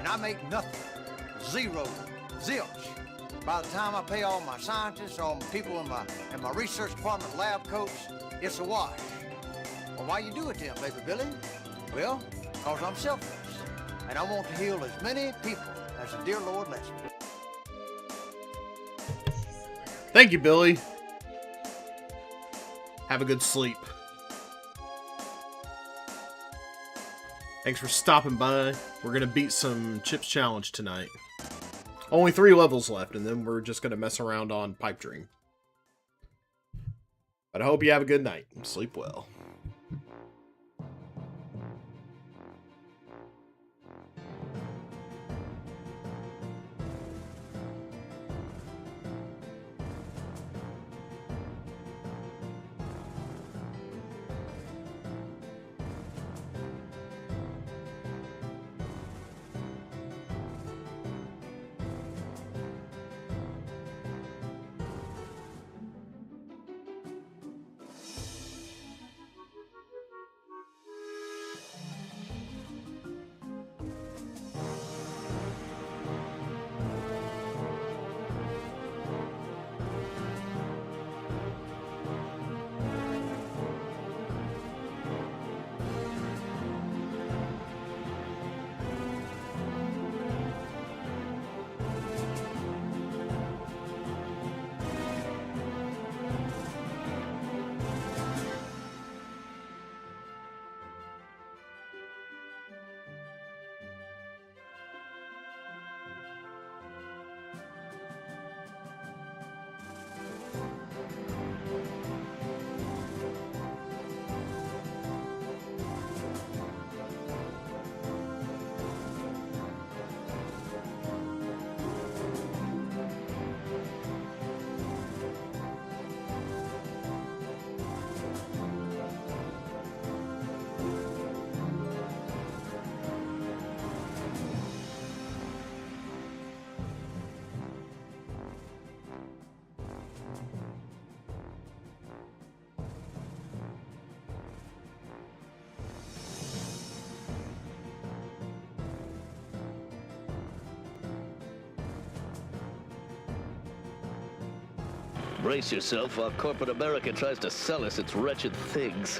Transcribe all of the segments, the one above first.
and I make nothing. Zero. Zilch. By the time I pay all my scientists, all my people in my research department lab coats, it's a wash. Well, why you do it then, baby Billy? Well, because I'm selfless, and I want to heal as many people as the dear Lord lets me. Thank you, Billy. Have a good sleep. Thanks for stopping by. We're going to beat some Chips Challenge tonight. Only 3 levels left, and then we're just going to mess around on Pipe Dream. But I hope you have a good night. Sleep well. Brace yourself while corporate America tries to sell us its wretched things.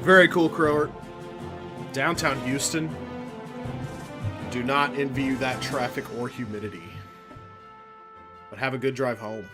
Very cool, Crower. Downtown Houston. Do not envy you that traffic or humidity. But have a good drive home.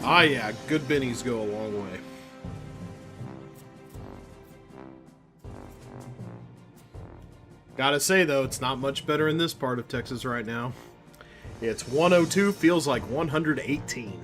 Ah, yeah, good bennies go a long way. Gotta say, though, it's not much better in this part of Texas right now. It's 102, feels like 118.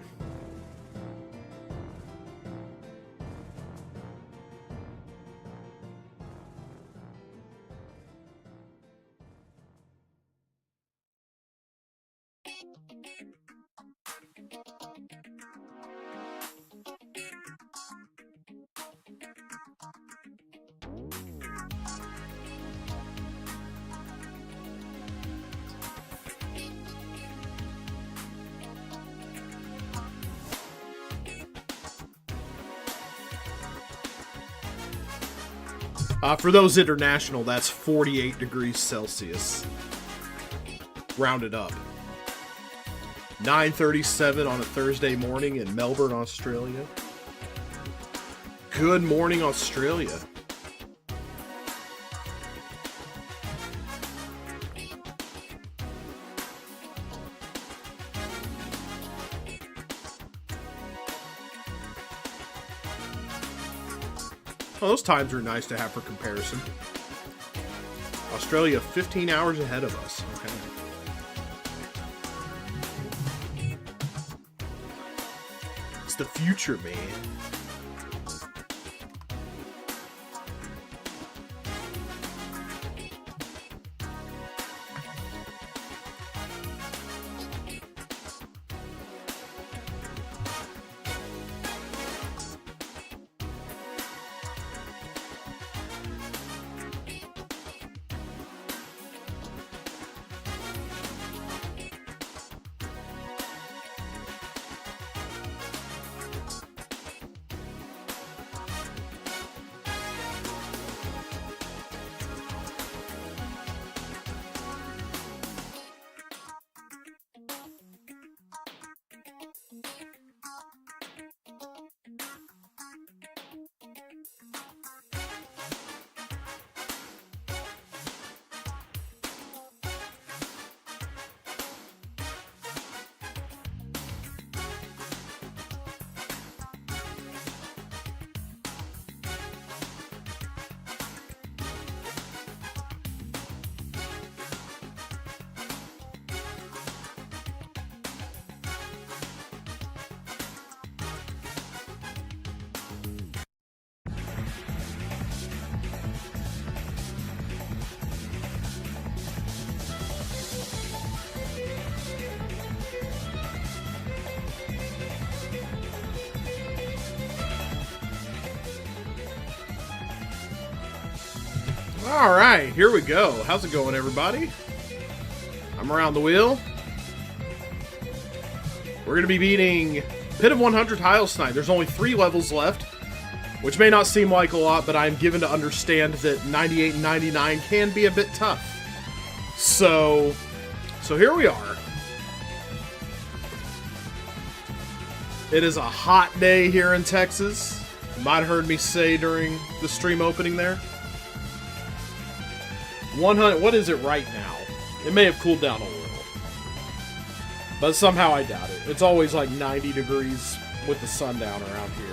For those international, that's 48 degrees Celsius. Rounded up. 9:37 on a Thursday morning in Melbourne, Australia. Good morning, Australia. Well, those times are nice to have for comparison. Australia 15 hours ahead of us. Okay. It's the future, man. Alright, here we go. How's it going, everybody? I'm Around the Wheel. We're going to be beating Pit of 100 tiles tonight. There's only 3 levels left, which may not seem like a lot, but I'm given to understand that 98 and 99 can be a bit tough. So here we are. It is a hot day here in Texas. You might have heard me say during the stream opening there. 100, what is it right now? It may have cooled down a little. But somehow I doubt it. It's always like 90 degrees with the sun down around here.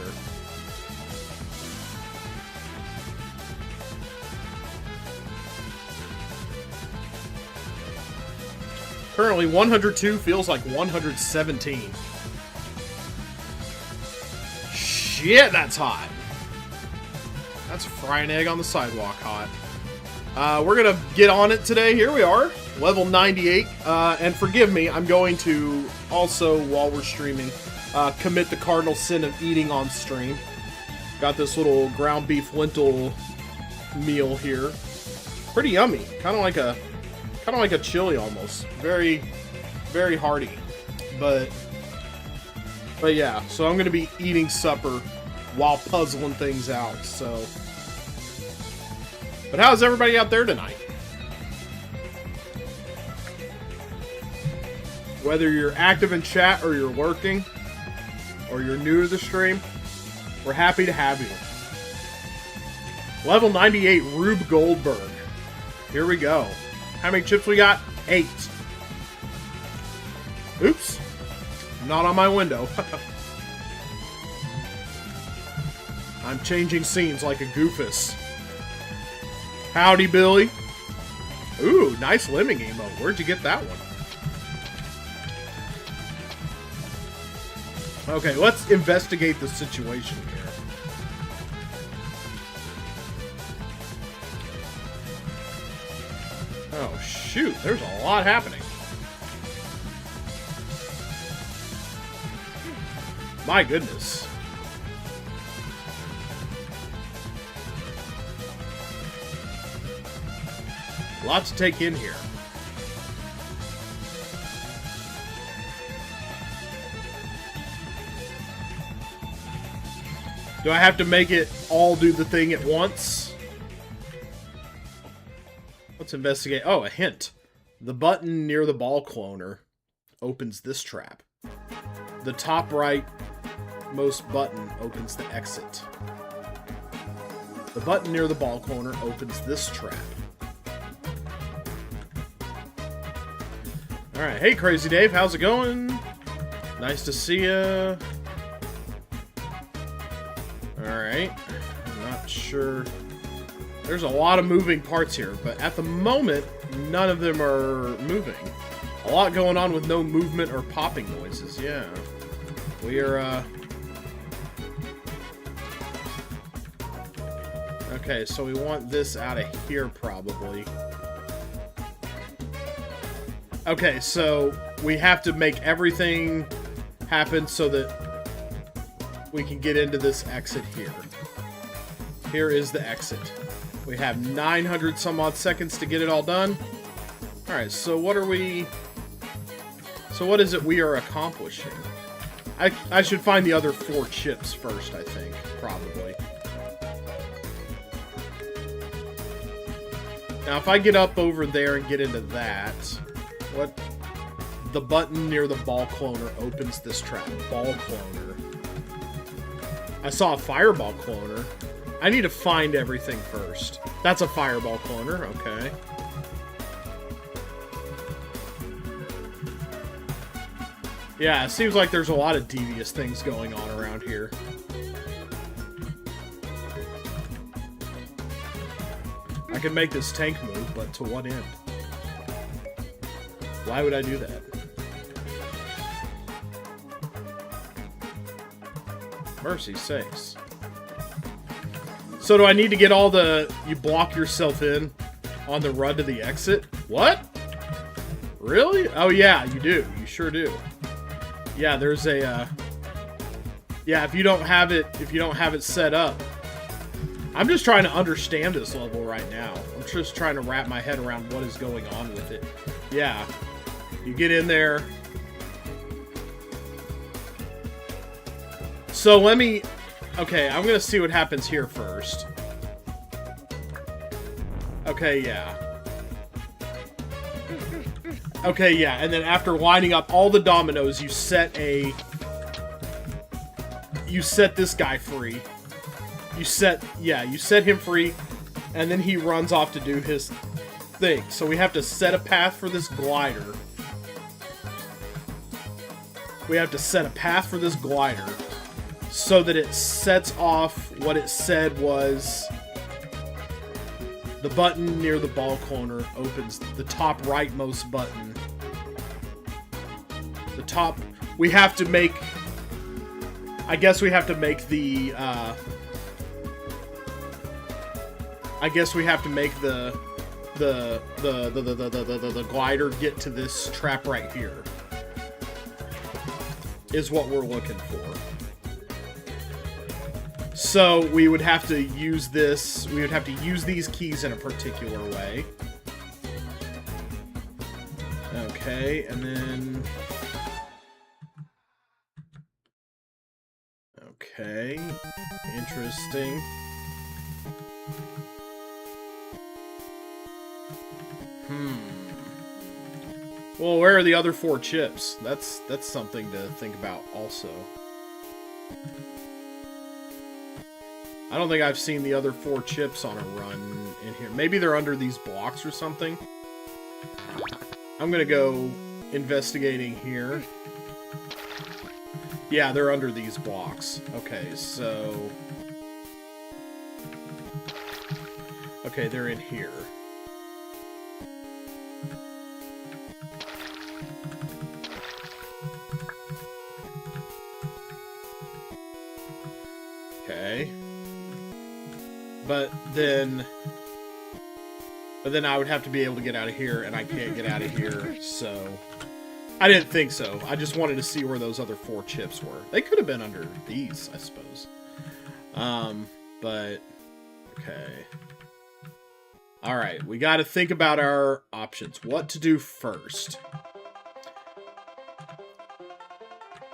Currently 102 feels like 117. Shit, that's hot. That's a frying egg on the sidewalk hot. We're going to get on it today. Here we are, level 98. And forgive me, I'm going to also, while we're streaming, commit the cardinal sin of eating on stream. Got this little ground beef lentil meal here. Pretty yummy. Kind of like a chili almost. Very, very hearty. But yeah, so I'm going to be eating supper while puzzling things out, so... But how's everybody out there tonight? Whether you're active in chat or you're lurking, or you're new to the stream, we're happy to have you. Level 98, Rube Goldberg. Here we go. How many chips we got? 8. Oops. Not on my window. I'm changing scenes like a goofus. Howdy, Billy. Ooh, nice lemming emote. Where'd you get that one? Okay, let's investigate the situation here. Oh, shoot. There's a lot happening. My goodness. Lots to take in here. Do I have to make it all do the thing at once? Let's investigate. Oh, a hint. The button near the ball cloner opens this trap. The top right most button opens the exit. The button near the ball corner opens this trap. Alright, hey Crazy Dave, how's it going? Nice to see ya. Alright, I'm not sure. There's a lot of moving parts here, but at the moment, none of them are moving. A lot going on with no movement or popping noises, yeah. We are, okay, so we want this out of here, probably. Okay, so we have to make everything happen so that we can get into this exit here. Here is the exit. We have 900 some odd seconds to get it all done. Alright, so what are we... So what is it we are accomplishing? I should find the other 4 chips first, I think. Probably. Now, if I get up over there and get into that... What? The button near the ball cloner opens this trap. Ball cloner. I saw a fireball cloner. I need to find everything first. That's a fireball cloner, okay. Yeah, it seems like there's a lot of devious things going on around here. I can make this tank move, but to what end? Why would I do that? Mercy sakes. So do I need to get all the... You block yourself in on the run to the exit? What? Really? Oh yeah, you do. You sure do. Yeah, there's a... Yeah, if you don't have it set up... I'm just trying to understand this level right now. I'm just trying to wrap my head around what is going on with it. Yeah. You get in there. So let me... Okay, I'm gonna see what happens here first. Okay, yeah. Okay, yeah, and then after lining up all the dominoes, you set this guy free. You set him free, and then he runs off to do his thing. So we have to set a path for this glider. We have to set a path for this glider so that it sets off what it said was the button near the ball corner opens the top rightmost button. The top... We have to make... I guess we have to make the... I guess we have to make the glider get to this trap right here. Is what we're looking for. So we would have to use this. We would have to use these keys in a particular way. Okay, and then... Okay, interesting. Well, where are the other 4 chips? That's something to think about also. I don't think I've seen the other 4 chips on a run in here. Maybe they're under these blocks or something. I'm gonna go investigating here. Yeah, they're under these blocks. Okay, so... Okay, they're in here. Okay. But then I would have to be able to get out of here, and I can't get out of here, so... I didn't think so. I just wanted to see where those other 4 chips were. They could have been under these, I suppose. But... Okay. Alright, we gotta think about our options. What to do first.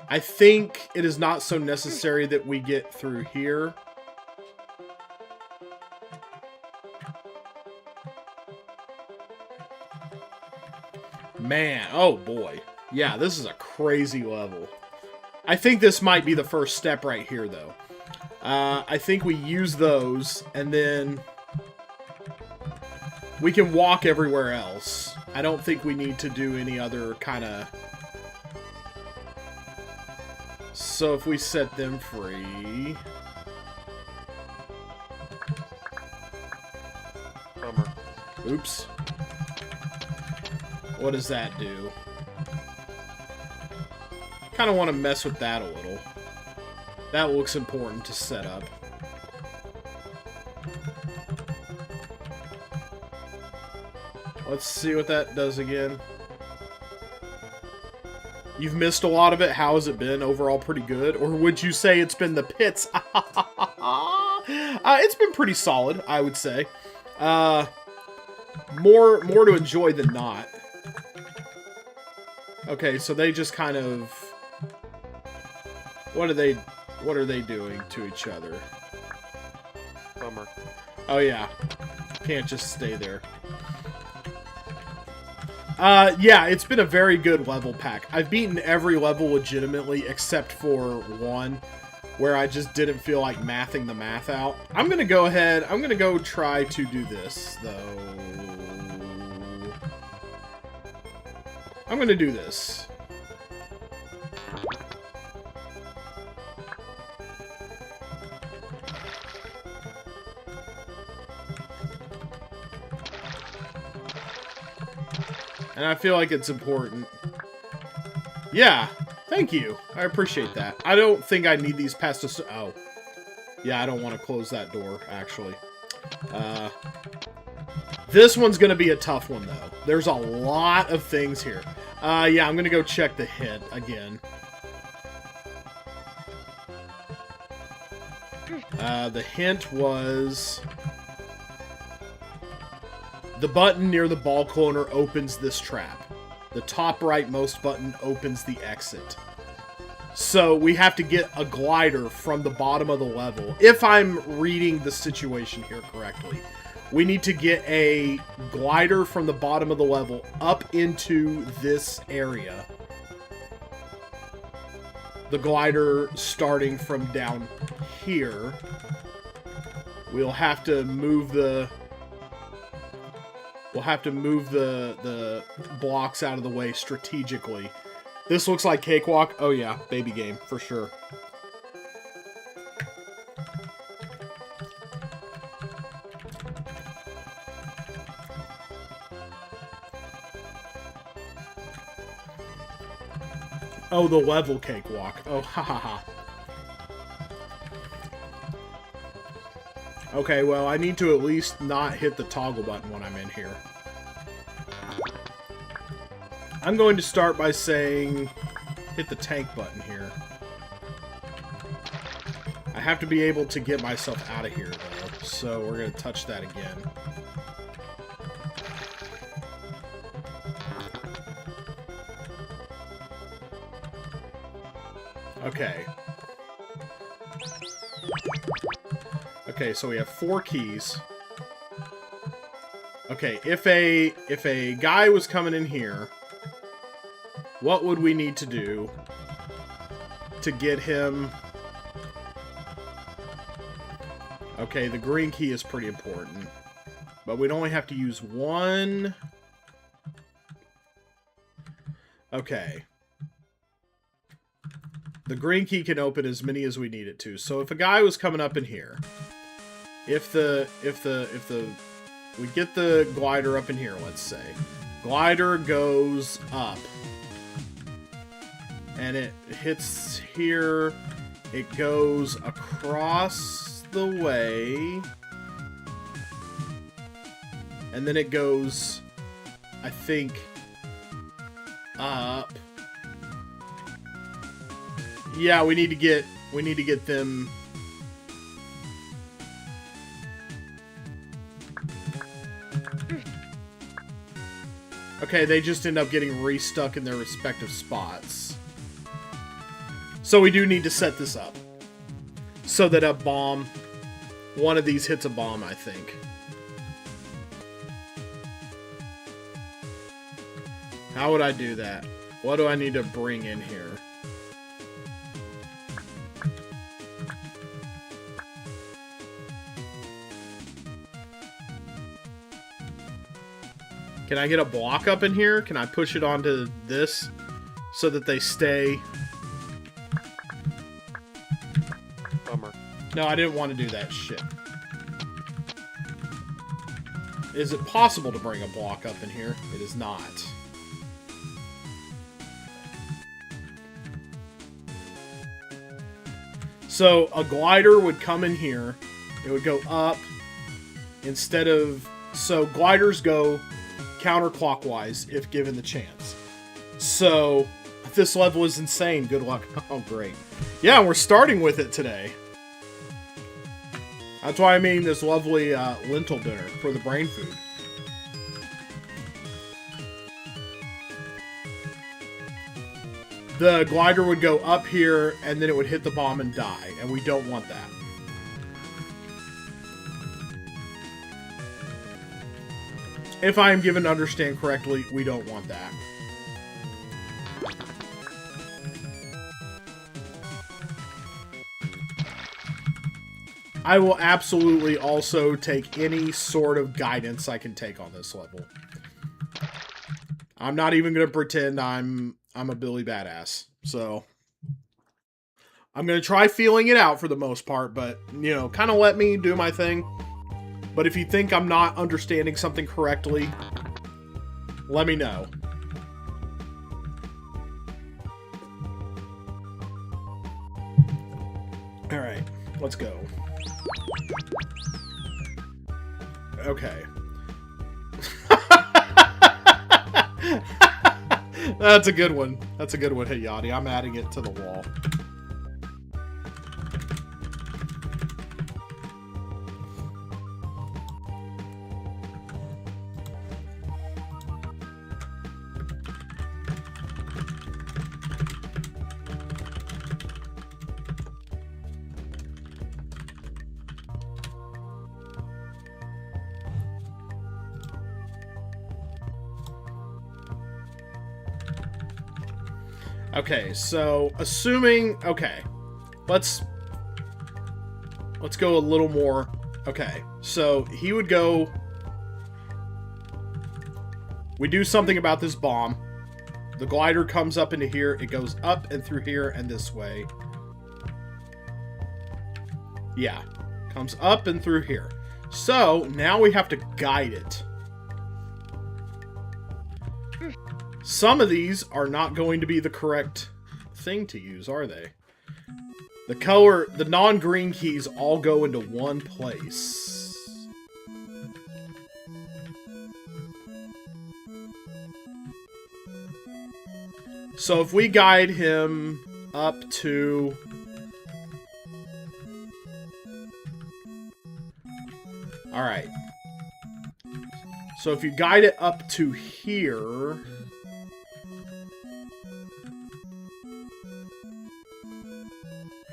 I think it is not so necessary that we get through here. Man, oh boy. Yeah, this is a crazy level. I think this might be the first step right here, though. I think we use those, and then we can walk everywhere else. I don't think we need to do any other kind of... So if we set them free... Oops. What does that do? Kind of want to mess with that a little. That looks important to set up. Let's see what that does again. You've missed a lot of it. How has it been? Overall pretty good? Or would you say it's been the pits? It's been pretty solid, I would say. More to enjoy than not. Okay, so they just kind of... What are they doing to each other? Bummer. Oh yeah. Can't just stay there. Yeah, it's been a very good level pack. I've beaten every level legitimately except for one where I just didn't feel like mathing the math out. I'm gonna go ahead, I'm gonna go try to do this, though. I'm gonna do this. And I feel like it's important. Yeah, thank you. I appreciate that. I don't think I need these past us. Oh. Yeah, I don't want to close that door, actually. This one's going to be a tough one, though. There's a lot of things here. Yeah, I'm going to go check the hint again. The hint was... The button near the ball corner opens this trap. The top rightmost button opens the exit. So we have to get a glider from the bottom of the level. If I'm reading the situation here correctly, we need to get a glider from the bottom of the level up into this area. The glider starting from down here. We'll have to move the... We'll have to move the blocks out of the way strategically. This looks like Cakewalk. Oh yeah, baby game, for sure. Oh, the level Cakewalk. Oh, ha ha ha. Okay, well, I need to at least not hit the toggle button when I'm in here. I'm going to start by saying, hit the tank button here. I have to be able to get myself out of here, though, so we're going to touch that again. Okay. Okay, so we have 4 keys. Okay, if a guy was coming in here, what would we need to do to get him? Okay, the green key is pretty important, but we'd only have to use 1. Okay. The green key can open as many as we need it to. So if a guy was coming up in here, if we get the glider up in here, let's say. Glider goes up. And it hits here. It goes across the way. And then it goes, I think, up. Yeah, we need to get them. Okay, they just end up getting restuck in their respective spots. So we do need to set this up. So that a bomb, one of these hits a bomb, I think. How would I do that? What do I need to bring in here? Can I get a block up in here? Can I push it onto this so that they stay? Bummer. No, I didn't want to do that shit. Is it possible to bring a block up in here? It is not. So a glider would come in here. It would go up instead of... So gliders go counterclockwise if given the chance. So this level is insane. Good luck. Oh, great. Yeah, we're starting with it today. That's why I mean this lovely lentil dinner for the brain food. The glider would go up here, and then it would hit the bomb and die, and we don't want that. If I am given to understand correctly, we don't want that. I will absolutely also take any sort of guidance I can take on this level. I'm not even going to pretend I'm a Billy Badass. So I'm going to try feeling it out for the most part, but, you know, kind of let me do my thing. But if you think I'm not understanding something correctly, let me know. All right, let's go. Okay. That's a good one. That's a good one, Hey Yachty. I'm adding it to the wall. Okay, so assuming, okay, let's go a little more. Okay, so he would go, we do something about this bomb. The glider comes up into here. It goes up and through here and this way. Yeah, comes up and through here. So now we have to guide it. Some of these are not going to be the correct thing to use, are they? The non-green keys all go into one place. So if we guide him up to... Alright. So if you guide it up to here...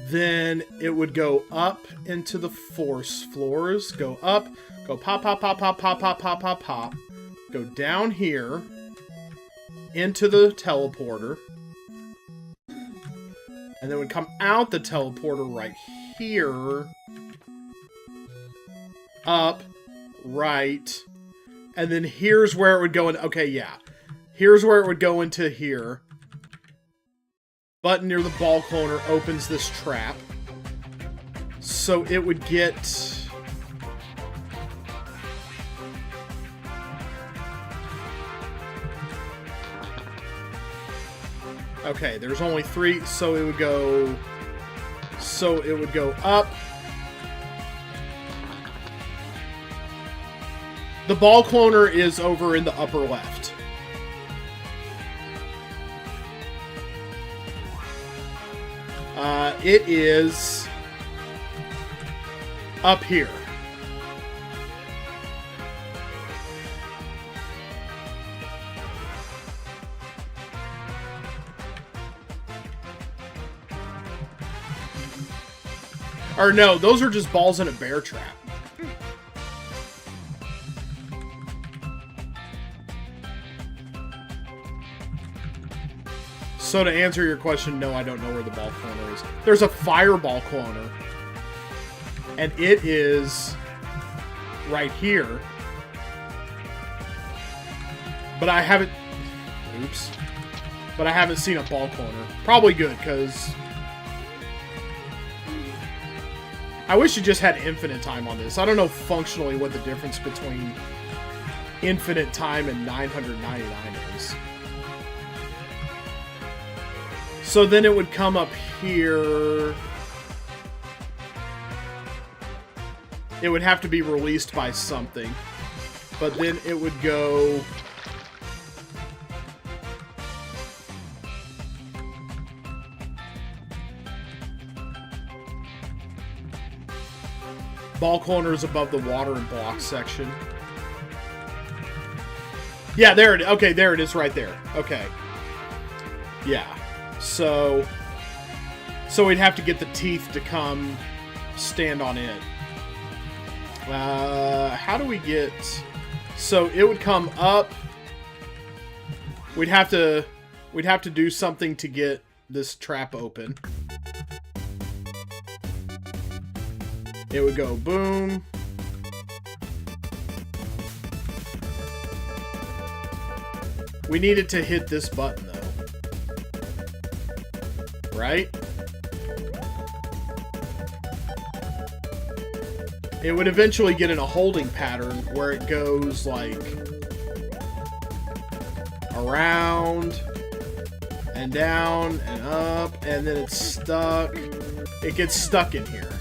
Then it would go up into the force floors, go up, go pop, pop, pop, pop, pop, pop, pop, pop, pop, go down here, into the teleporter, and then would come out the teleporter right here, up, right, and then here's where it would go in, okay, yeah, here's where it would go into here. Button near the ball cloner opens this trap. So it would get... Okay, there's only 3, so it would go... So it would go up. The ball cloner is over in the upper left. It is up here. Or no, those are just balls in a bear trap. So to answer your question, no, I don't know where the ball cloner is. There's a fireball cloner. And it is right here. But I haven't... Oops. But I haven't seen a ball corner. Probably good, because... I wish you just had infinite time on this. I don't know functionally what the difference between infinite time and 999 is. So then it would come up here. It would have to be released by something. But then it would go... Ball corners above the water and block section. Yeah, there it is. Okay, there it is right there. Okay. Yeah. So we'd have to get the teeth to come stand on it. How do we get... So it would come up. We'd have to do something to get this trap open. It would go boom. We needed to hit this button though. Right? It would eventually get in a holding pattern where it goes like around and down and up, and then it's stuck. It gets stuck in here.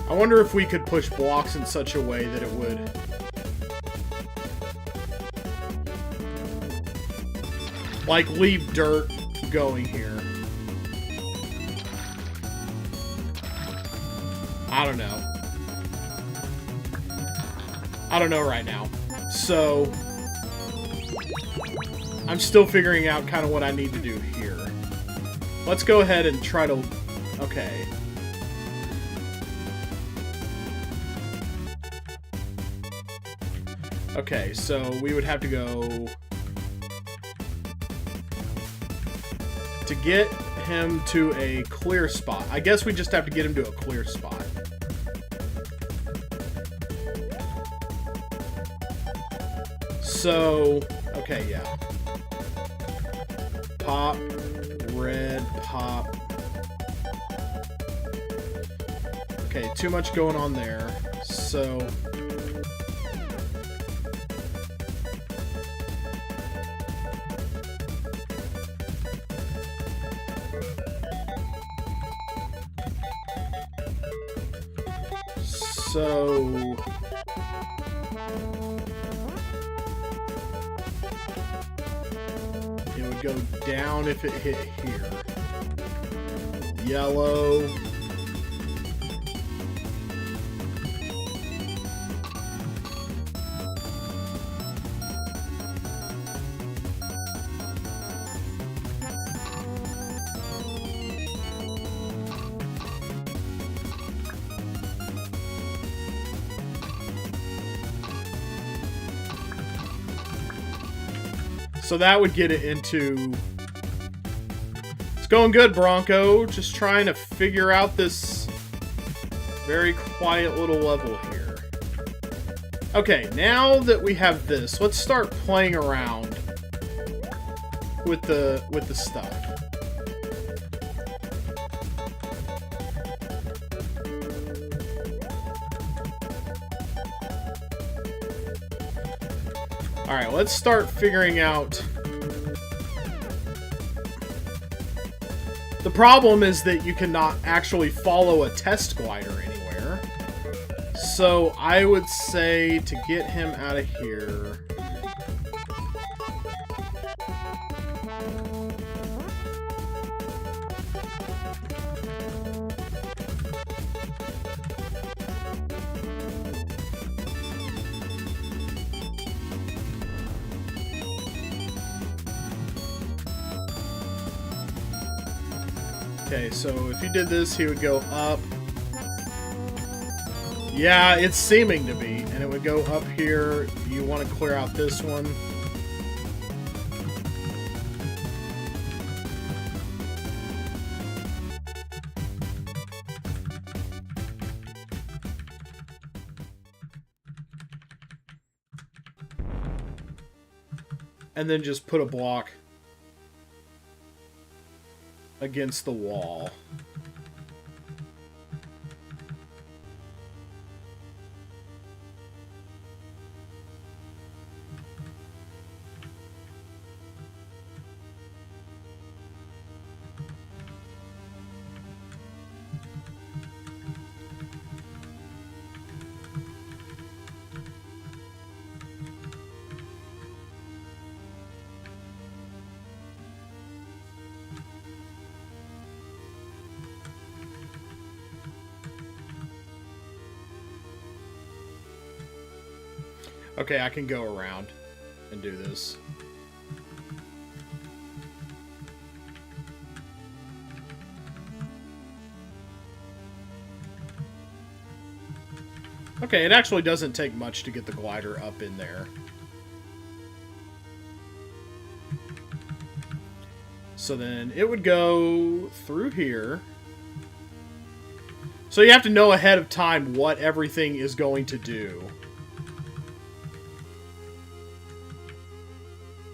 I wonder if we could push blocks in such a way that it would... like, leave dirt going here. I don't know. I don't know right now. So... I'm still figuring out kind of what I need to do here. Let's go ahead and try to... Okay. Okay, so we would have to go... To get him to a clear spot. I guess we just have to get him to a clear spot. So... Okay, yeah. Pop. Red. Pop. Okay, too much going on there. So... So... It would go down if it hit here. Yellow. So that would get it into... It's going good, Bronco. Just trying to figure out this very quiet little level here. Okay, now that we have this, let's start playing around with the stuff. Alright, let's start figuring out... The problem is that you cannot actually follow a test glider anywhere. So I would say to get him out of here... Okay, so if you did this, he would go up. Yeah, it's seeming to be. And it would go up here. You want to clear out this one. and then just put a block against the wall. Okay, I can go around and do this. Okay, it actually doesn't take much to get the glider up in there. So then it would go through here. So you have to know ahead of time what everything is going to do.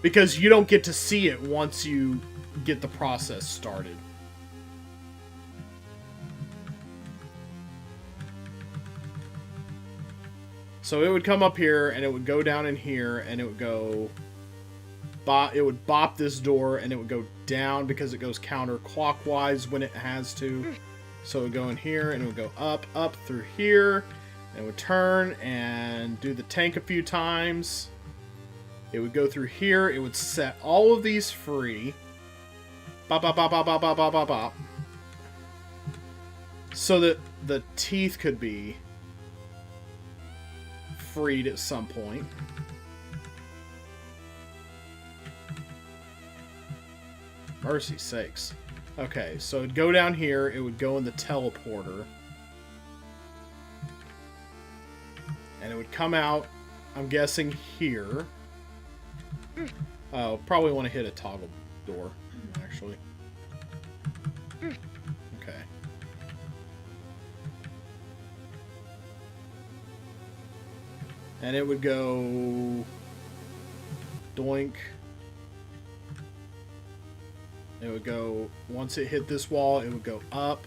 Because you don't get to see it once you get the process started. So it would come up here, and it would go down in here, and it would go... It would bop this door, and it would go down because it goes counterclockwise when it has to. So it would go in here, and it would go up through here, and it would turn and do the tank a few times. It would go through here. It would set all of these free. Bop, bop, bop, bop, bop, bop, bop, bop, bop. So that the teeth could be freed at some point. Mercy sakes. Okay, so it'd go down here. It would go in the teleporter. And it would come out, I'm guessing, here. Oh, probably want to hit a toggle door, actually. Okay. And it would go... doink. It would go... once it hit this wall, it would go up.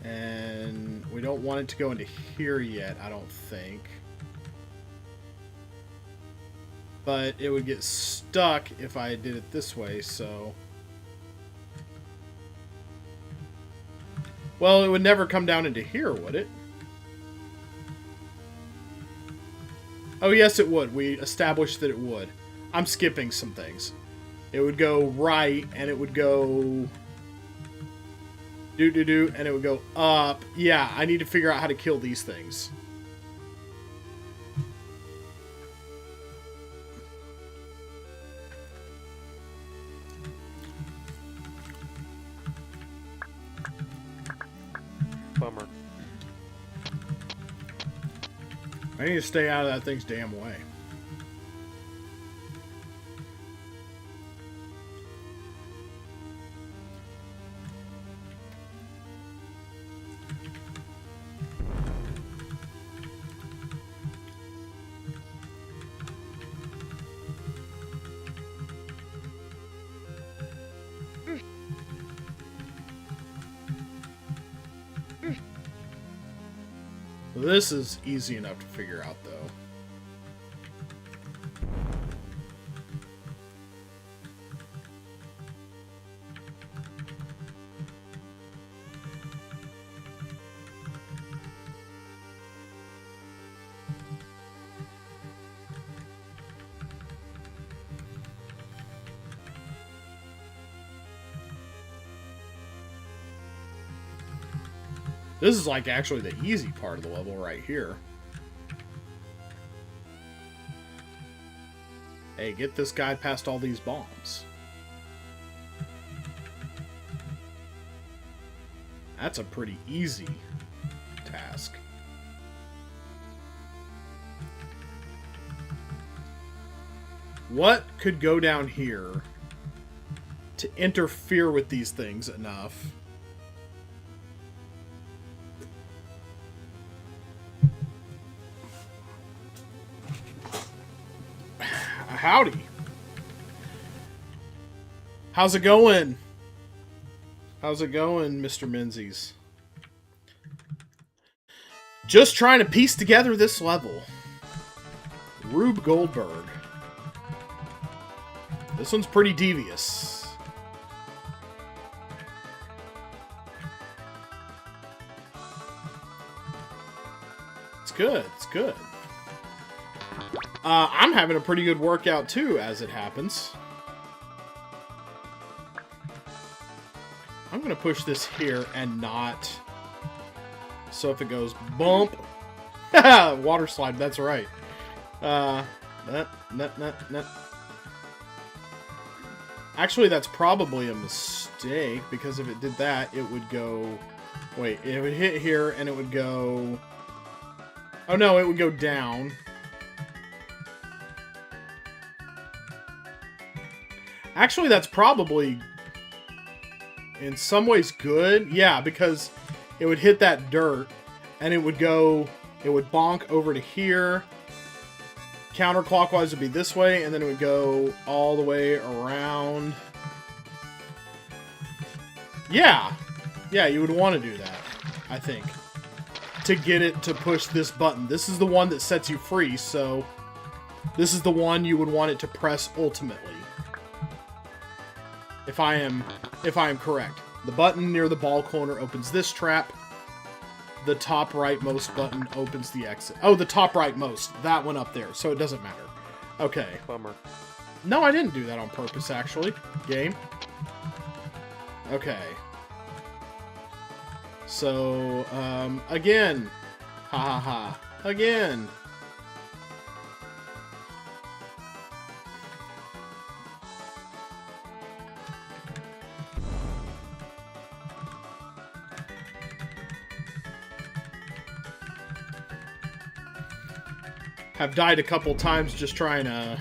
And we don't want it to go into here yet, I don't think. But it would get stuck if I did it this way, so... Well, it would never come down into here, would it? Oh, yes, it would. We established that it would. I'm skipping some things. It would go right, and it would go... do-do-do, and it would go up. Yeah, I need to figure out how to kill these things. Bummer. I need to stay out of that thing's damn way. This is easy enough to figure out, though. This is like actually the easy part of the level right here. Hey, get this guy past all these bombs. That's a pretty easy task. What could go down here to interfere with these things enough? Howdy. How's it going? How's it going, Mr. Menzies? Just trying to piece together this level. Rube Goldberg. This one's pretty devious. It's good. It's good. I'm having a pretty good workout too, as it happens. I'm going to push this here and not. So if it goes bump. Water slide, that's right. Actually, that's probably a mistake, because if it did that, it would go... Wait, it would hit here and it would go... Oh no, it would go down. Actually, that's probably... in some ways good. Yeah, because it would hit that dirt and it would go... It would bonk over to here. Counterclockwise would be this way, and then it would go all the way around. Yeah. Yeah, you would want to do that, I think. To get it to push this button. This is the one that sets you free, so... This is the one you would want it to press ultimately. If I am correct. The button near the ball corner opens this trap. The top rightmost button opens the exit. Oh, the top rightmost. That one up there. So it doesn't matter. Okay. Bummer. No, I didn't do that on purpose, actually. Game. Okay. So, again. Ha ha ha. Again. Have died a couple times just trying to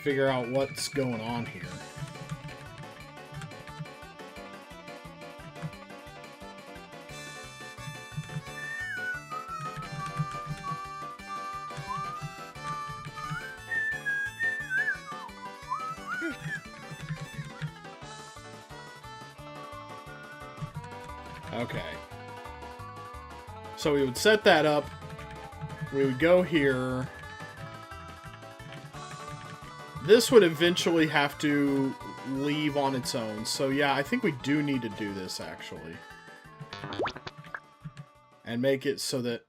figure out what's going on here. Okay. So we would set that up. We would go here. This would eventually have to leave on its own. So yeah, I think we do need to do this, actually. And make it so that...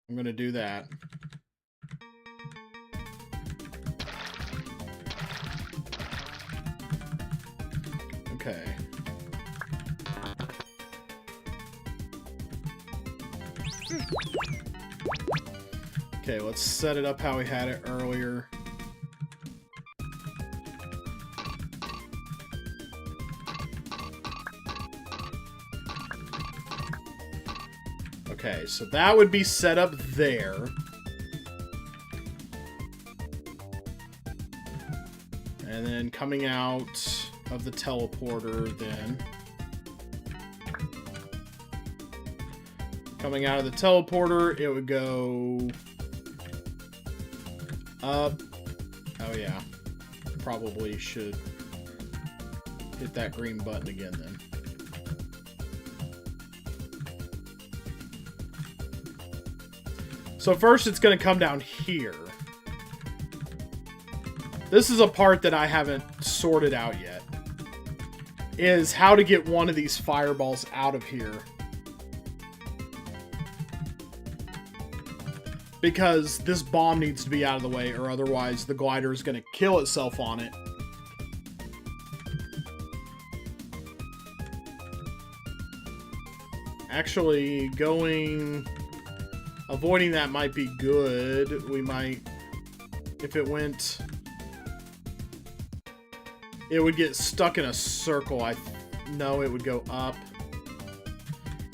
I'm going to do that. Okay. Okay, let's set it up how we had it earlier. Okay, so that would be set up there. And then coming out of the teleporter then. Coming out of the teleporter, it would go... up. Oh yeah. Probably should hit that green button again then. So first it's going to come down here. This is a part that I haven't sorted out yet. Is how to get one of these fireballs out of here. Because this bomb needs to be out of the way, or otherwise the glider is going to kill itself on it. Actually, avoiding that might be good. We might... If it went... It would get stuck in a circle. No, it would go up.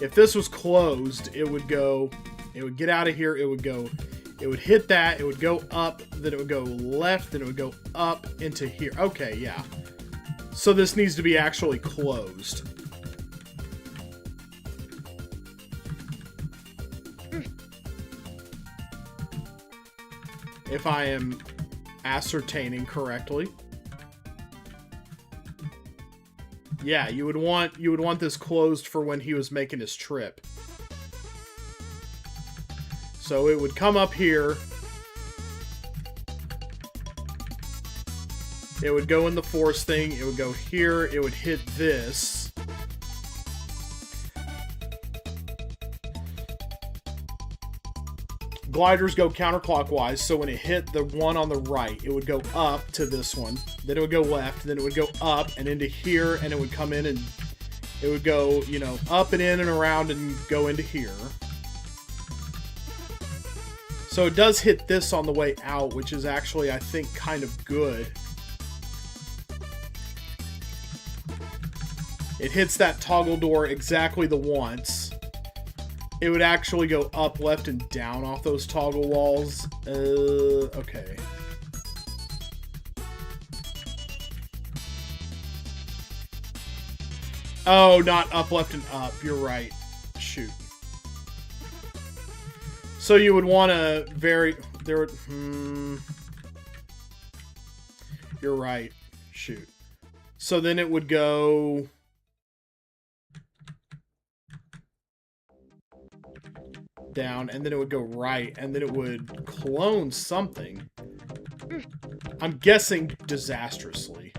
If this was closed, it would go... It would get out of here, it would hit that, it would go up, then it would go left, then it would go up into here. Okay, yeah. So this needs to be actually closed. If I am ascertaining correctly. Yeah, you would want this closed for when he was making his trip. So it would come up here. It would go in the force thing. It would go here. It would hit this. Gliders go counterclockwise, so when it hit the one on the right, it would go up to this one. Then it would go left, then it would go up and into here, and it would come in and it would go, you know, up and in and around and go into here. So it does hit this on the way out, which is actually, I think, kind of good. It hits that toggle door exactly the once. It would actually go up, left, and down off those toggle walls. Okay. Oh, not up, left, and up. You're right. Shoot. So you would want to vary... There. You're right. Shoot. So then it would go... down, and then it would go right, and then it would clone something. I'm guessing disastrously.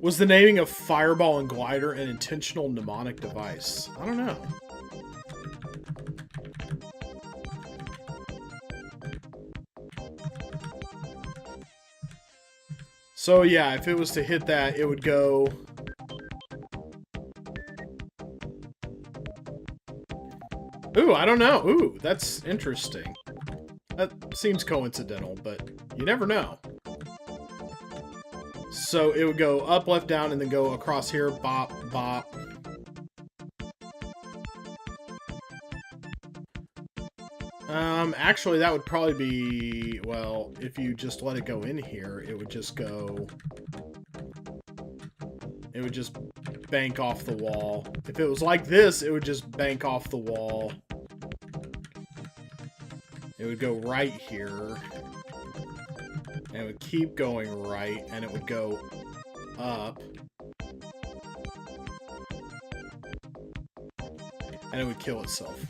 Was the naming of Fireball and Glider an intentional mnemonic device? I don't know. So yeah, if it was to hit that, it would go... Ooh, I don't know. Ooh, that's interesting. That seems coincidental, but you never know. So it would go up, left, down, and then go across here. Bop, bop. Actually, that would probably be... Well, if you just let it go in here, it would just go... It would just bank off the wall. If it was like this, it would just bank off the wall. It would go right here. And it would keep going right, and it would go up. And it would kill itself.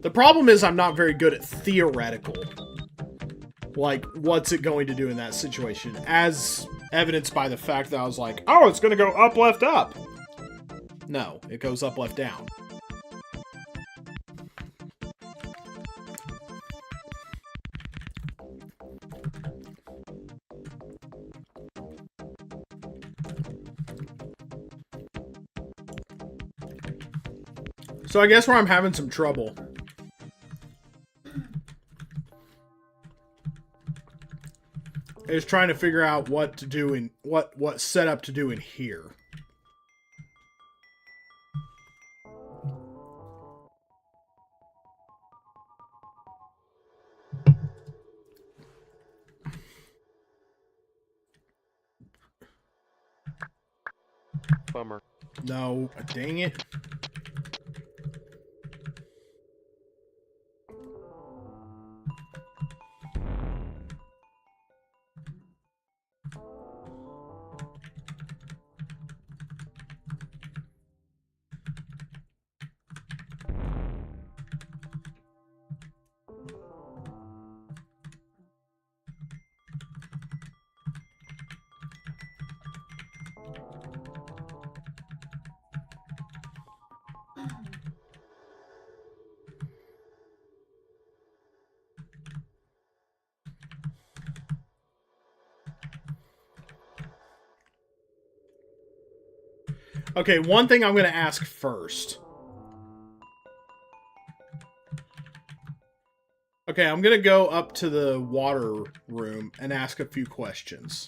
The problem is I'm not very good at theoretical. Like, what's it going to do in that situation? As evidenced by the fact that I was like, oh, it's going to go up, left, up. No, it goes up, left, down. So I guess where I'm having some trouble is trying to figure out what to do in what setup to do in here. Bummer. No, dang it. Okay, one thing I'm going to ask first. Okay, I'm going to go up to the water room and ask a few questions.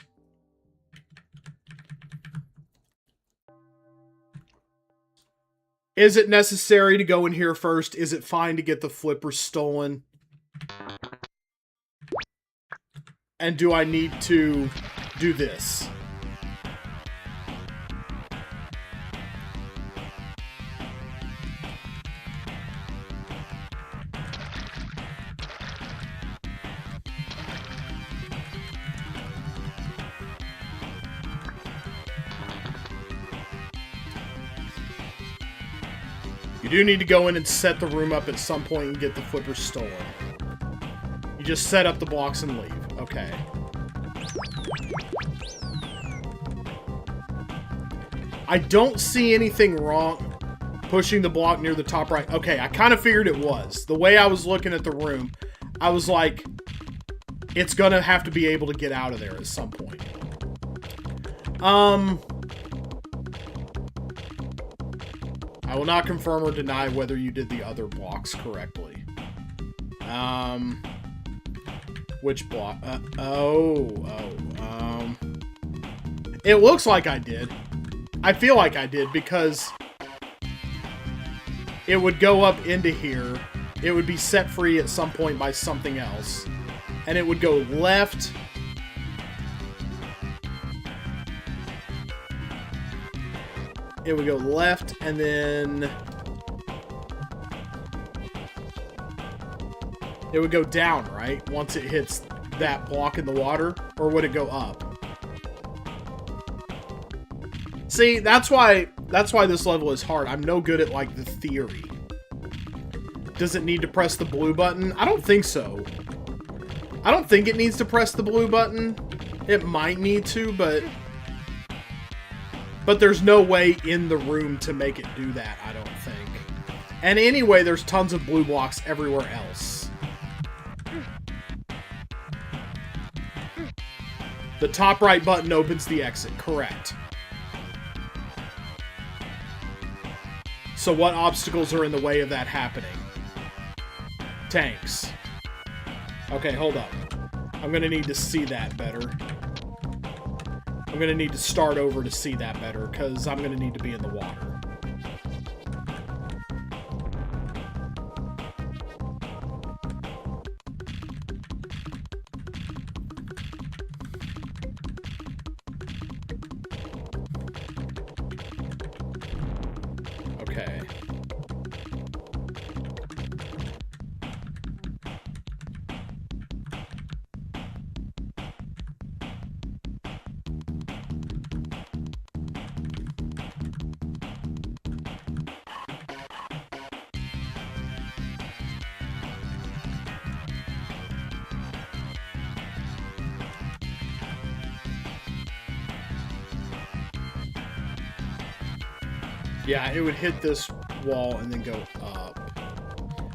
Is it necessary to go in here first? Is it fine to get the flippers stolen? And do I need to do this? You do need to go in and set the room up at some point and get the flippers stolen. You just set up the blocks and leave. Okay. I don't see anything wrong pushing the block near the top right. Okay, I kind of figured it was. The way I was looking at the room, I was like, it's gonna have to be able to get out of there at some point. I will not confirm or deny whether you did the other blocks correctly. Which block? It looks like I did. I feel like I did because it would go up into here. It would be set free at some point by something else. And it would go left. It would go left and then it would go down, right? Once it hits that block in the water, or would it go up? See, that's why this level is hard. I'm no good at like the theory. Does it need to press the blue button? I don't think so. I don't think it needs to press the blue button. It might need to, but there's no way in the room to make it do that, I don't think. And anyway, there's tons of blue blocks everywhere else. The top right button opens the exit, correct. So what obstacles are in the way of that happening? Tanks. Okay, hold up. I'm gonna need to see that better. I'm gonna need to start over to see that better, because I'm gonna need to be in the water. Okay. Yeah, it would hit this wall and then go up.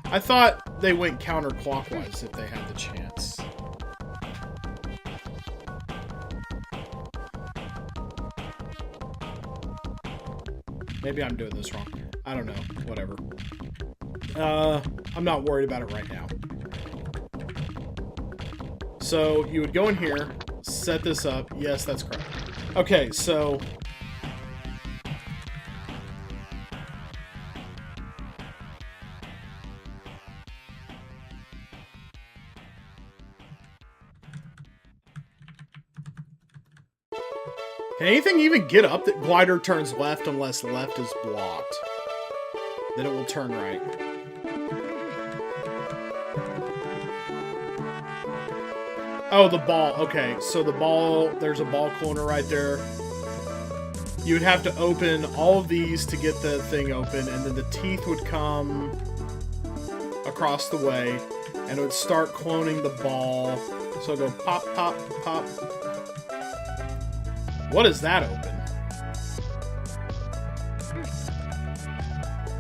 I thought they went counterclockwise if they had the chance. Maybe I'm doing this wrong. I don't know. Whatever. I'm not worried about it right now. So, you would go in here, set this up. Yes, that's correct. Okay, so... Can anything even get up? That glider turns left unless left is blocked. Then it will turn right. Oh, the ball. Okay, so the ball, there's a ball corner right there. You would have to open all of these to get the thing open, and then the teeth would come across the way, and it would start cloning the ball. So it'll go pop, pop, pop. What does that open?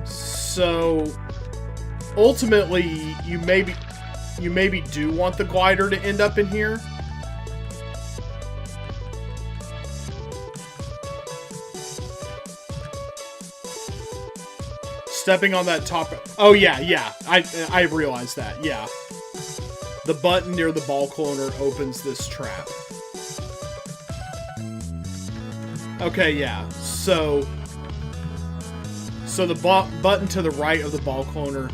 So, ultimately, you maybe do want the glider to end up in here. Stepping on that top... Oh, yeah. I realized that, yeah. The button near the ball corner opens this trap. Okay, yeah. So the button to the right of the ball cloner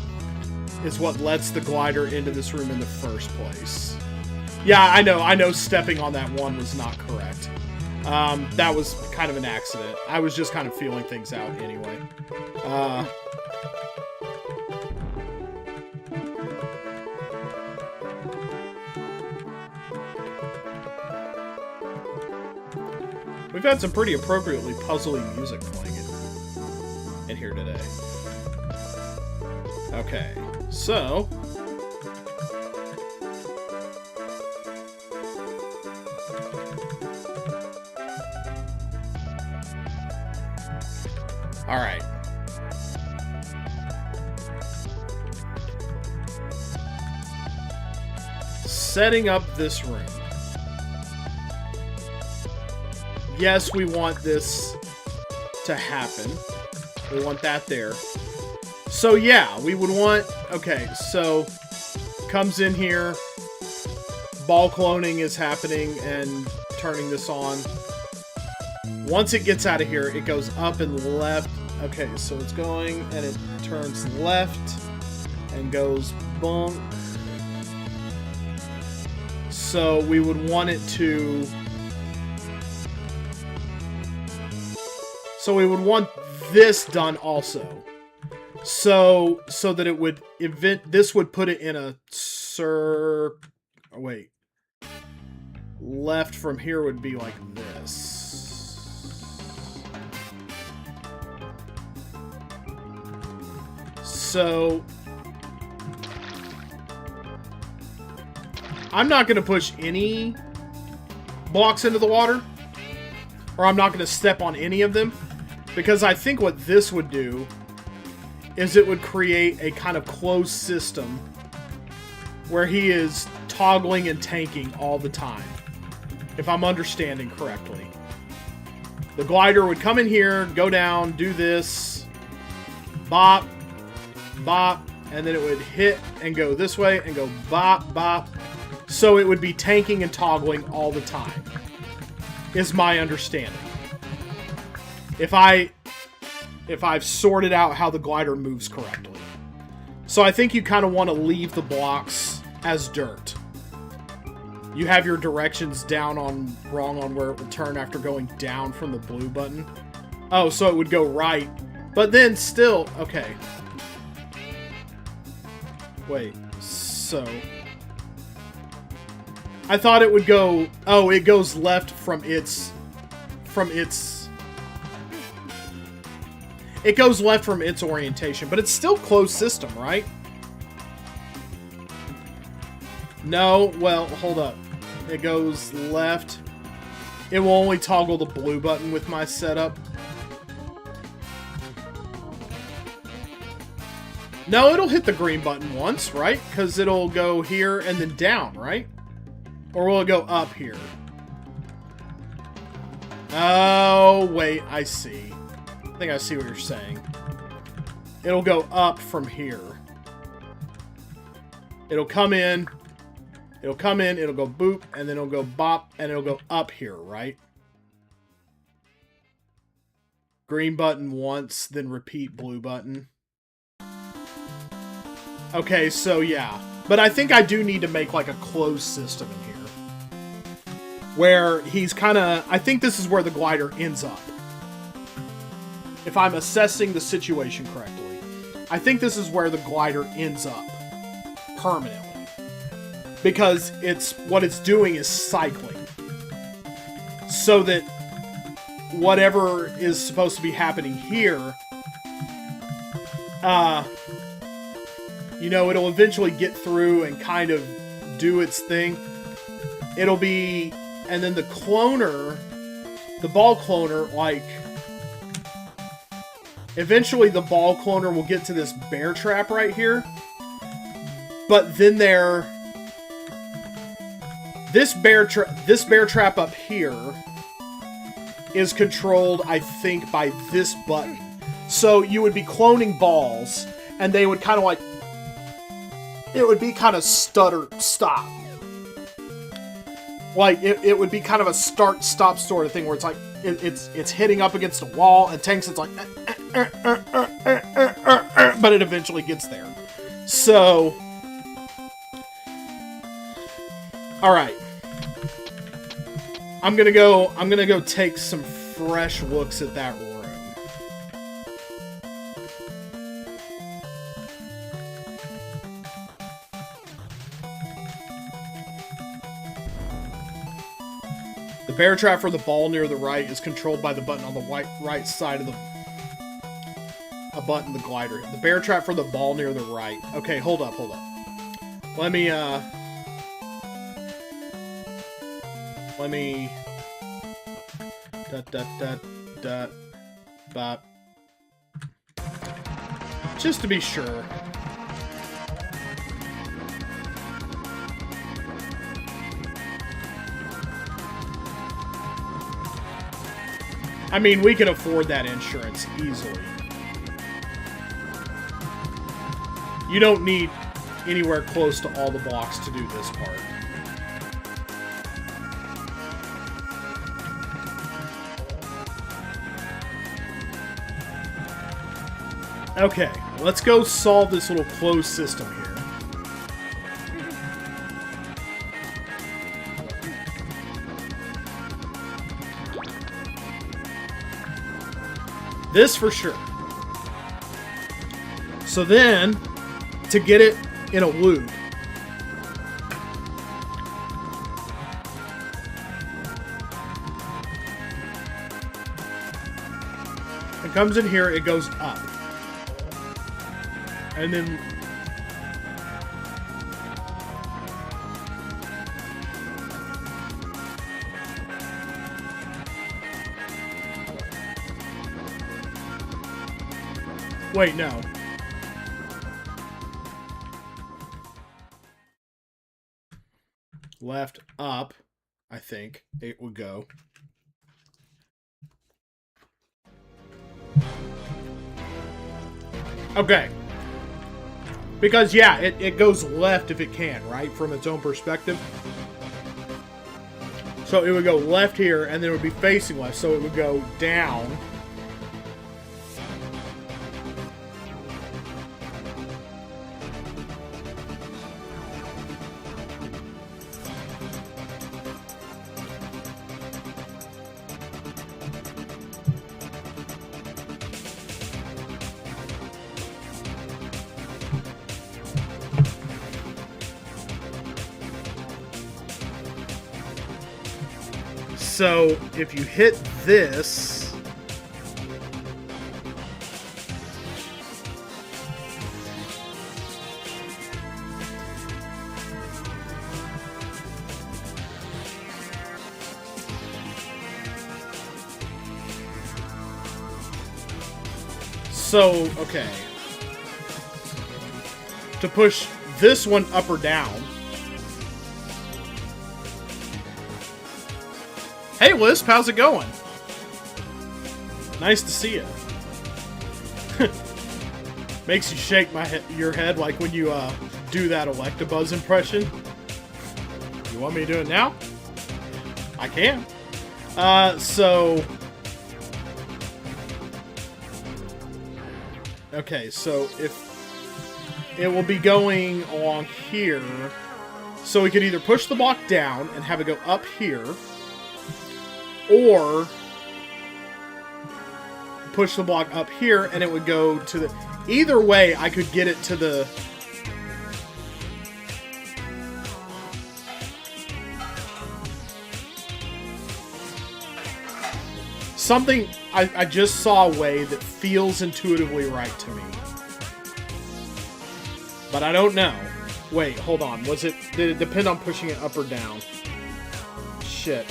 is what lets the glider into this room in the first place. Yeah, I know stepping on that one was not correct. That was kind of an accident. I was just kind of feeling things out anyway. We've had some pretty appropriately puzzly music playing in here today. Okay, so... Alright. Setting up this room. Yes, we want this to happen. We want that there. So yeah, we would want... Okay, so... Comes in here. Ball cloning is happening and turning this on. Once it gets out of here, it goes up and left. Okay, so it's going and it turns left and goes bonk. So we would want it to... So we would want this done also. So that it would this would put it in a oh, wait. Left from here would be like this. So I'm not going to push any blocks into the water, or I'm not going to step on any of them, because I think what this would do is it would create a kind of closed system where he is toggling and tanking all the time, if I'm understanding correctly. The glider would come in here, go down, do this, bop, bop, and then it would hit and go this way and go bop, bop. So it would be tanking and toggling all the time, is my understanding. If I've sorted out how the glider moves correctly. So I think you kind of want to leave the blocks as dirt. You have your directions down on wrong on where it would turn after going down from the blue button. Oh, so it would go right. But then still, okay. Wait, so... I thought it would go... Oh, it goes left from its... It goes left from its orientation, but it's still closed system, right? No, well, hold up. It goes left. It will only toggle the blue button with my setup. No, it'll hit the green button once, right? Because it'll go here and then down, right? Or will it go up here? Oh, wait, I see. I think I see what you're saying. It'll go up from here. It'll come in, it'll go boop, and then it'll go bop, and it'll go up here, right? Green button once, then repeat blue button. Okay, so yeah. But I think I do need to make like a closed system in here. Where he's kind of... I think this is where the glider ends up. If I'm assessing the situation correctly. I think this is where the glider ends up. Permanently. Because what it's doing is cycling. So that whatever is supposed to be happening here, you know, it'll eventually get through and kind of do its thing. It'll be... And then the cloner, the ball cloner, like... Eventually the ball cloner will get to this bear trap right here. But then this bear trap up here is controlled, I think, by this button. So you would be cloning balls, and they would kind of like... It would be kind of stop. Like, it would be kind of a start-stop sort of thing where it's like, it's hitting up against a wall, and tanks, it's like... but it eventually gets there. So... Alright. I'm gonna go take some fresh looks at that room. The bear trap for the ball near the right is controlled by the button on the right side of the... a button the glider. The bear trap for the ball near the right. Okay, hold up. Let me bop. Just to be sure. I mean, we can afford that insurance easily. You don't need anywhere close to all the blocks to do this part. Okay, let's go solve this little closed system here. This for sure. So then, to get it in a loop, it comes in here, it goes up. And then wait, no. Left up, I think it would go. Okay. Because, yeah, it goes left if it can, right? From its own perspective. So it would go left here, and then it would be facing left. So it would go down. So, if you hit this, so, okay, to push this one up or down. Hey, Lisp, how's it going? Nice to see you. Makes you shake your head like when you do that Electabuzz impression. You want me to do it now? I can. So... Okay, so if it will be going along here, so we could either push the block down and have it go up here, or push the block up here and it would go to the... Either way, I could get it to the... Something... I just saw a way that feels intuitively right to me. But I don't know. Wait, hold on. Did it depend on pushing it up or down? Shit.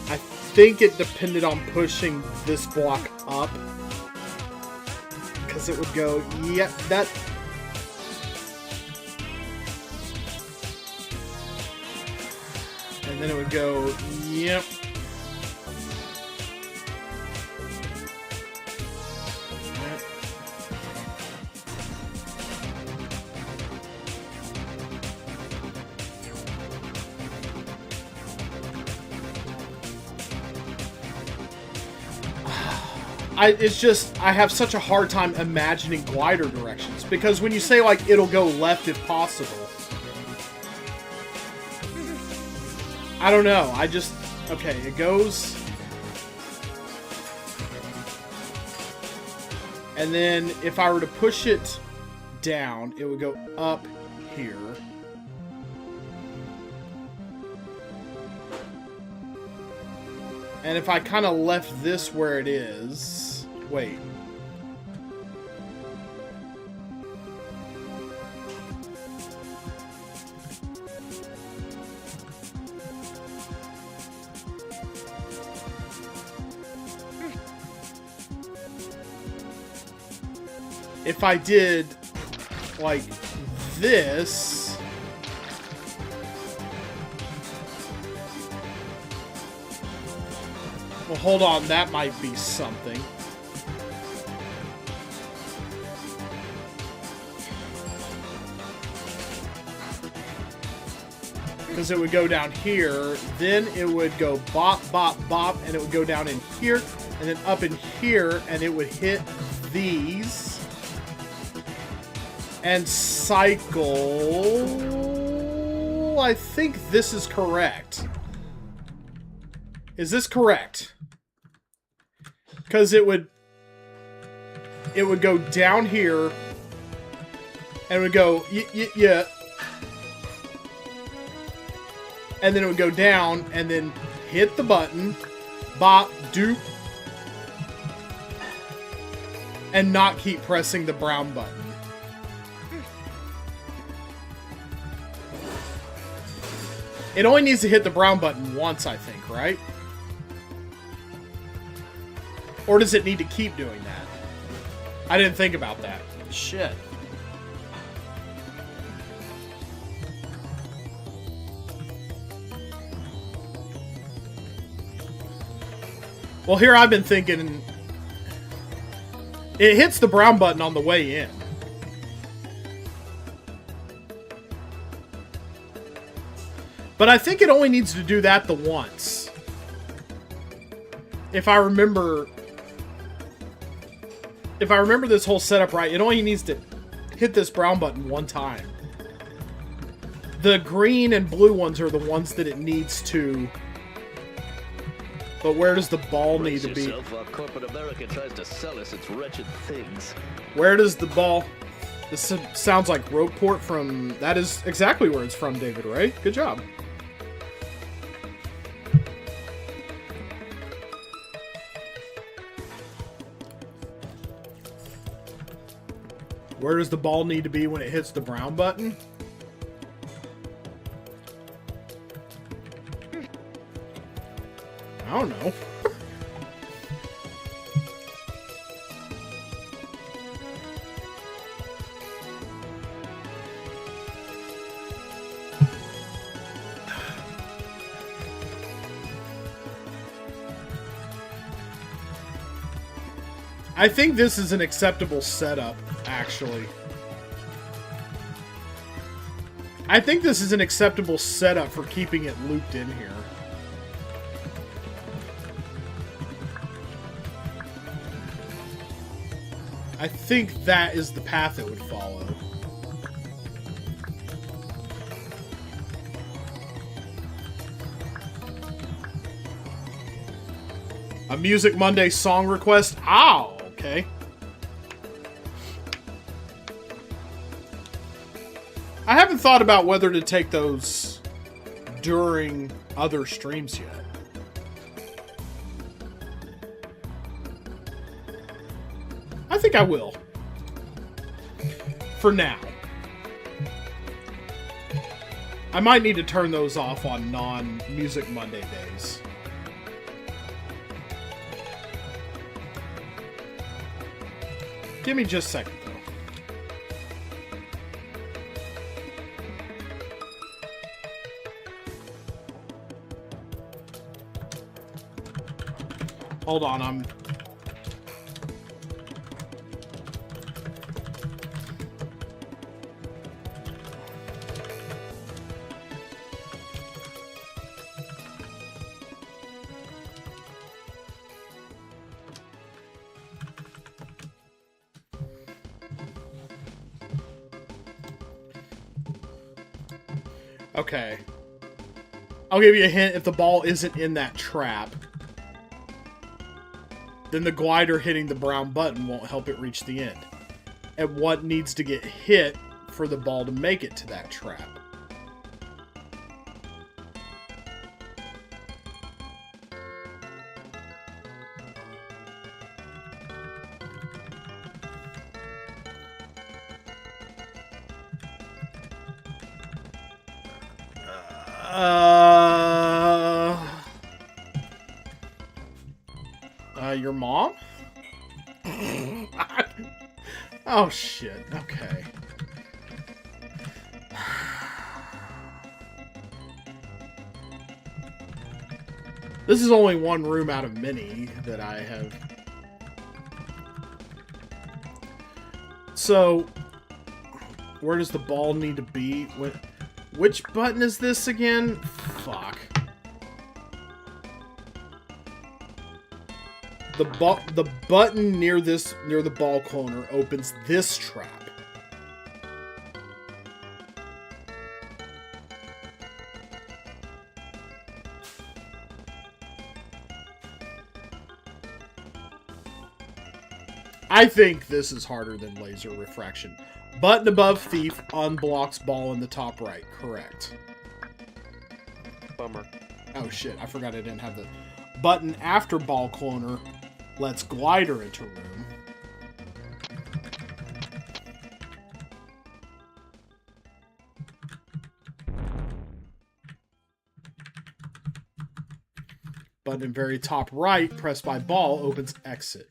I think it depended on pushing this block up. Because it would go, yep, that... And then it would go, yep. It's just, I have such a hard time imagining glider directions. Because when you say, like, it'll go left if possible. I don't know. Okay, it goes... And then, if I were to push it down, it would go up here. And if I kind of left this where it is... Wait. if I did like this, well, hold on, that might be something. Because it would go down here, then it would go bop, bop, bop, and it would go down in here, and then up in here, and it would hit these, and cycle. I think this is correct. Is this correct? Because it would go down here, and it would go, yeah. And then it would go down, and then hit the button, bop, doop, and not keep pressing the brown button. It only needs to hit the brown button once, I think, right? Or does it need to keep doing that? I didn't think about that. Shit. Well, here I've been thinking it hits the brown button on the way in. But I think it only needs to do that the once. If I remember this whole setup right, it only needs to hit this brown button one time. The green and blue ones are the ones that it needs to. But where does the ball need to be? While corporate America tries to sell us its wretched things. Where does the ball... This sounds like Rogueport from... That is exactly where it's from, David Ray. Good job. Where does the ball need to be when it hits the brown button? I don't know. I think this is an acceptable setup, actually. I think this is an acceptable setup for keeping it looped in here. I think that is the path it would follow. A Music Monday song request? Ow! Okay. I haven't thought about whether to take those during other streams yet. I think I will. For now. I might need to turn those off on non-Music Monday days. Give me just a second, though. Hold on, I'm... Okay. I'll give you a hint. If the ball isn't in that trap, then the glider hitting the brown button won't help it reach the end. And what needs to get hit for the ball to make it to that trap? Your mom? Oh, shit. Okay. This is only one room out of many that I have. So, where does the ball need to be? Which button is this again? Fuck. The button near the ball cloner opens this trap. I think this is harder than laser refraction. Button above thief unblocks ball in the top right. Correct. Bummer. Oh shit, I forgot I didn't have the button after ball cloner lets glider into room. Button in very top right, pressed by ball, opens exit.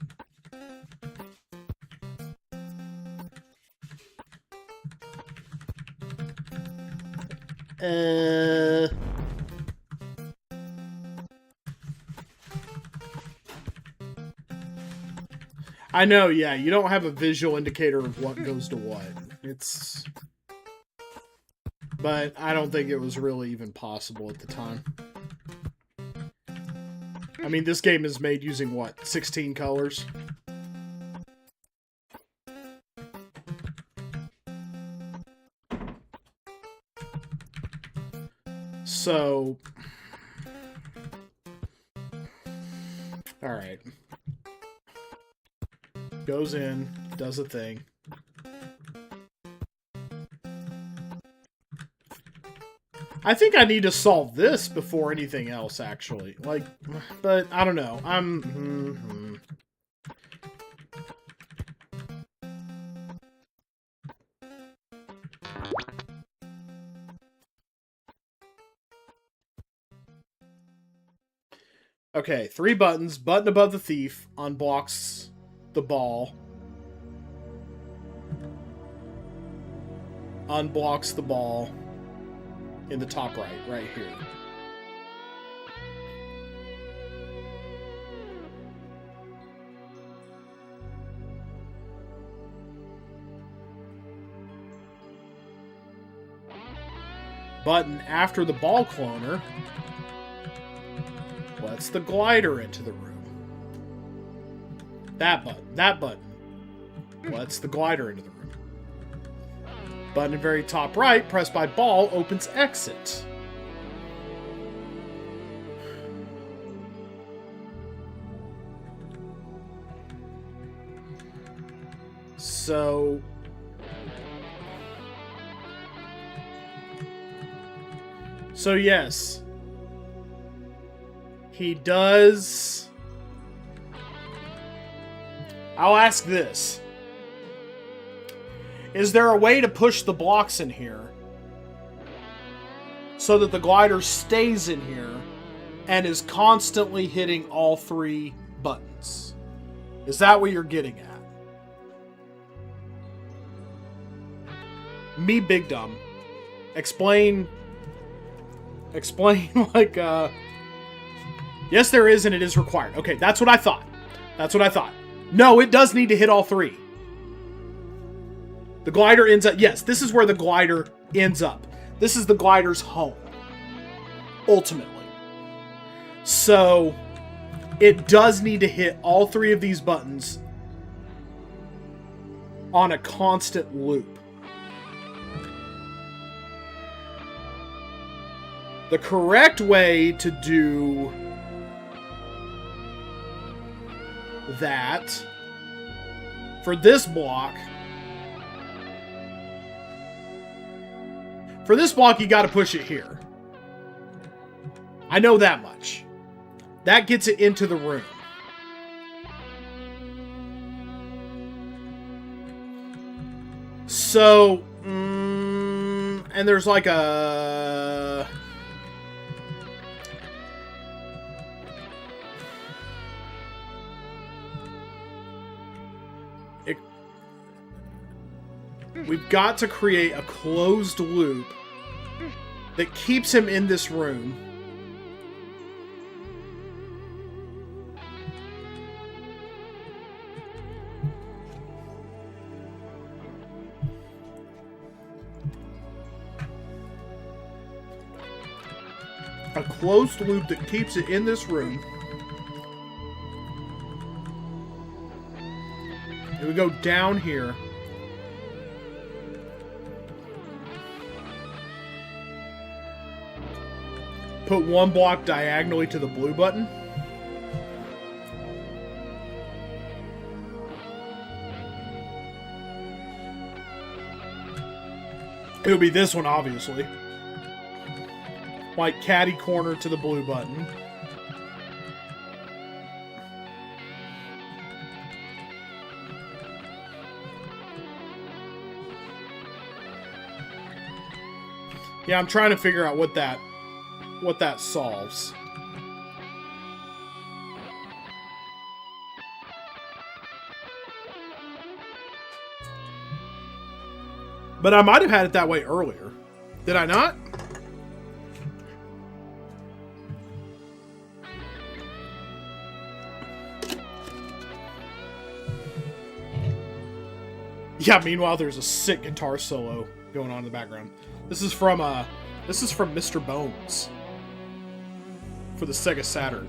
I know, yeah, you don't have a visual indicator of what goes to what. But I don't think it was really even possible at the time. I mean, this game is made using, what, 16 colors? So... Alright. Goes in, does a thing. I think I need to solve this before anything else, actually. Like, but I don't know. Okay, 3 buttons. Button above the thief unblocks the ball. Unblocks the ball in the top right here. Button after the ball cloner lets the glider into the room. That button lets the glider into the room. Button in very top right, pressed by ball, opens exit. So... So yes. He does... I'll ask this. Is there a way to push the blocks in here so that the glider stays in here and is constantly hitting all 3 buttons? Is that what you're getting at? Me big dumb. Explain like, yes, there is, and it is required. Okay, that's what I thought. No, it does need to hit all 3. The glider ends up... Yes, this is where the glider ends up. This is the glider's home. Ultimately. So, it does need to hit all 3 of these buttons on a constant loop. The correct way to do that for this block... For this block, you got to push it here. I know that much. That gets it into the room. So, and there's like a... we've got to create a closed loop that keeps him in this room. A closed loop that keeps it in this room. And we go down here. Put one block diagonally to the blue button. It'll be this one, obviously. Like catty corner to the blue button. Yeah, I'm trying to figure out what that solves. But I might have had it that way earlier. Did I not? Yeah, meanwhile there's a sick guitar solo going on in the background. This is from Mr. Bones for the Sega Saturn.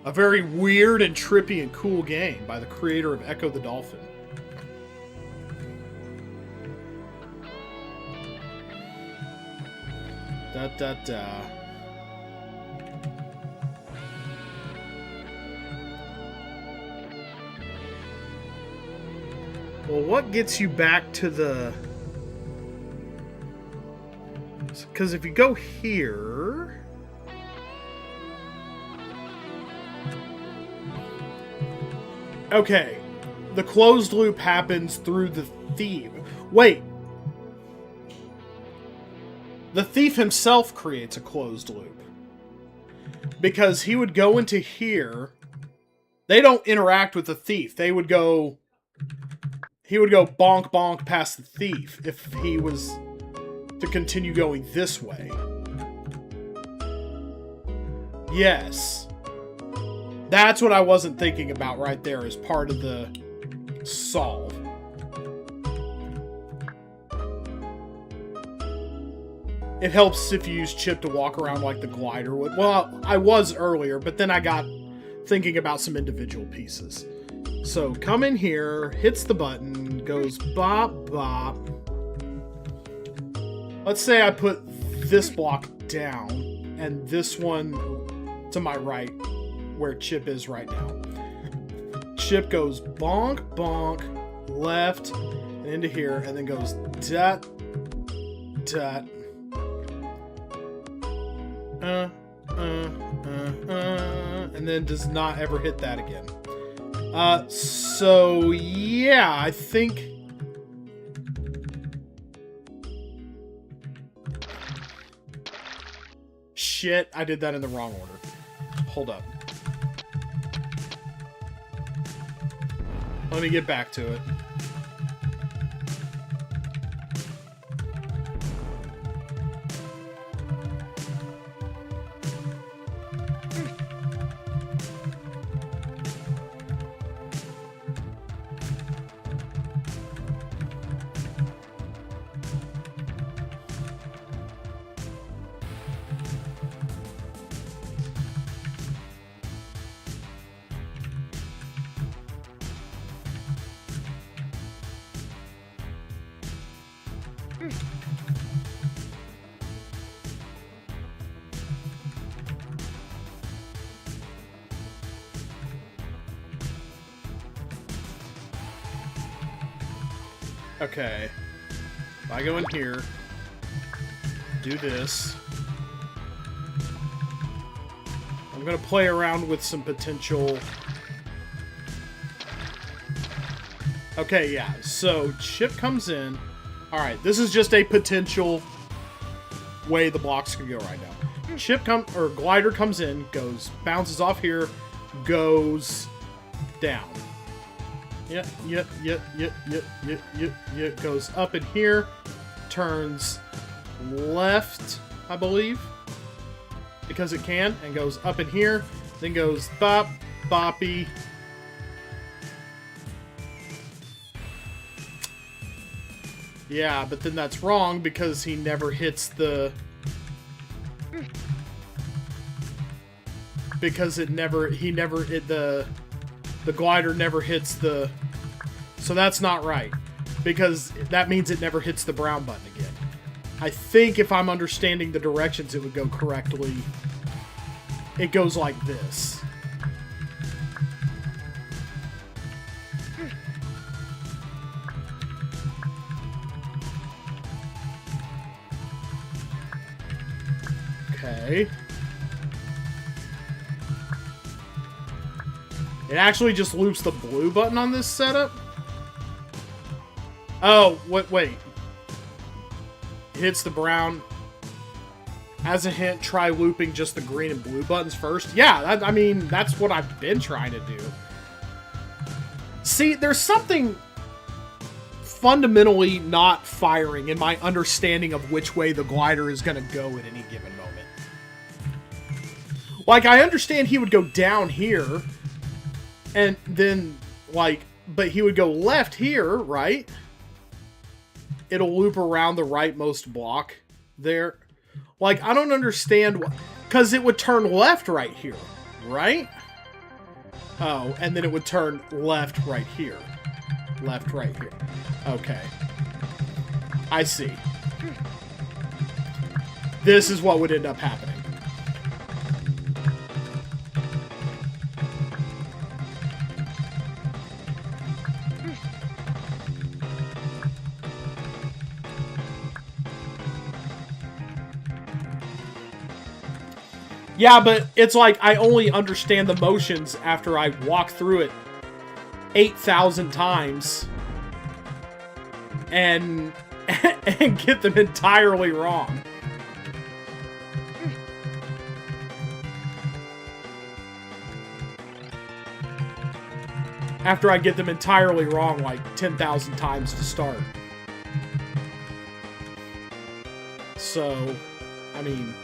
A very weird and trippy and cool game by the creator of Echo the Dolphin. Da da da. Well, what gets you back to the... Because if you go here... Okay. The closed loop happens through the thief. Wait. The thief himself creates a closed loop. Because he would go into here. They don't interact with the thief. They would go... He would go bonk bonk past the thief if he was to continue going this way. Yes. That's what I wasn't thinking about right there as part of the solve. It helps if you use Chip to walk around like the glider would. Well, I was earlier, but then I got thinking about some individual pieces. So, come in here, hits the button, goes bop, bop. Let's say I put this block down, and this one to my right, where Chip is right now. Chip goes bonk, bonk, left, and into here, and then goes dot, dot. And then does not ever hit that again. So, yeah, I think... Shit, I did that in the wrong order. Hold up. Let me get back to it. Okay. If I go in here, do this. I'm gonna play around with some potential... Okay, yeah. So, Chip comes in. Alright, this is just a potential way the blocks can go right now. Glider comes in, bounces off here, goes down. Goes up in here, turns left, I believe, because it can, and goes up in here, then goes bop, boppy. Yeah, but then that's wrong because he never hits the... Because the glider never hits the... So that's not right. Because that means it never hits the brown button again. I think if I'm understanding the directions, it would go correctly. It goes like this. Okay. It actually just loops the blue button on this setup? Oh, wait. It hits the brown. As a hint, try looping just the green and blue buttons first. Yeah, I mean, that's what I've been trying to do. See, there's something fundamentally not firing in my understanding of which way the glider is going to go at any given moment. Like, I understand he would go down here, and then, like, but he would go left here, right? It'll loop around the rightmost block there. Like, I don't understand why, because it would turn left right here, right? Oh, and then it would turn left right here. Left right here. Okay. I see. This is what would end up happening. Yeah, but it's like I only understand the motions after I walk through it 8,000 times and get them entirely wrong. After I get them entirely wrong like 10,000 times to start. So, I mean...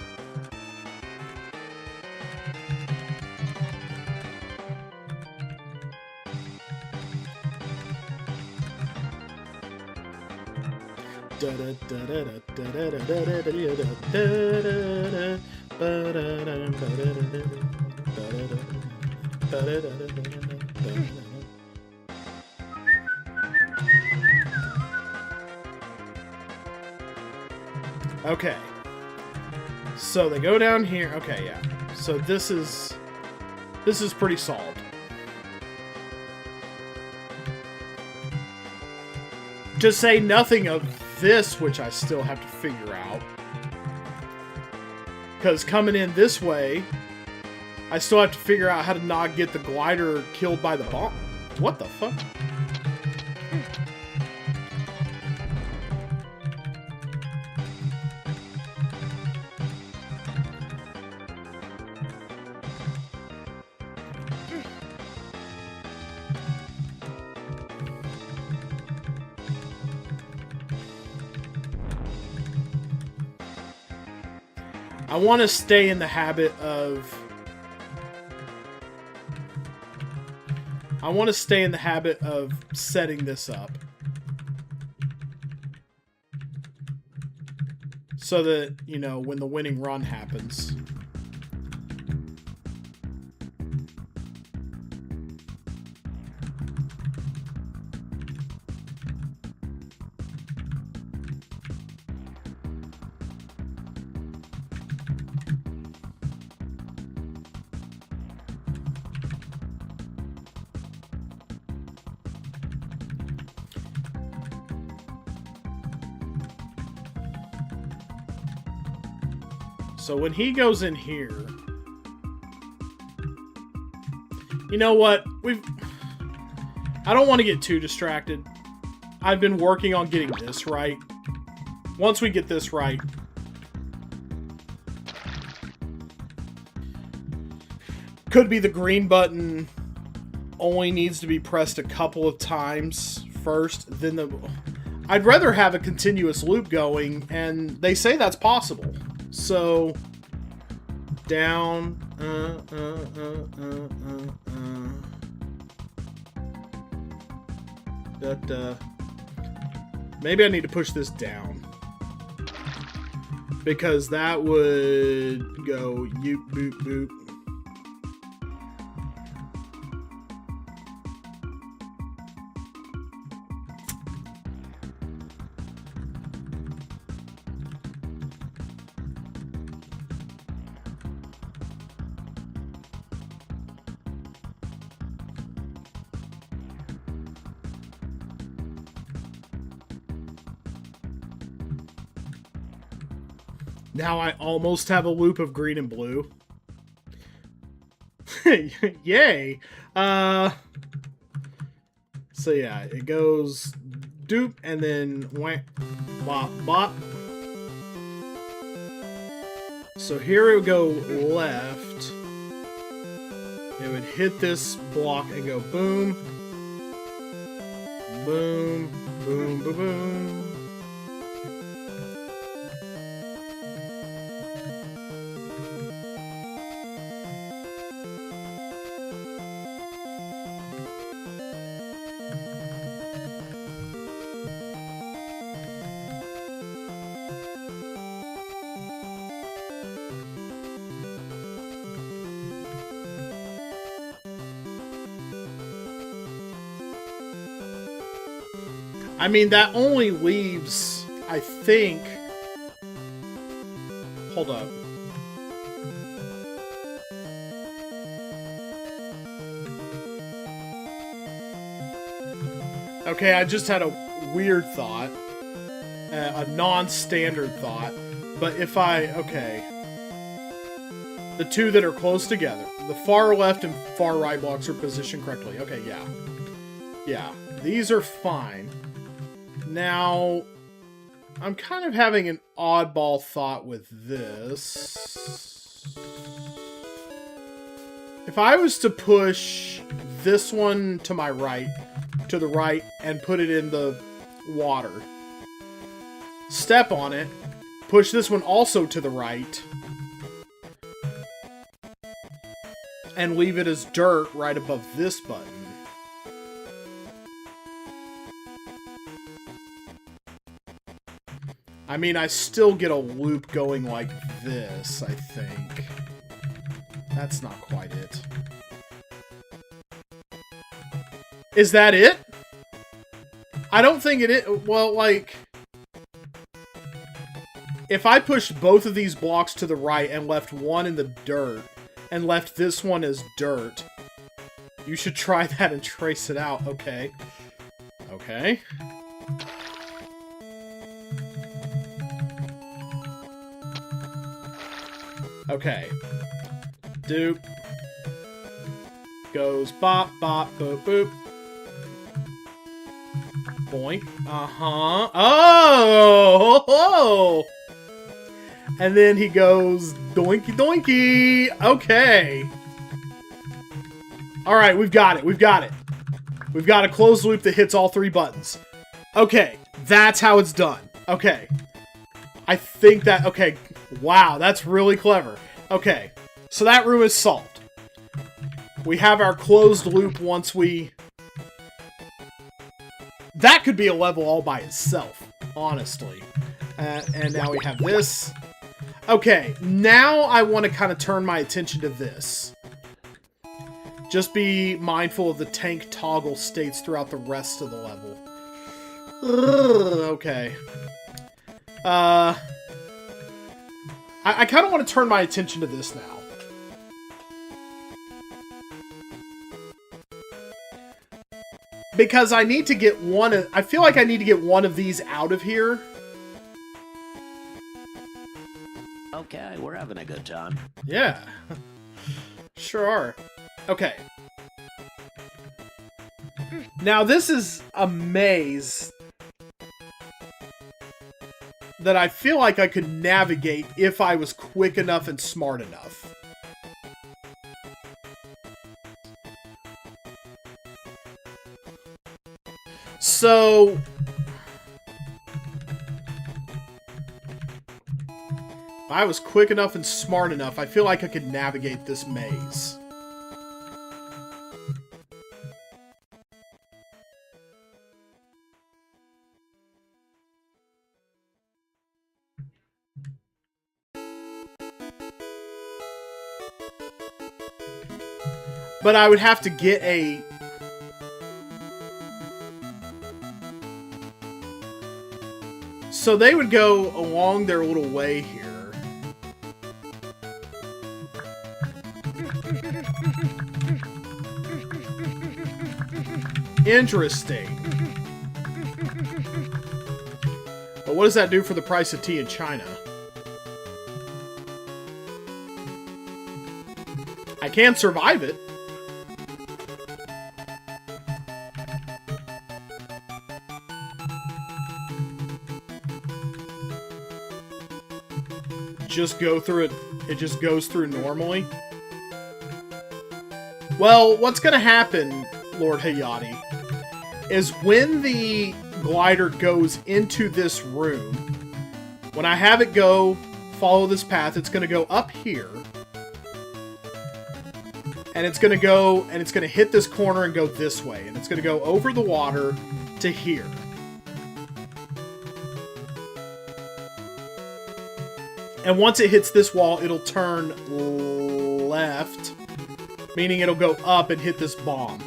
Okay. So they go down here. Okay, yeah. So this is pretty solid. To say nothing of this, which I still have to figure out. Because coming in this way, I still have to figure out how to not get the glider killed by the bomb. What the fuck? I want to stay in the habit of... setting this up. So that, you know, when the winning run happens... So when he goes in here... You know what? I don't want to get too distracted. I've been working on getting this right. Once we get this right... Could be the green button only needs to be pressed a couple of times first, then the... I'd rather have a continuous loop going, and they say that's possible. So, down, maybe I need to push this down. Because that would go yoop, boop, boop. Now I almost have a loop of green and blue. Yay! So yeah, it goes doop and then whack, bop, bop. So here it would go left. It would hit this block and go boom, boom, boom, boom, boom. I mean, that only leaves, I think... Hold up. Okay, I just had a weird thought. A non-standard thought. But if I... Okay. The two that are close together. The far left and far right blocks are positioned correctly. Okay, yeah. Yeah. These are fine. Now, I'm kind of having an oddball thought with this. If I was to push this one to my right, to the right, and put it in the water, step on it, push this one also to the right, and leave it as dirt right above this button. I mean, I still get a loop going like this, I think. That's not quite it. Is that it? I don't think it is. Well, like... If I pushed both of these blocks to the right and left one in the dirt, and left this one as dirt, you should try that and trace it out. Okay. Okay. Okay. Doop. Goes bop, bop, boop, boop. Boink. Uh-huh. Oh! Oh! And then he goes doinky doinky. Okay. Alright, we've got it. We've got it. We've got a closed loop that hits all three buttons. Okay. That's how it's done. Okay. I think that... Okay. Wow, that's really clever. Okay. So that room is solved. We have our closed loop once we... That could be a level all by itself, honestly. And now we have this. Okay, now I want to kind of turn my attention to this. Just be mindful of the tank toggle states throughout the rest of the level. Okay. I kind of want to turn my attention to this now. Because I need to get one of... I feel like I need to get one of these out of here. Okay, we're having a good time. Yeah. Sure are. Okay. Now this is a maze that I feel like I could navigate if I was quick enough and smart enough. So... if I was quick enough and smart enough, I feel like I could navigate this maze. But I would have to get a... so they would go along their little way here. Interesting. But what does that do for the price of tea in China? I can survive it. Just go through it. It just goes through normally. Well, what's going to happen, Lord Hayati, is when the glider goes into this room, when I have it go, follow this path, it's going to go up here. And it's going to go, and it's going to hit this corner and go this way. And it's going to go over the water to here. And once it hits this wall, it'll turn left, meaning it'll go up and hit this bomb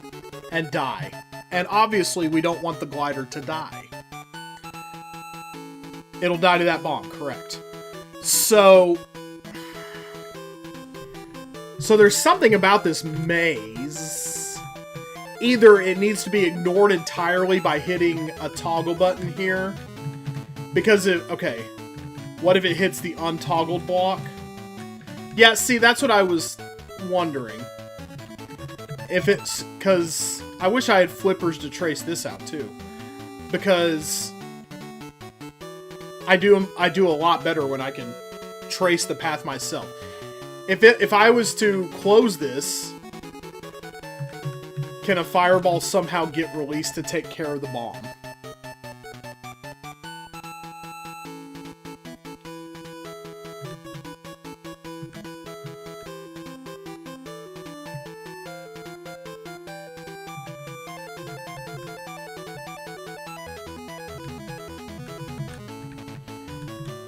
and die. And obviously, we don't want the glider to die. It'll die to that bomb, correct. So there's something about this maze. Either it needs to be ignored entirely by hitting a toggle button here. Because okay. What if it hits the untoggled block? Yeah, see, that's what I was wondering. If it's... because I wish I had flippers to trace this out, too. Because I do a lot better when I can trace the path myself. If I was to close this, can a fireball somehow get released to take care of the bomb?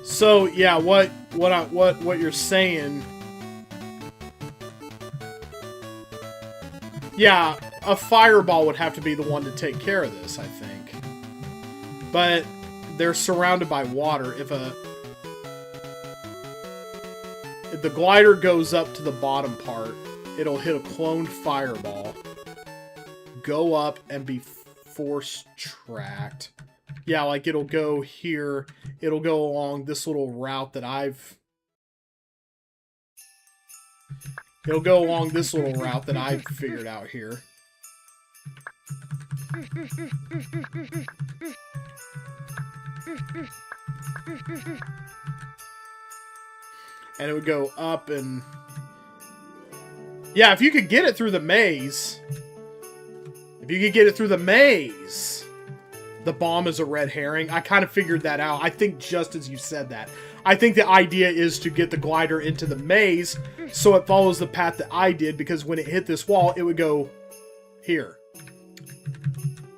So yeah, what you're saying? Yeah, a fireball would have to be the one to take care of this, I think. But they're surrounded by water. If the glider goes up to the bottom part, it'll hit a cloned fireball, go up, and be force tracked. Yeah, like it'll go here. It'll go along this little route that I've... it'll go along this little route that I've figured out here. And it would go up and... yeah, if you could get it through the maze... if you could get it through the maze... the bomb is a red herring. I kind of figured that out. I think just as you said that. I think the idea is to get the glider into the maze so it follows the path that I did, because when it hit this wall, it would go here.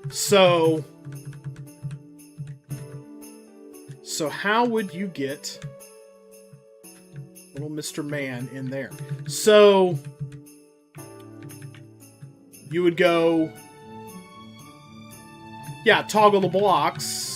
So how would you get little Mr. Man in there? So you would go... yeah, toggle the blocks.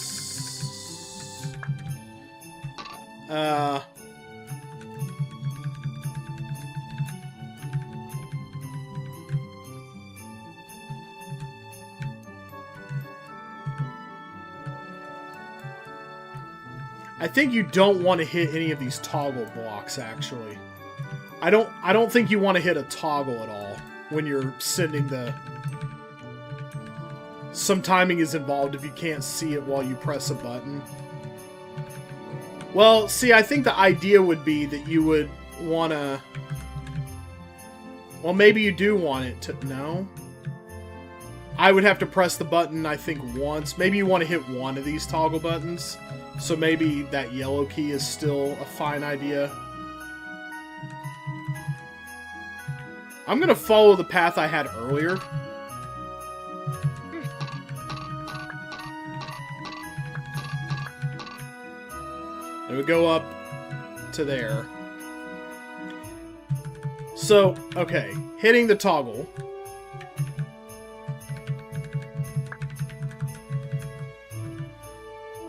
I think you don't want to hit any of these toggle blocks, actually. I don't think you want to hit a toggle at all when you're sending the... some timing is involved if you can't see it while you press a button. Well, see, I think the idea would be that you would want to... well, maybe you do want it to... no? I would have to press the button, I think, once. Maybe you want to hit one of these toggle buttons. So maybe that yellow key is still a fine idea. I'm going to follow the path I had earlier. It would go up to there. So, okay, hitting the toggle.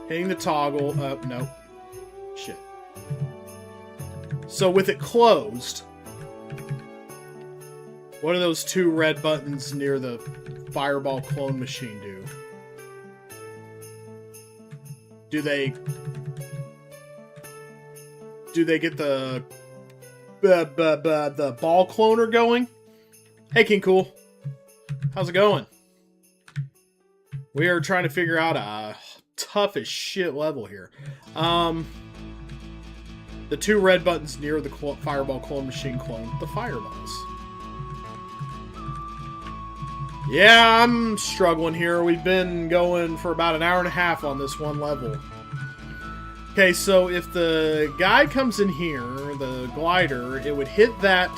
Hitting the toggle, nope. Shit. So with it closed, what do those two red buttons near the fireball clone machine do? Do they get the ball cloner going? Hey, King Cool. How's it going? We are trying to figure out a tough as shit level here. The two red buttons near the fireball clone machine clone the fireballs. Yeah, I'm struggling here. We've been going for about an hour and a half on this one level. Okay, so if the guy comes in here, the glider, it would hit that.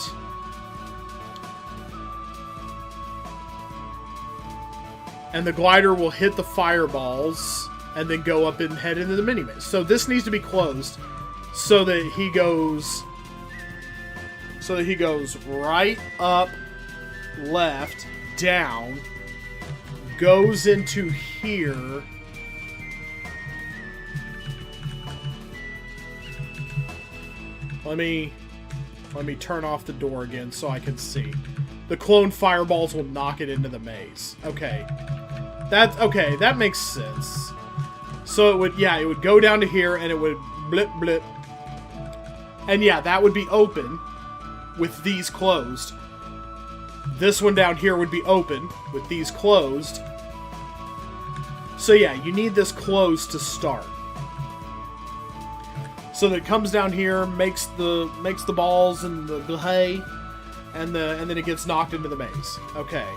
And the glider will hit the fireballs and then go up and head into the mini-maze. So this needs to be closed so that he goes right, up, left, down, goes into here. Let me turn off the door again so I can see. The clone fireballs will knock it into the maze. Okay. That makes sense. So it would go down to here and it would blip blip. And yeah, that would be open with these closed. This one down here would be open with these closed. So yeah, you need this closed to start. So that it comes down here, makes the balls and the hay, and then it gets knocked into the maze. Okay.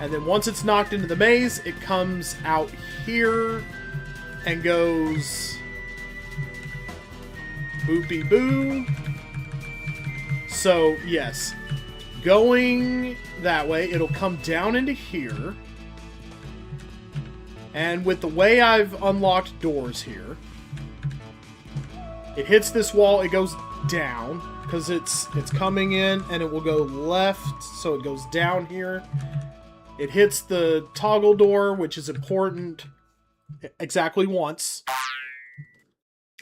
And then once it's knocked into the maze, it comes out here and goes boopy boo. So, yes. Going that way, it'll come down into here. And with the way I've unlocked doors here, it hits this wall, it goes down, because it's coming in, and it will go left, so it goes down here. It hits the toggle door, which is important, exactly once.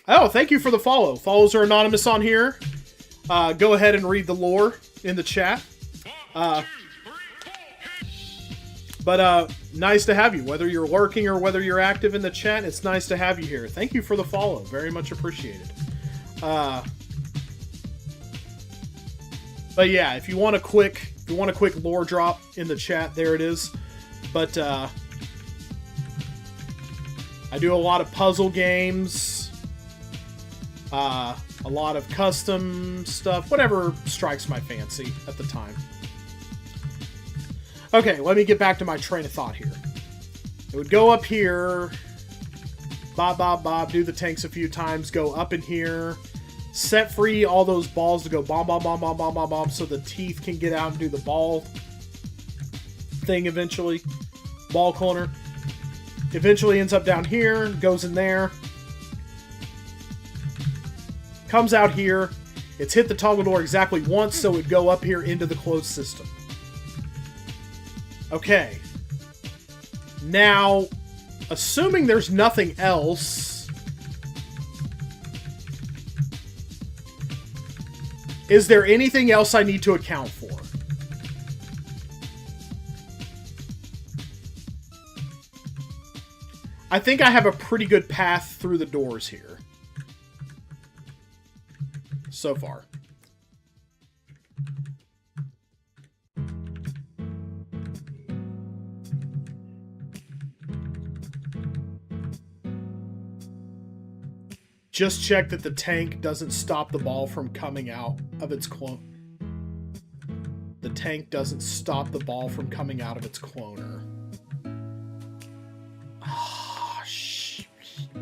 Oh, thank you for the follow. Follows are anonymous on here. Go ahead and read the lore in the chat. But nice to have you. Whether you're lurking or whether you're active in the chat, it's nice to have you here. Thank you for the follow. Very much appreciated. But yeah, if you want a quick lore drop in the chat, there it is. But I do a lot of puzzle games, a lot of custom stuff, whatever strikes my fancy at the time. Okay, let me get back to my train of thought here. It would go up here, bob, bob, bob, do the tanks a few times, go up in here, set free all those balls to go bomb, bomb, bomb, bomb, bomb, bomb, bomb, so the teeth can get out and do the ball thing eventually. Ball cloner. Eventually ends up down here, goes in there, comes out here. It's hit the toggle door exactly once, so it'd go up here into the closed system. Okay. Now, assuming there's nothing else, is there anything else I need to account for? I think I have a pretty good path through the doors here. So far. Just check that the tank doesn't stop the ball from coming out of its clone. The tank doesn't stop the ball from coming out of its cloner.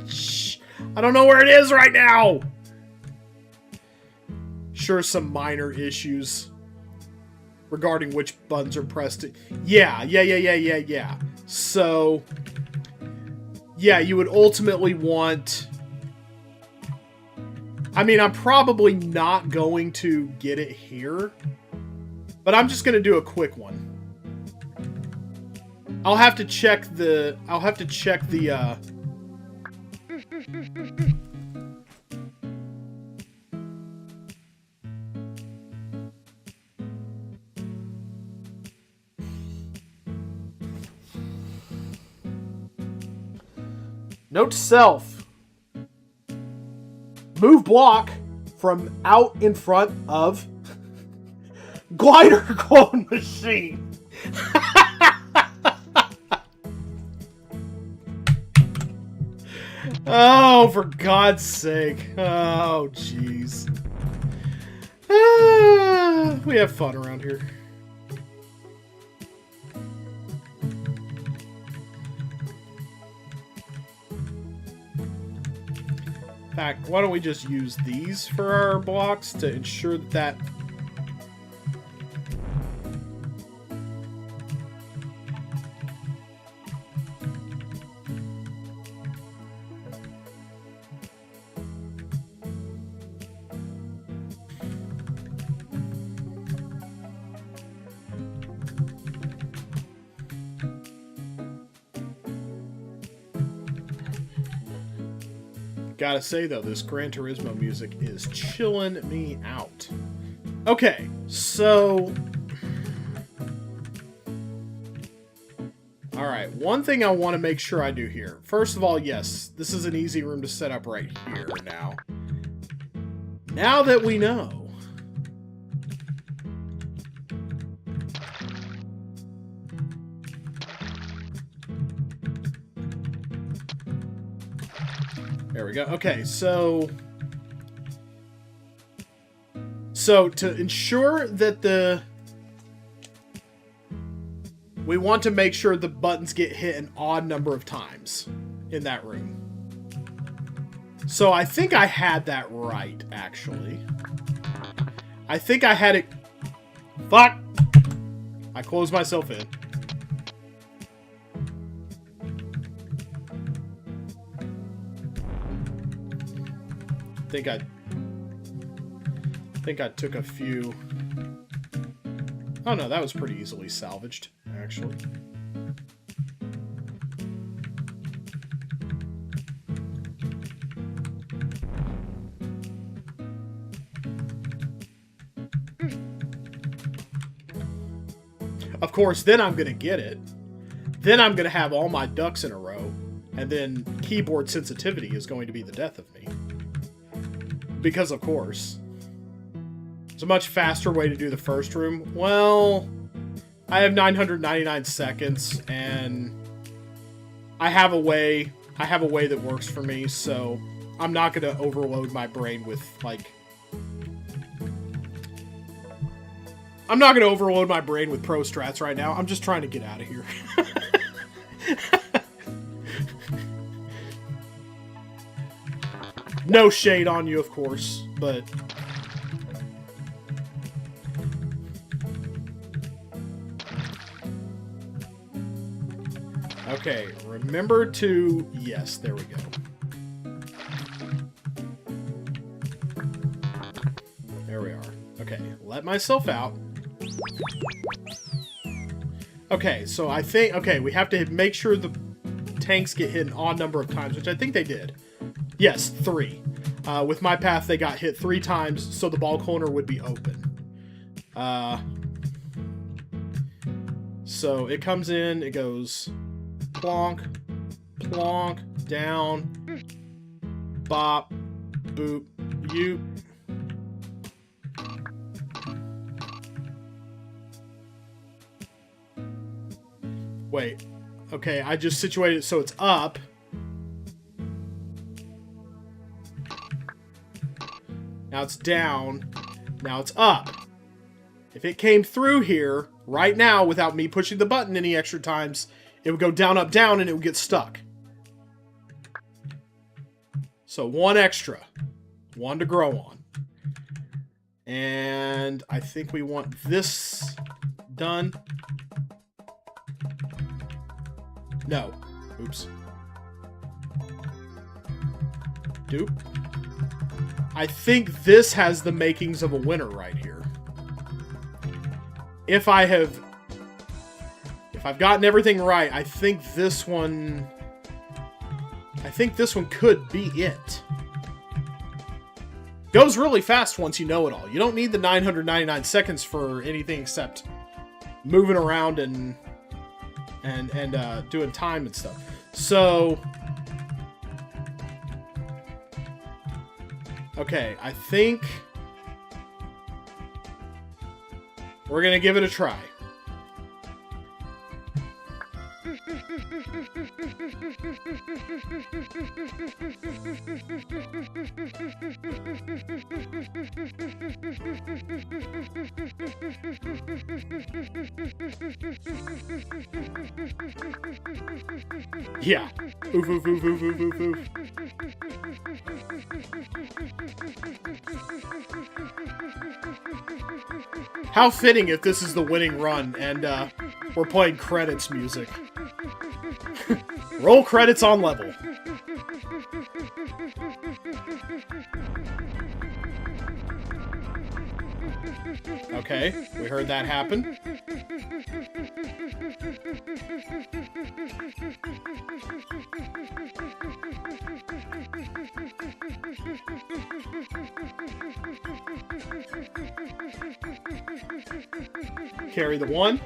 Shh. I don't know where it is right now. Sure, some minor issues regarding which buttons are pressed. Yeah. So, yeah, you would ultimately want... I mean, I'm probably not going to get it here, but I'm just going to do a quick one. I'll have to check the... Note to self. Move block from out in front of glider clone machine. Oh, for God's sake. Oh, jeez. We have fun around here. In fact, why don't we just use these for our blocks to ensure that... Gotta say, though, this Gran Turismo music is chilling me out. Okay, so... Alright, one thing I want to make sure I do here. First of all, yes, this is an easy room to set up right here now. Now that we know... There we go. Okay, so to ensure that we want to make sure the buttons get hit an odd number of times in that room. So I think I had that right, actually. I think I had it... Fuck! I closed myself in. I think I took a few... Oh no, that was pretty easily salvaged, actually. Of course, then I'm gonna get it. Then I'm gonna have all my ducks in a row, and then keyboard sensitivity is going to be the death of me. Because, of course. It's a much faster way to do the first room. Well, I have 999 seconds, and I have a way that works for me, so I'm not going to overload my brain with, like... I'm not going to overload my brain with pro strats right now. I'm just trying to get out of here. No shade on you, of course, but... Okay, remember to... Yes, there we go. There we are. Okay, let myself out. Okay, so I think... Okay, we have to make sure the tanks get hit an odd number of times, which I think they did. Yes, 3. With my path, they got hit 3 times, so the ball cloner would be open. So it comes in, it goes plonk, plonk, down, bop, boop, yoop. Wait, okay, I just situated it so it's up. Now it's down. Now it's up. If it came through here right now without me pushing the button any extra times, it would go down, up, down, and it would get stuck. So one extra. One to grow on. And I think we want this done. No. Oops. Dupe. I think this has the makings of a winner right here. If I've gotten everything right, I think this one could be it. Goes really fast once you know it all. You don't need the 999 seconds for anything except moving around and doing time and stuff. So, okay, I think we're gonna give it a try. Yeah. Oof, oof, oof, oof, oof, oof, oof. How fitting if this is the winning run and we're playing credits music. Roll credits on level. Okay, we heard that happen. Carry the one.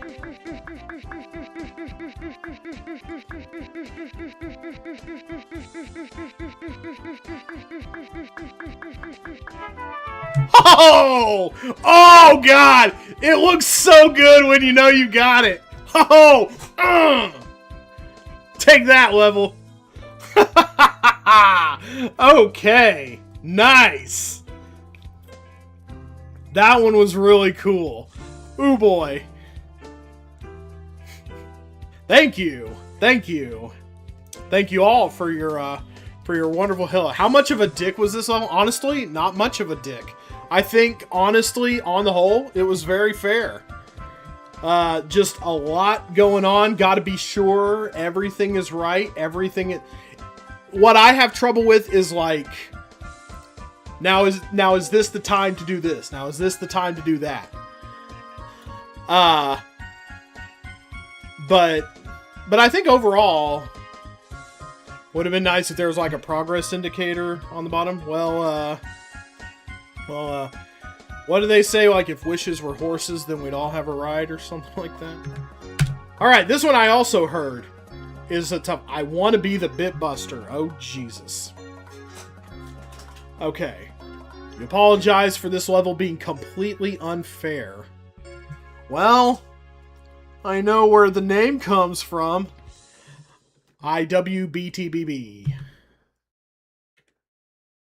Oh! Oh, God! It looks so good when you know you got it. Oh! Take that, level. Okay. Nice. That one was really cool. Ooh, boy. Thank you. Thank you. Thank you all for your wonderful help. How much of a dick was this? Honestly, not much of a dick. I think, honestly, on the whole, it was very fair. Just a lot going on. Got to be sure everything is right. What I have trouble with is like, now is this the time to do this? Now is this the time to do that? But I think overall, would have been nice if there was like a progress indicator on the bottom. Well, what do they say? Like, if wishes were horses, then we'd all have a ride or something like that. All right, this one I also heard is a tough. I want to be the bit buster. Oh, Jesus. Okay. You apologize for this level being completely unfair. Well, I know where the name comes from. IWBTBB.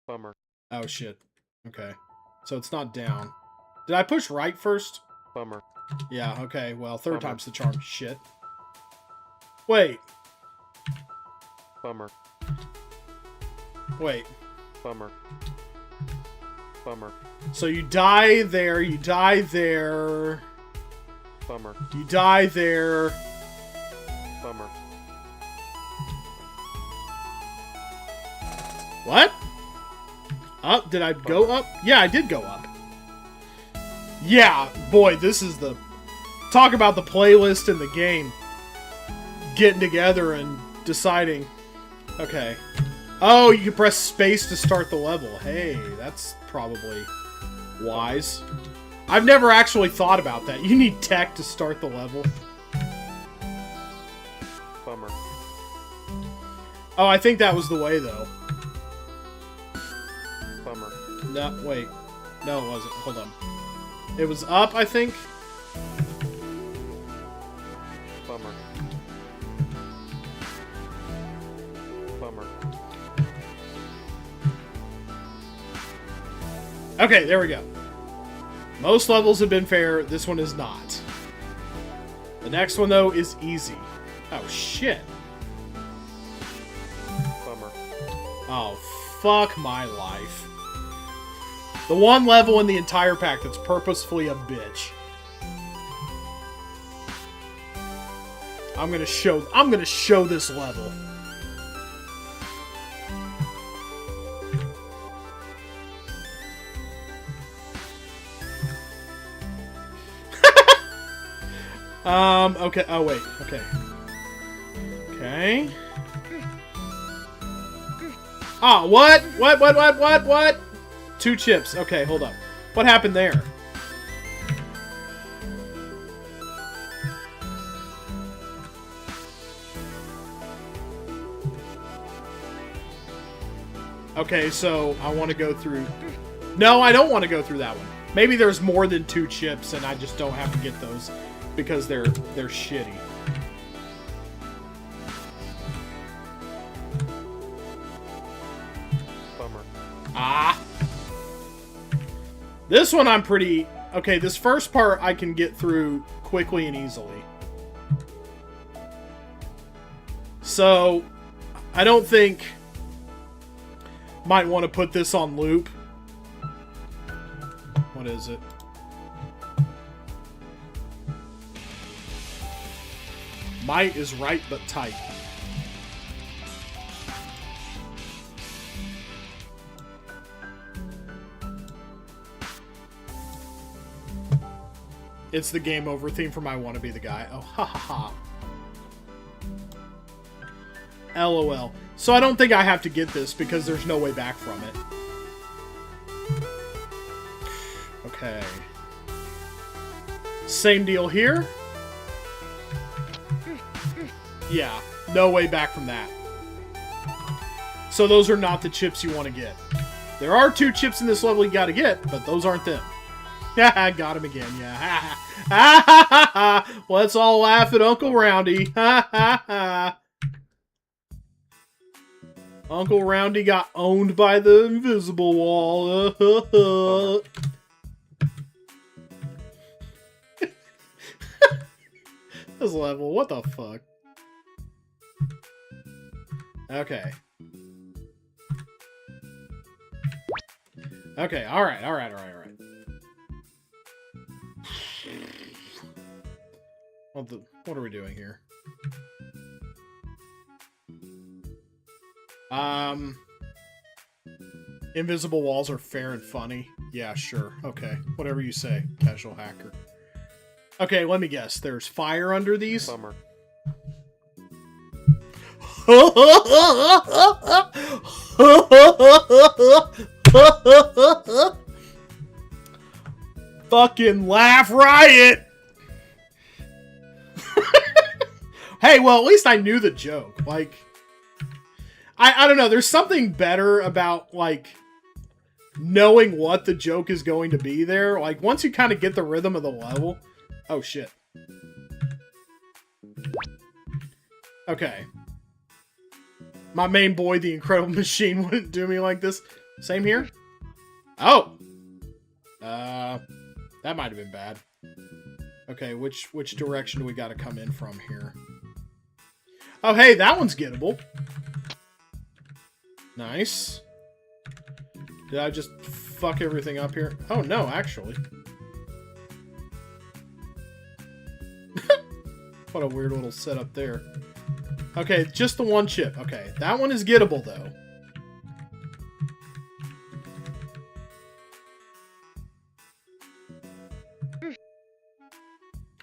Bummer. Oh, shit. Okay. So it's not down. Did I push right first? Bummer. Yeah, okay. Well, third time's the charm. Shit. Wait. Bummer. Wait. Bummer. Bummer. So you die there, you die there. Bummer. You die there. Bummer. What? Up? Did I go up? Yeah, I did go up. Yeah, boy, this is the... Talk about the playlist and the game. Getting together and deciding. Okay. Oh, you can press space to start the level. Hey, that's probably wise. I've never actually thought about that. You need tech to start the level. Bummer. Oh, I think that was the way, though. Bummer. No, wait. No, it wasn't. Hold on. It was up, I think. Bummer. Bummer. Okay, there we go. Most levels have been fair. This one is not. The next one, though, is easy. Oh, shit. Bummer. Oh, Fuck my life. The one level in the entire pack that's purposefully a bitch. I'm gonna show this level. Okay. Oh, wait. Okay. Okay. Ah, what? What? 2 chips. Okay, hold up. What happened there? Okay, so I want to go through... No, I don't want to go through that one. Maybe there's more than 2 chips and I just don't have to get those because they're shitty. Bummer. Ah! This one I'm pretty... Okay, this first part I can get through quickly and easily. So, I don't think... Might want to put this on loop. What is it? Might is right but tight. It's the game over theme from I Want to Be the Guy. Oh, ha ha ha. LOL. So I don't think I have to get this because there's no way back from it. Okay. Same deal here. Yeah, no way back from that. So those are not the chips you want to get. There are 2 chips in this level you gotta get, but those aren't them. Yeah, I got him again, yeah. Ha ha ha! Let's all laugh at Uncle Roundy. Ha ha ha! Uncle Roundy got owned by the invisible wall. This level, what the fuck? Okay. Okay, alright. What are we doing here? Invisible walls are fair and funny. Yeah, sure. Okay. Whatever you say, casual hacker. Okay, let me guess. There's fire under these? Bummer. Fucking laugh riot! Hey, well, at least I knew the joke. Like, I don't know. There's something better about, like, knowing what the joke is going to be there. Like, once you kind of get the rhythm of the level... Oh, shit. Okay. My main boy, the Incredible Machine, wouldn't do me like this. Same here? Oh! That might have been bad. Okay, which direction do we gotta come in from here? Oh, hey, that one's gettable. Nice. Did I just fuck everything up here? Oh, no, actually. What a weird little setup there. Okay, just the 1 chip. Okay, that one is gettable, though.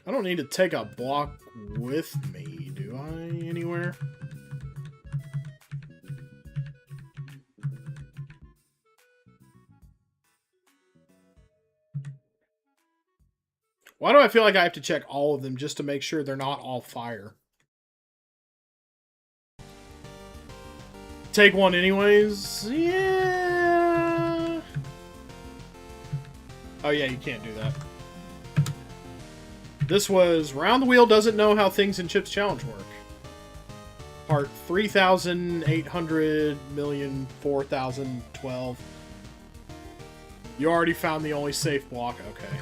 I don't need to take a block with me, do I? Anywhere? Why do I feel like I have to check all of them just to make sure they're not all fire? Take one anyways? Yeah. Oh yeah, you can't do that. This was Round the Wheel Doesn't Know How Things in Chips Challenge Work. Part 3,800,000,004,012. You already found the only safe block? Okay.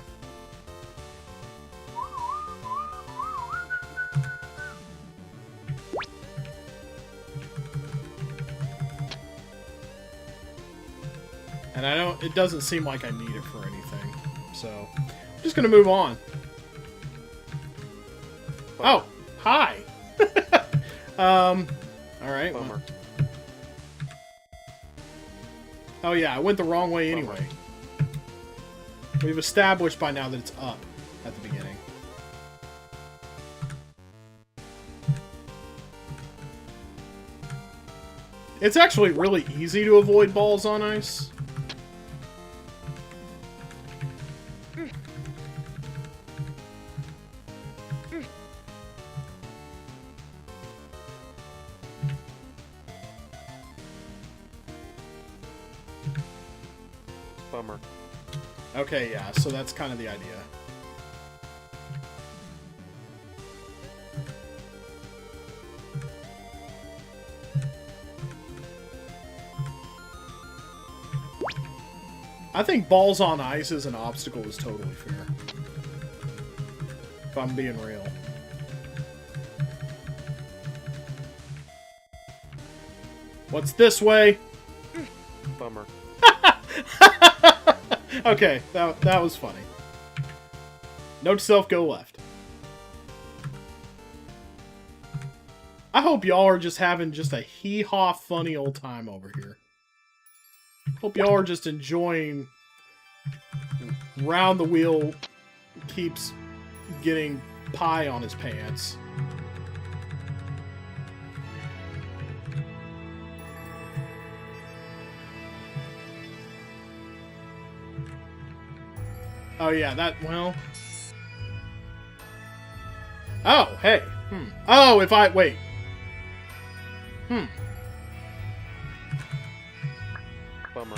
And it doesn't seem like I need it for anything. So, I'm just gonna move on. Oh, hi! Alright. Bummer. Oh yeah, I went the wrong way anyway. We've established by now that it's up at the beginning. It's actually really easy to avoid balls on ice. Bummer. Okay, yeah, so that's kind of the idea. I think balls on ice as an obstacle is totally fair. If I'm being real. What's this way? Bummer. Okay, that was funny. Note to self, go left. I hope y'all are just having just a hee-haw funny old time over here. Hope y'all are just enjoying Round the Wheel keeps getting pie on his pants. Oh yeah, well... Oh, hey. Oh, if I... Wait. Bummer.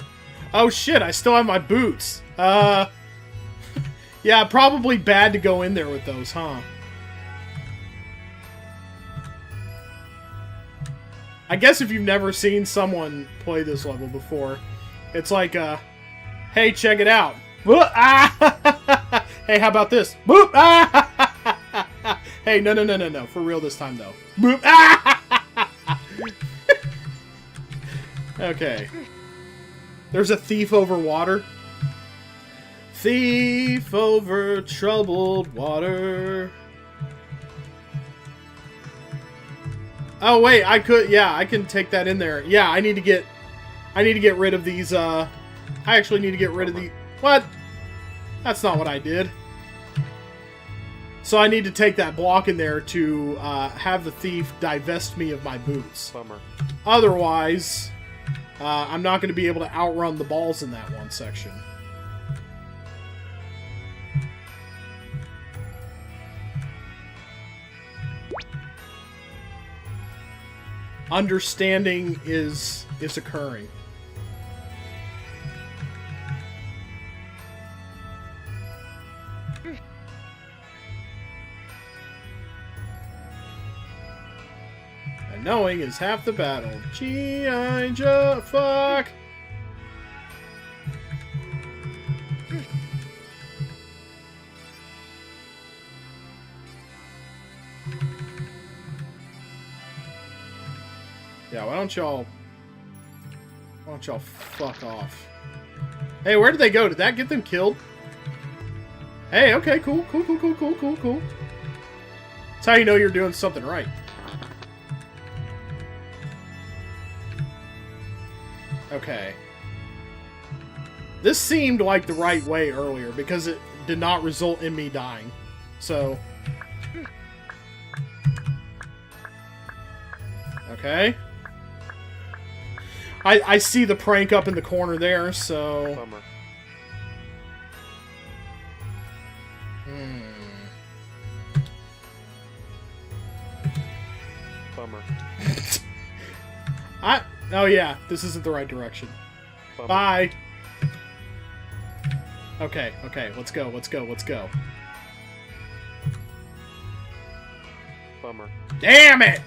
Oh shit, I still have my boots. Yeah, probably bad to go in there with those, huh? I guess if you've never seen someone play this level before, it's like, hey, check it out. Hey, how about this? Boop! Hey, no. For real this time, though. Boop! Okay. There's a thief over water. Thief over troubled water. Oh wait, I can take that in there. Yeah, I need to get rid of these, I actually need to get rid of the... What? That's not what I did. So I need to take that block in there to, have the thief divest me of my boots. Bummer. Otherwise, I'm not going to be able to outrun the balls in that one section. Understanding is occurring. And knowing is half the battle. G.I. Joe, fuck! Yeah, why don't y'all fuck off? Hey, where did they go? Did that get them killed? Hey, okay, cool. That's how you know you're doing something right. Okay. This seemed like the right way earlier because it did not result in me dying. So... Okay. I see the prank up in the corner there, so... Bummer. Bummer. Oh yeah, this isn't the right direction. Bummer. Bye! Okay, let's go. Bummer. Damn it!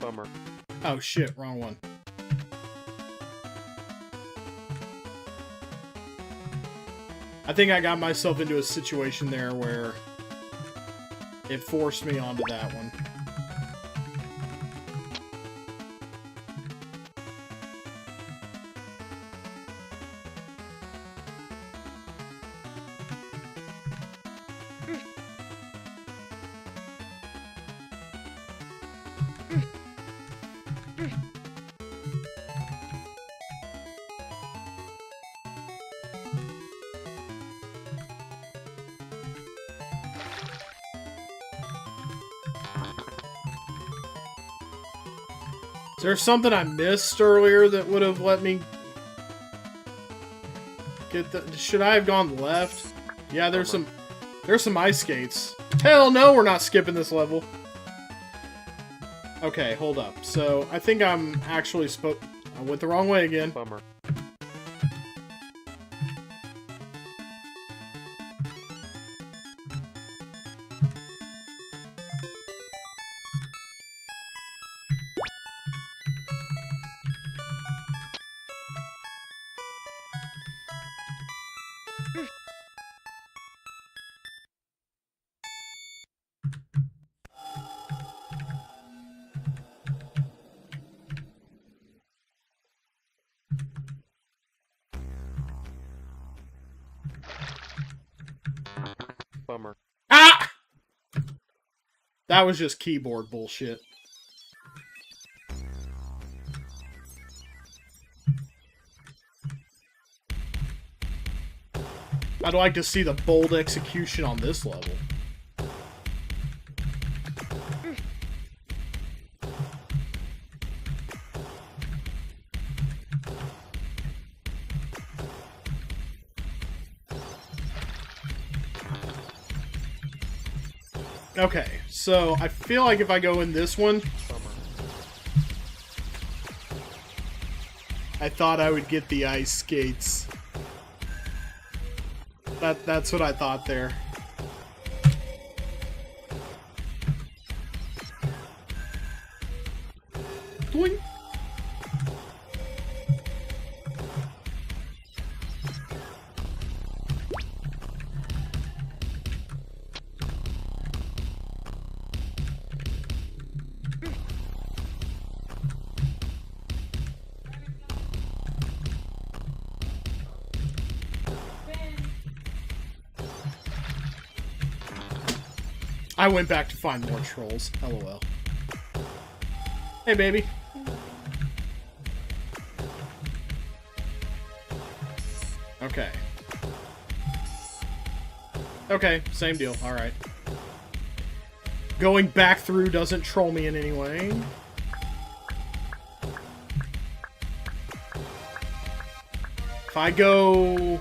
Bummer. Oh shit, wrong one. I think I got myself into a situation there where it forced me onto that one. Is there something I missed earlier that would have let me get the... Should I have gone left? Yeah, there's some ice skates. Hell no, we're not skipping this level. Okay, hold up. So, I think I'm actually I went the wrong way again. Bummer. Bummer. Ah! That was just keyboard bullshit. I'd like to see the bold execution on this level. Okay, so I feel like if I go in this one, I thought I would get the ice skates. That's what I thought there. Doink. I went back to find more trolls. LOL. Hey, baby. Okay. Okay, same deal. Alright. Going back through doesn't troll me in any way. If I go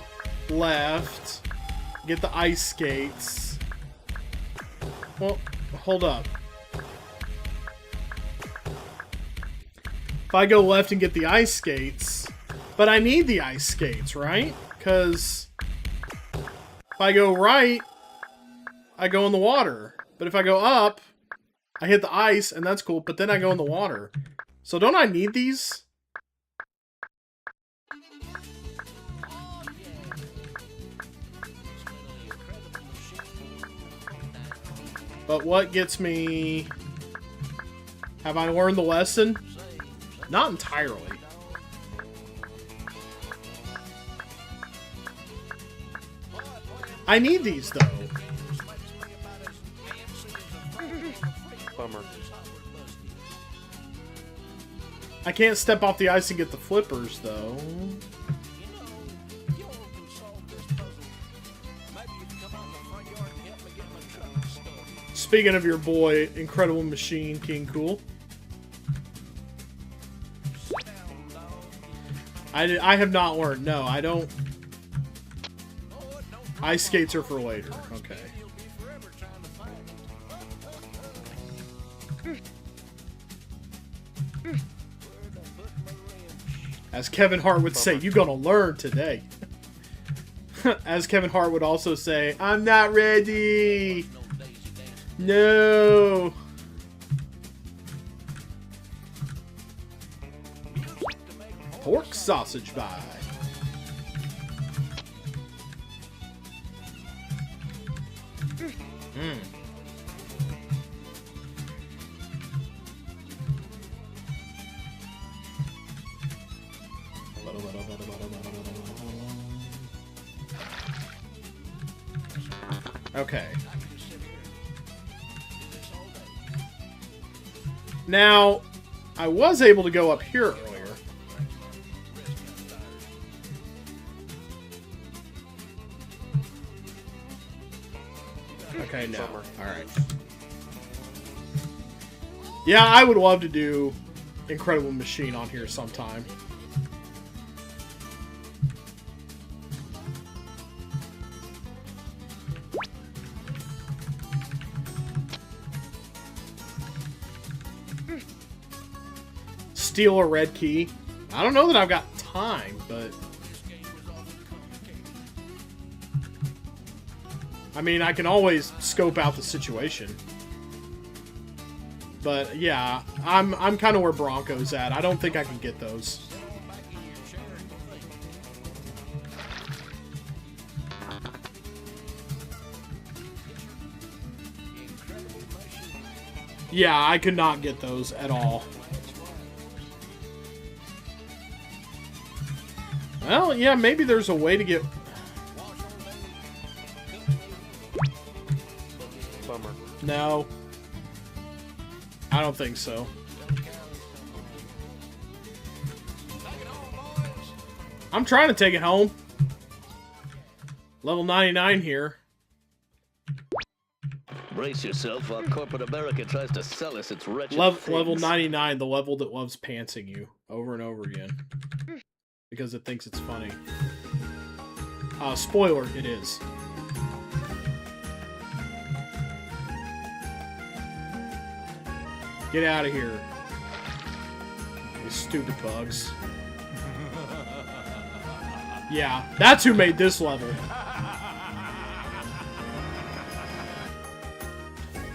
left, get the ice skates... Well, hold up. If I go left and get the ice skates... But I need the ice skates, right? Because... If I go right, I go in the water. But if I go up, I hit the ice, and that's cool, but then I go in the water. So don't I need these? But what gets me... Have I learned the lesson? Not entirely. I need these, though. Bummer. I can't step off the ice and get the flippers, though. Speaking of your boy, Incredible Machine King Cool. I have not learned. No, I don't. Ice skates are for later. Okay. As Kevin Hart would say, you're gonna learn today. As Kevin Hart would also say, I'm not ready. No. sausage pie. Mm. Okay. Now, I was able to go up here earlier. Okay, no. Alright. Yeah, I would love to do Incredible Machine on here sometime. Steal a red key. I don't know that I've got time, but... I mean, I can always scope out the situation. But, yeah, I'm kind of where Bronco's at. I don't think I can get those. Yeah, I could not get those at all. Well, yeah, maybe there's a way to get... Bummer. No. I don't think so. I'm trying to take it home. Level 99 here. Brace yourself while corporate America tries to sell us its wretched Level things. 99, the level that loves pantsing you over and over again. Because it thinks it's funny. Spoiler, it is. Get out of here. You stupid bugs. Yeah, that's who made this level.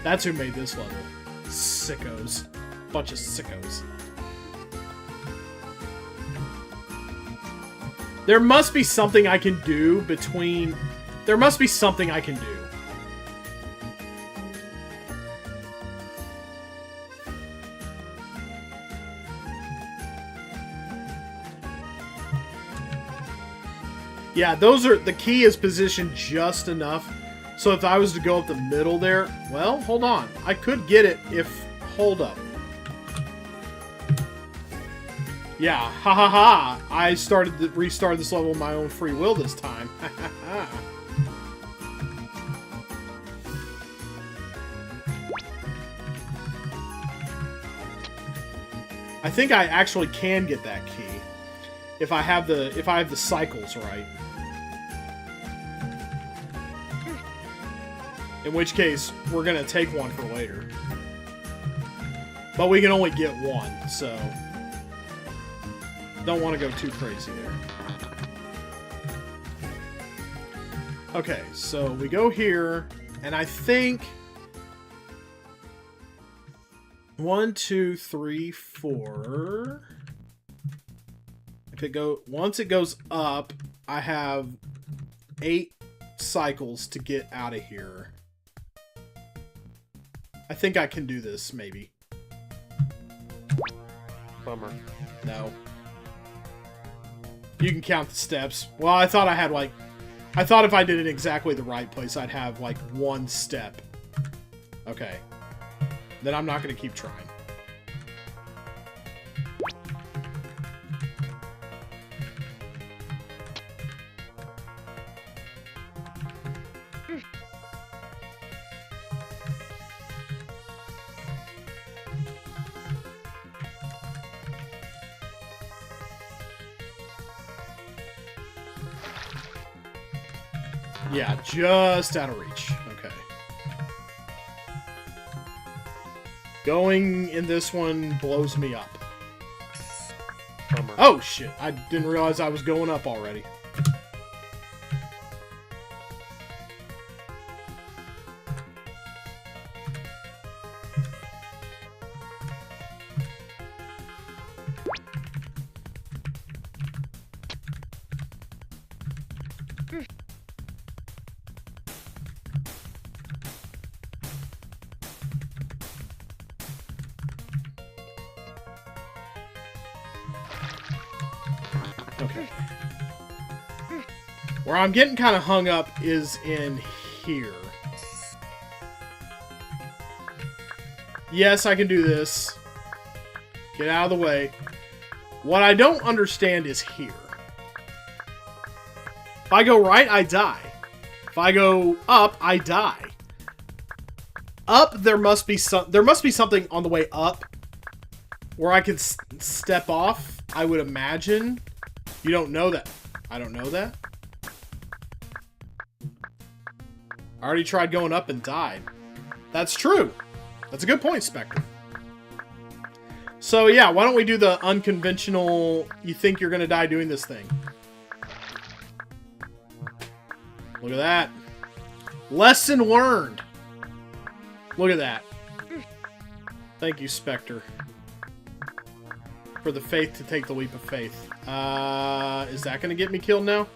That's who made this level. Sickos. Bunch of sickos. There must be something I can do between... There must be something I can do. Yeah, those are... The key is positioned just enough. So if I was to go up the middle there... Well, hold on. I could get it if... Hold up. Yeah, ha ha ha! I restarted this level of my own free will this time. Ha ha ha. I think I actually can get that key if I have the cycles right. In which case, we're gonna take one for later. But we can only get one, so don't want to go too crazy there. Okay, so we go here, and I think 1, 2, 3, 4. Once it goes up, I have 8 cycles to get out of here. I think I can do this, maybe. Bummer. No. You can count the steps. Well, I thought I had, like... I thought if I did it exactly the right place, I'd have, like, 1 step. Okay. Then I'm not going to keep trying. Yeah, just out of reach. Okay. Going in this one blows me up. Bummer. Oh, shit. I didn't realize I was going up already. Okay. Where I'm getting kind of hung up is in here. Yes, I can do this. Get out of the way. What I don't understand is here. If I go right, I die. If I go up, I die. Up, there must be something on the way up where I could step off, I would imagine. You don't know that. I don't know that. I already tried going up and died. That's true. That's a good point, Spectre. So yeah, why don't we do the unconventional, you think you're gonna die doing this thing. Look at that. Lesson learned. Look at that. Thank you, Spectre. For the faith to take the leap of faith. Is that gonna get me killed now?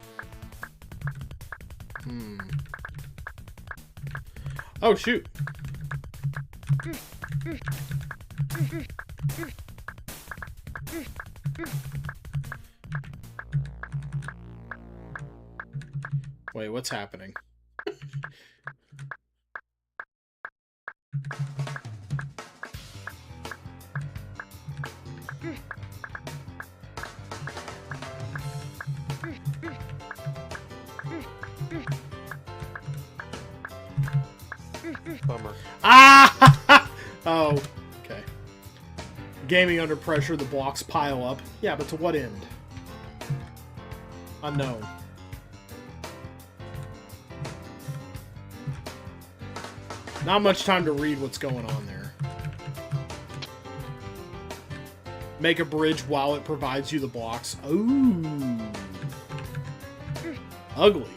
Oh, shoot. Wait, what's happening? Bummer. Ah! Oh, okay. Gaming under pressure, the blocks pile up. Yeah, but to what end? Unknown. Not much time to read what's going on there. Make a bridge while it provides you the blocks. Ooh. Ugly.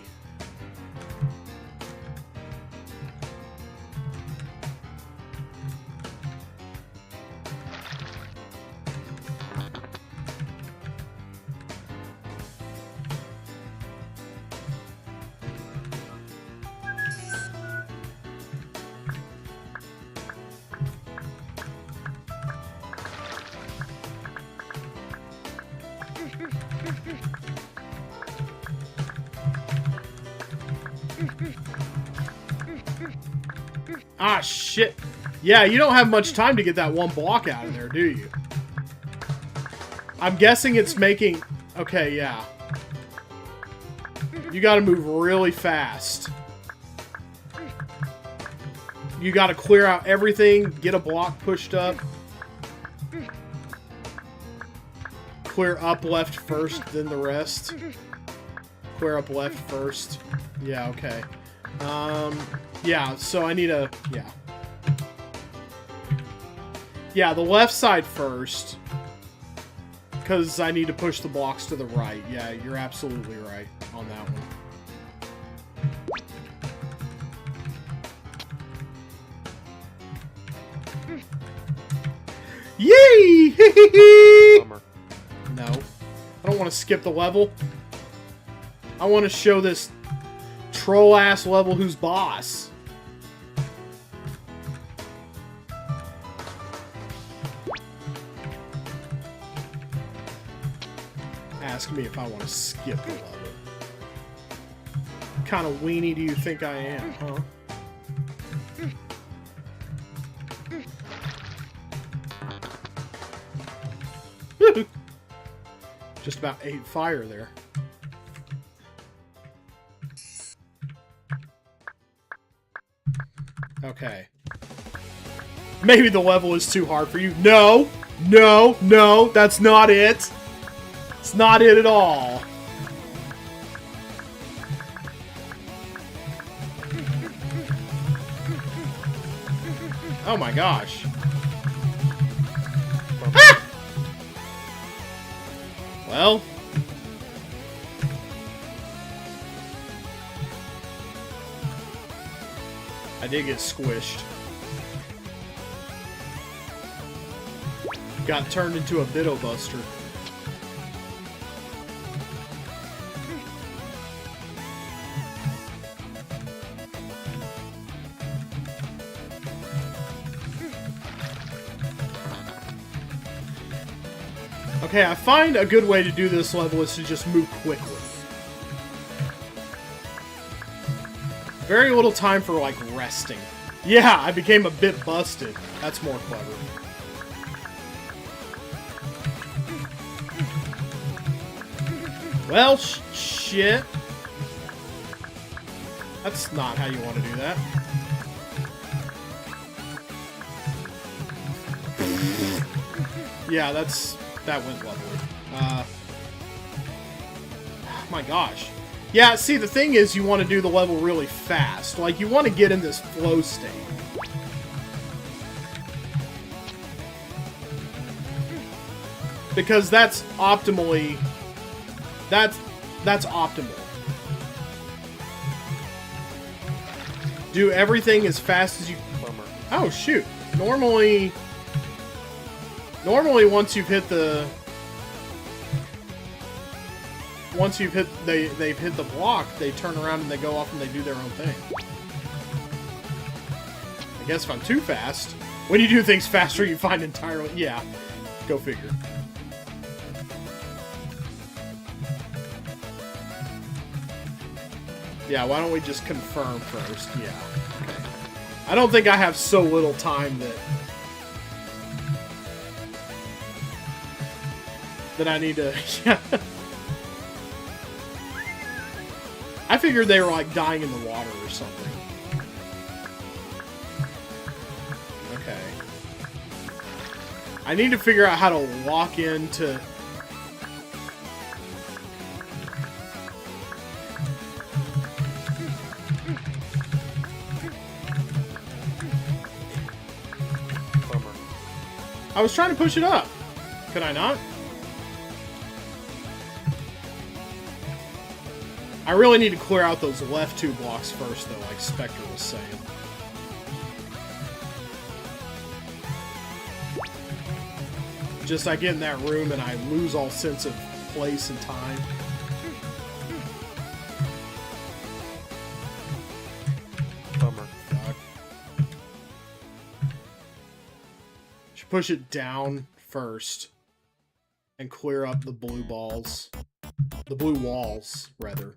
Ah, shit. Yeah, you don't have much time to get that one block out of there, do you? I'm guessing it's making... Okay, yeah. You gotta move really fast. You gotta clear out everything, get a block pushed up. Clear up left first, then the rest. Clear up left first. Yeah, okay. Yeah, so I need a... Yeah. Yeah, the left side first. Because I need to push the blocks to the right. Yeah, you're absolutely right on that one. Yay! Bummer. No. I don't want to skip the level. I want to show this troll-ass level who's boss. Ask me if I want to skip the level. What kind of weenie do you think I am, huh? Just about ate fire there. Okay. Maybe the level is too hard for you. No! No! No! That's not it! It's not it at all. Oh my gosh. Ah! Well. I did get squished. Got turned into a Bitto Buster. Okay, I find a good way to do this level is to just move quickly. Very little time for, like, resting. Yeah, I became a bit busted. That's more clever. Well, shit. That's not how you want to do that. Yeah, that went lovely. Oh my gosh. Yeah, see, the thing is you want to do the level really fast. Like, you want to get in this flow state. Because that's optimally... That's optimal. Do everything as fast as you... Bummer. Oh, shoot. Normally, once you've hit the... Once you've hit... They've hit the block, they turn around and they go off and they do their own thing. I guess if I'm too fast... When you do things faster, you find entirely... Yeah. Go figure. Yeah, why don't we just confirm first? Yeah. Okay. I don't think I have so little time that I need to... Yeah. I figured they were, like, dying in the water or something. Okay. I need to figure out how to walk into... Bummer. I was trying to push it up. Could I not? I really need to clear out those left two blocks first, though, like Spectre was saying. Just I get in that room and I lose all sense of place and time. Bummer. Fuck. Should push it down first and clear up the blue balls. The blue walls, rather.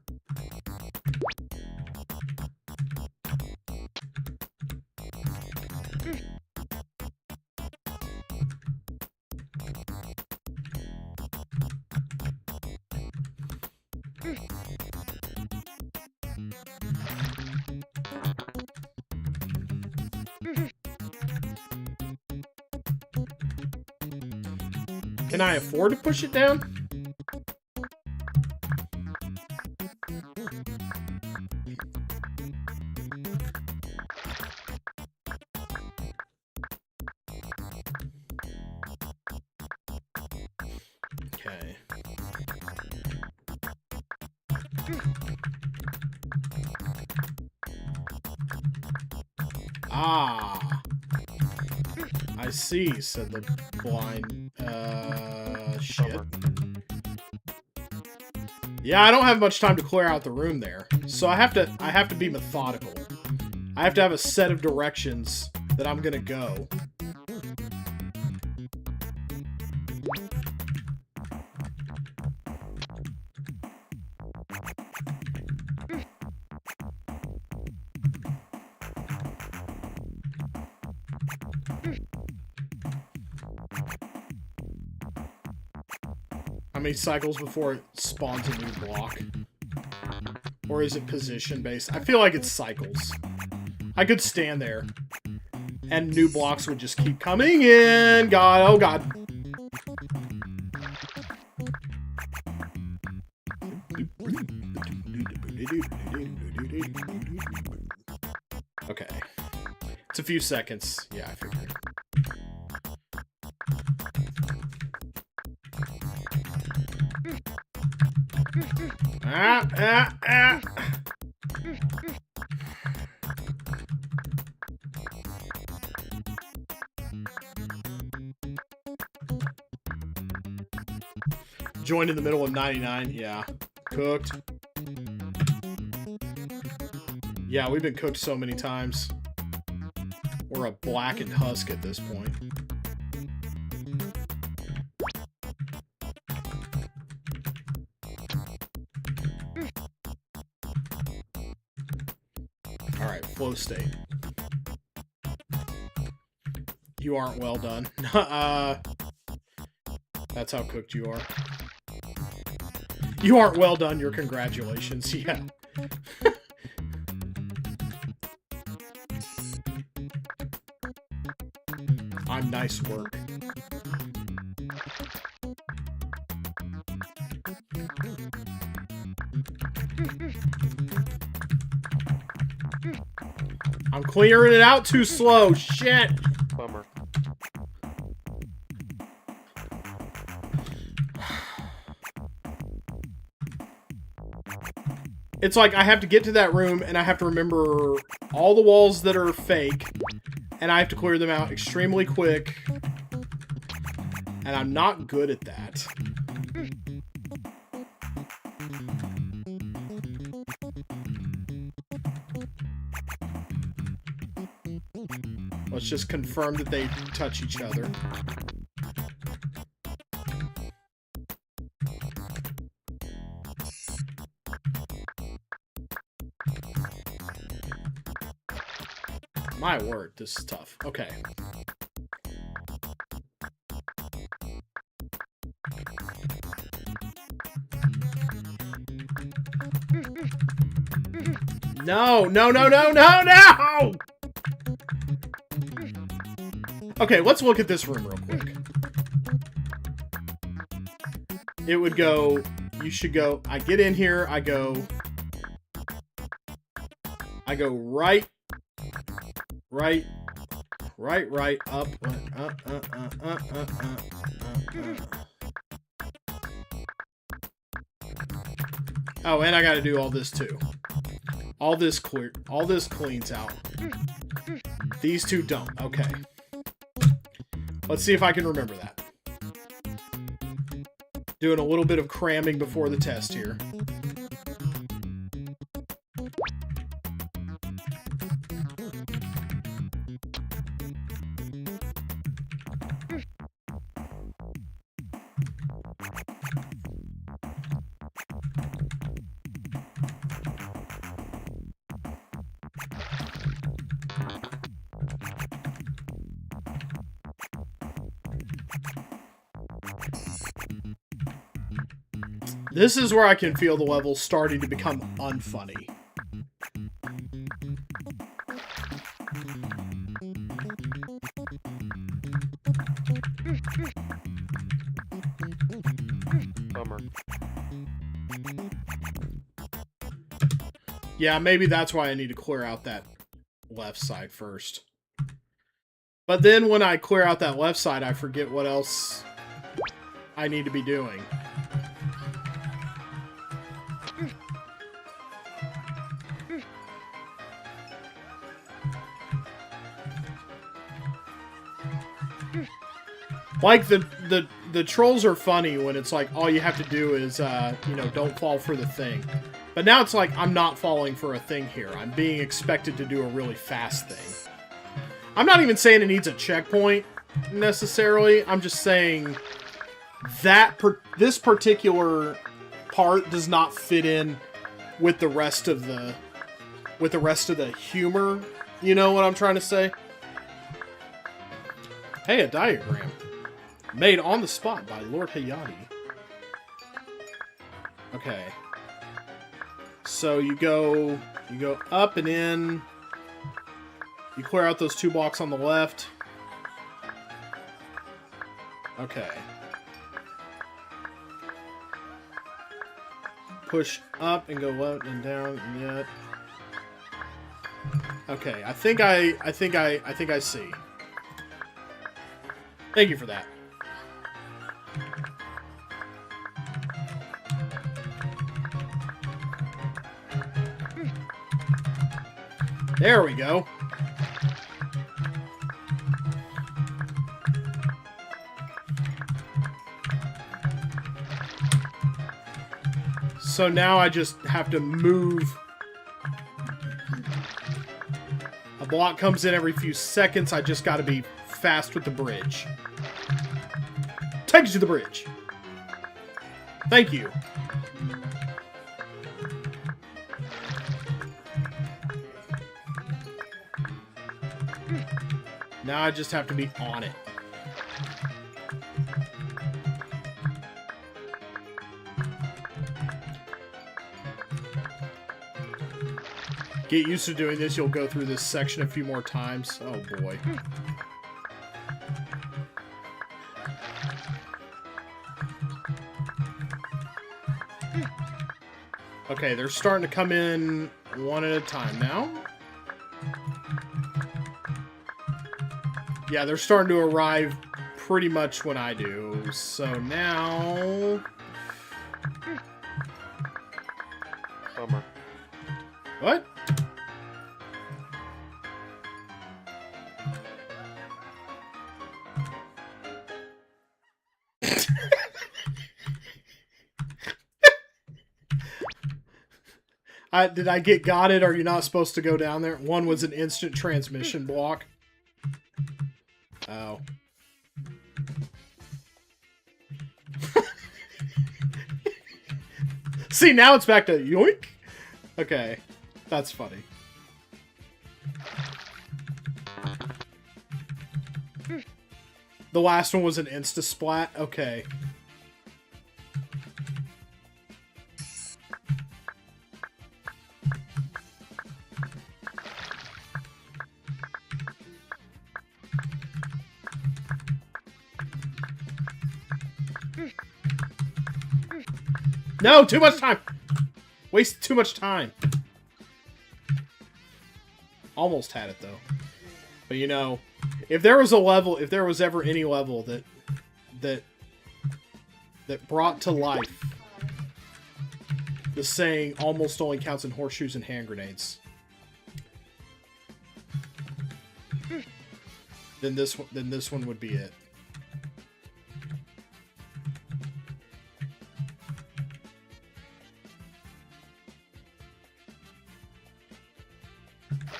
Can I afford to push it down? Okay. Ah. I see, said the blind, shit. Bummer. Yeah, I don't have much time to clear out the room there. So I have to be methodical. I have to have a set of directions that I'm gonna go. How many cycles before it spawns a new block? Or is it position based? I feel like it's cycles. I could stand there and new blocks would just keep coming in. God, oh god. Okay. It's a few seconds. Yeah, I figured. Ah. Joined in the middle of 99. Yeah. Cooked. Yeah, we've been cooked so many times. We're a blackened husk at this point. flow state. You aren't well done. That's how cooked you are. You aren't well done, your congratulations. Yeah. I'm nice work. I'm clearing it out too slow. Shit. Bummer. It's like I have to get to that room and I have to remember all the walls that are fake and I have to clear them out extremely quick. And I'm not good at that. Let's just confirm that they touch each other. My word, this is tough. Okay. No, no, no, no, no, no! Okay, let's look at this room real quick. It would go, you should go, I get in here, I go right, right, right, right, up, Oh, and I gotta do all this too. All this cleans out. These two don't. Okay. Let's see if I can remember that. Doing a little bit of cramming before the test here. This is where I can feel the level starting to become unfunny. Bummer. Yeah, maybe that's why I need to clear out that left side first. But then when I clear out that left side, I forget what else I need to be doing. Like, the trolls are funny when it's like, all you have to do is, you know, don't fall for the thing. But now it's like, I'm not falling for a thing here. I'm being expected to do a really fast thing. I'm not even saying it needs a checkpoint, necessarily. I'm just saying that this particular part does not fit in with the rest of the humor. You know what I'm trying to say? Hey, a diagram. Made on the spot by Lord Hayati. Okay. So you go up and in. You clear out those 2 blocks on the left. Okay. Push up and go up and down and yet. Okay, I think I see. Thank you for that. There we go. So now I just have to move. A block comes in every few seconds. I just got to be fast with the bridge. Take you to the bridge. Thank you. Now I just have to be on it. Get used to doing this. You'll go through this section a few more times. Oh, boy. Okay, they're starting to come in one at a time now. Yeah, they're starting to arrive pretty much when I do. So now... Bummer. What? Did I got it? Are you not supposed to go down there? One was an instant transmission block. Oh. See, now it's back to yoink. Okay. That's funny. The last one was an insta-splat? Okay. No, too much time. Waste too much time. Almost had it though. But you know, if there was a level, if there was ever any level that brought to life the saying almost only counts in horseshoes and hand grenades, then this one would be it.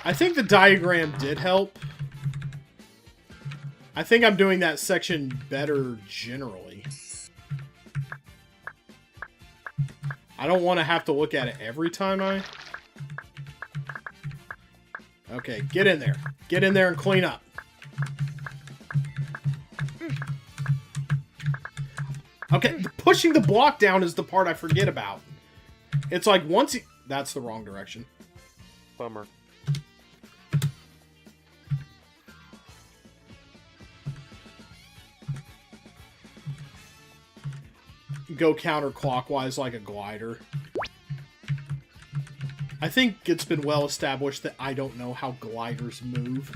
I think the diagram did help. I think I'm doing that section better generally. I don't want to have to look at it every time I... Okay, get in there. Get in there and clean up. Okay, pushing the block down is the part I forget about. It's like once you... That's the wrong direction. Bummer. Go counterclockwise like a glider. I think it's been well established that I don't know how gliders move.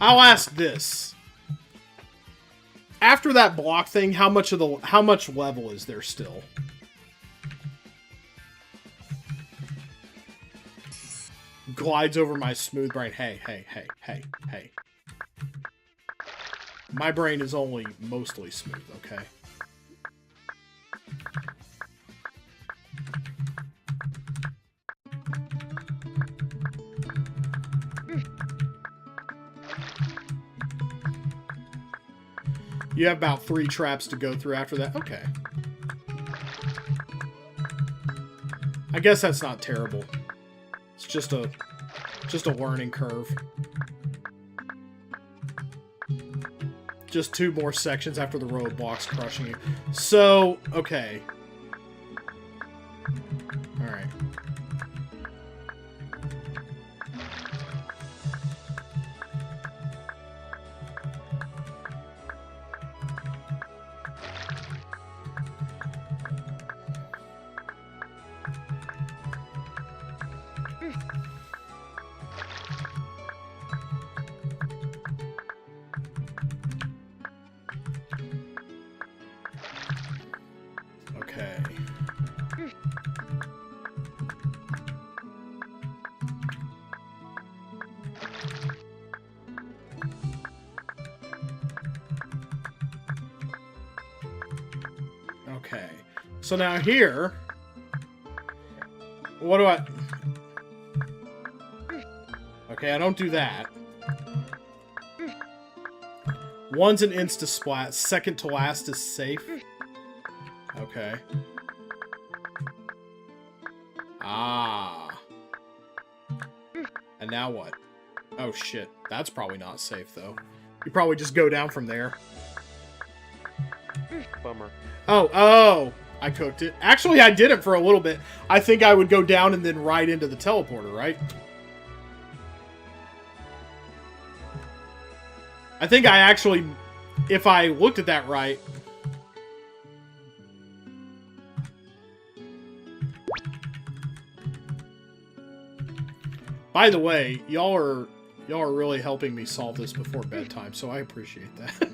I'll ask this. After that block thing, how much level is there still? Glides over my smooth brain. Hey. My brain is only mostly smooth, okay? You have about 3 traps to go through after that. Okay. I guess that's not terrible. It's just a learning curve. Just 2 more sections after the row of blocks crushing you. So, okay. Alright. Okay. So now here, what do I... Okay, I don't do that. One's an insta-splat. Second to last is safe. Okay. Ah. And now what? Oh shit. That's probably not safe though. You probably just go down from there. Bummer. Oh. I cooked it. Actually, I did it for a little bit. I think I would go down and then right into the teleporter, right? I think I actually, if I looked at that right... By the way, y'all are really helping me solve this before bedtime, so I appreciate that.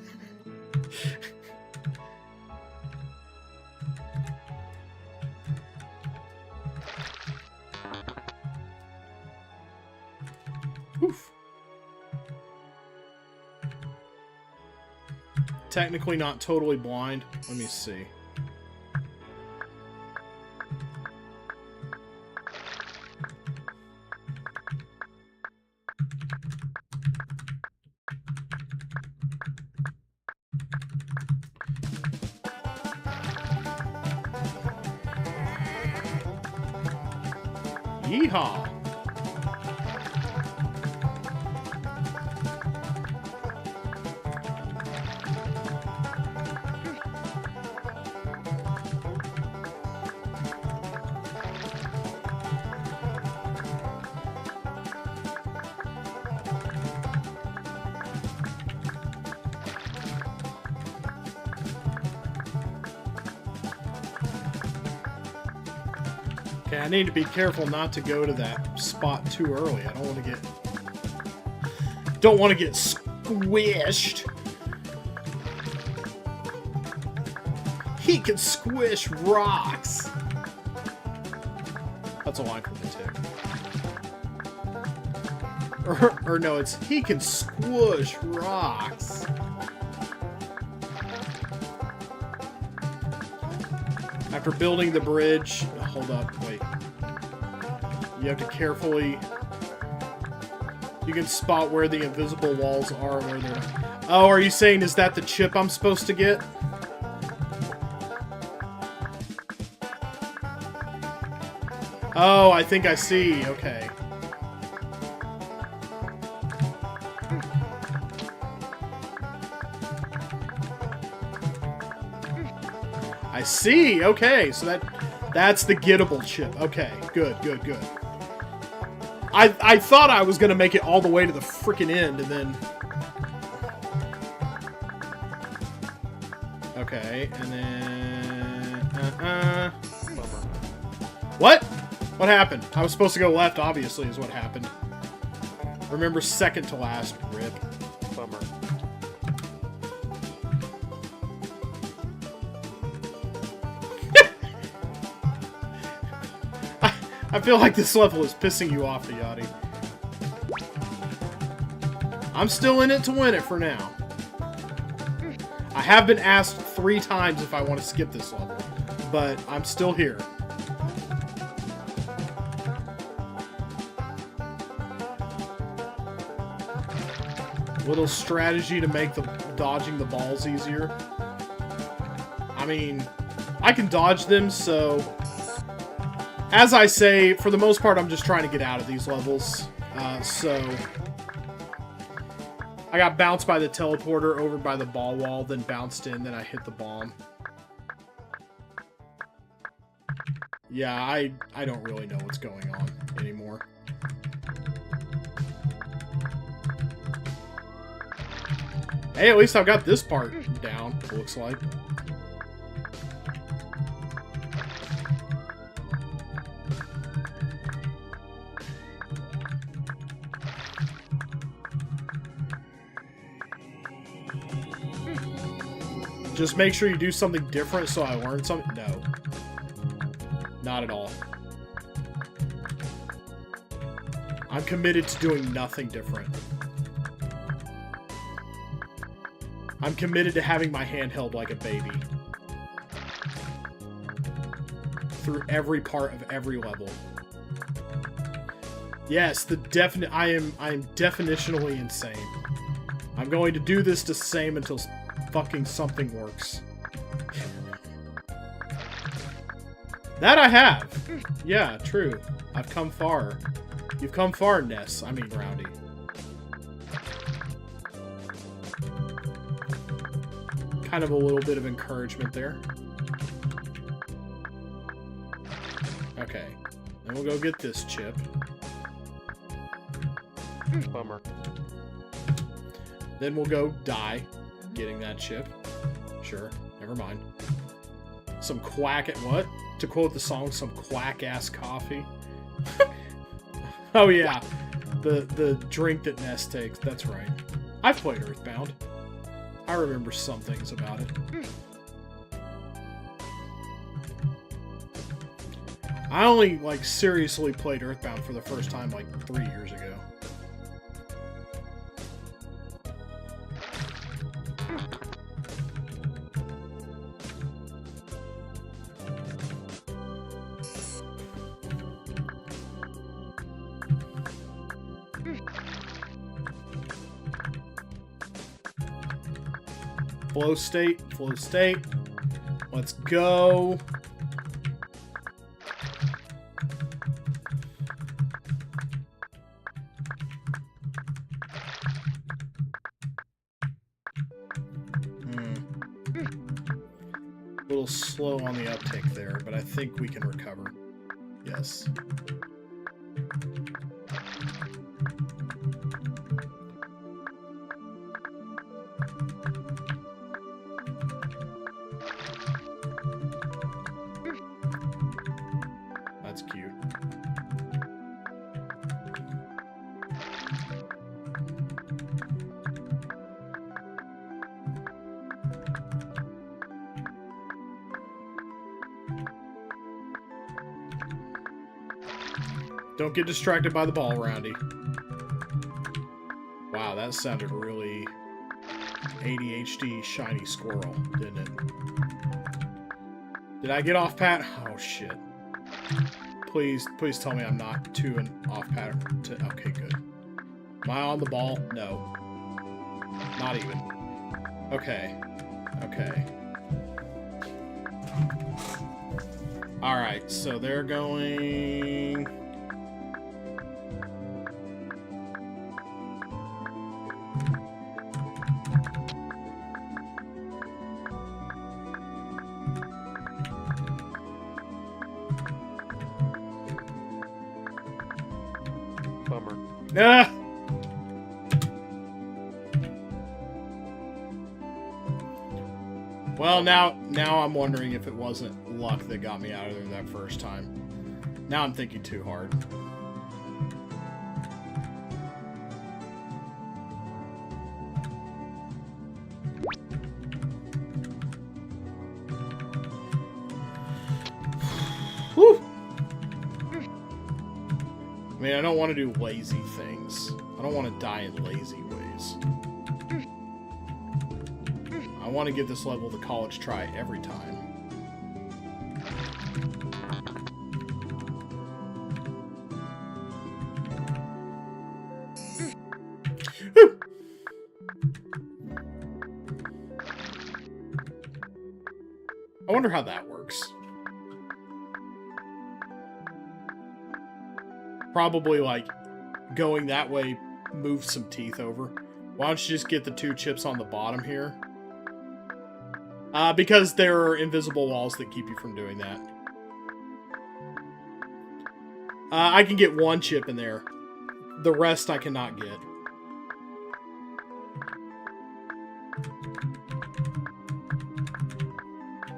Oof. Technically not totally blind. Let me see. Yeehaw! Okay, I need to be careful not to go to that spot too early. I don't want to get squished. He can squish rocks. That's a line from the Tick. Or no, it's he can squish rocks. After building the bridge, hold up, wait. You have to carefully... You can spot where the invisible walls are and where they're not. Oh, are you saying, is that the chip I'm supposed to get? Oh, I think I see. Okay. I see. Okay, so that's the gettable chip. Okay, good. I thought I was gonna make it all the way to the freaking end, and then... Okay, and then... What? What happened? I was supposed to go left, obviously, is what happened. Remember, second to last. Rip. Bummer. I feel like this level is pissing you off, Yachty. I'm still in it to win it for now. I have been asked 3 times if I want to skip this level, but I'm still here. Little strategy to make the dodging the balls easier. I mean, I can dodge them, so... As I say, for the most part, I'm just trying to get out of these levels. So... I got bounced by the teleporter over by the ball wall, then bounced in, then I hit the bomb. Yeah, I don't really know what's going on anymore. Hey, at least I've got this part down, it looks like. Just make sure you do something different so I learn something. No. Not at all. I'm committed to doing nothing different. I'm committed to having my hand held like a baby. Through every part of every level. Yes, I am definitionally insane. I'm going to do this the same until fucking something works. That I have. Yeah, true. I've come far. You've come far, Ness. I mean, Roundy. Kind of a little bit of encouragement there. Okay. Then we'll go get this chip. Bummer. Then we'll go die getting that chip. Sure. Never mind. Some quack at what? To quote the song, some quack-ass coffee. Oh, yeah. The drink that Ness takes. That's right. I've played Earthbound. I remember some things about it. I only, like, seriously played Earthbound for the first time, like, 3 years ago. Flow state, flow state. Let's go. A little slow on the uptake there, but I think we can recover. Yes. That's cute. Don't get distracted by the ball, Roundy. Wow, that sounded really ADHD shiny squirrel, didn't it? Did I get off pat? Oh, shit. Please tell me I'm not too off pattern. Okay, good. Am I on the ball? No. Not even. Okay. Okay. Alright, so they're going... Bummer. Ah! Well, now I'm wondering if it wasn't luck that got me out of there that first time. Now I'm thinking too hard. Whew! I mean, I don't want to do lazy things. I don't want to die in lazy ways. I want to give this level the college try every time. Whew! I wonder how that works. Probably, like, going that way moves some teeth over. Why don't you just get the 2 chips on the bottom here? Because there are invisible walls that keep you from doing that. I can get 1 chip in there. The rest I cannot get.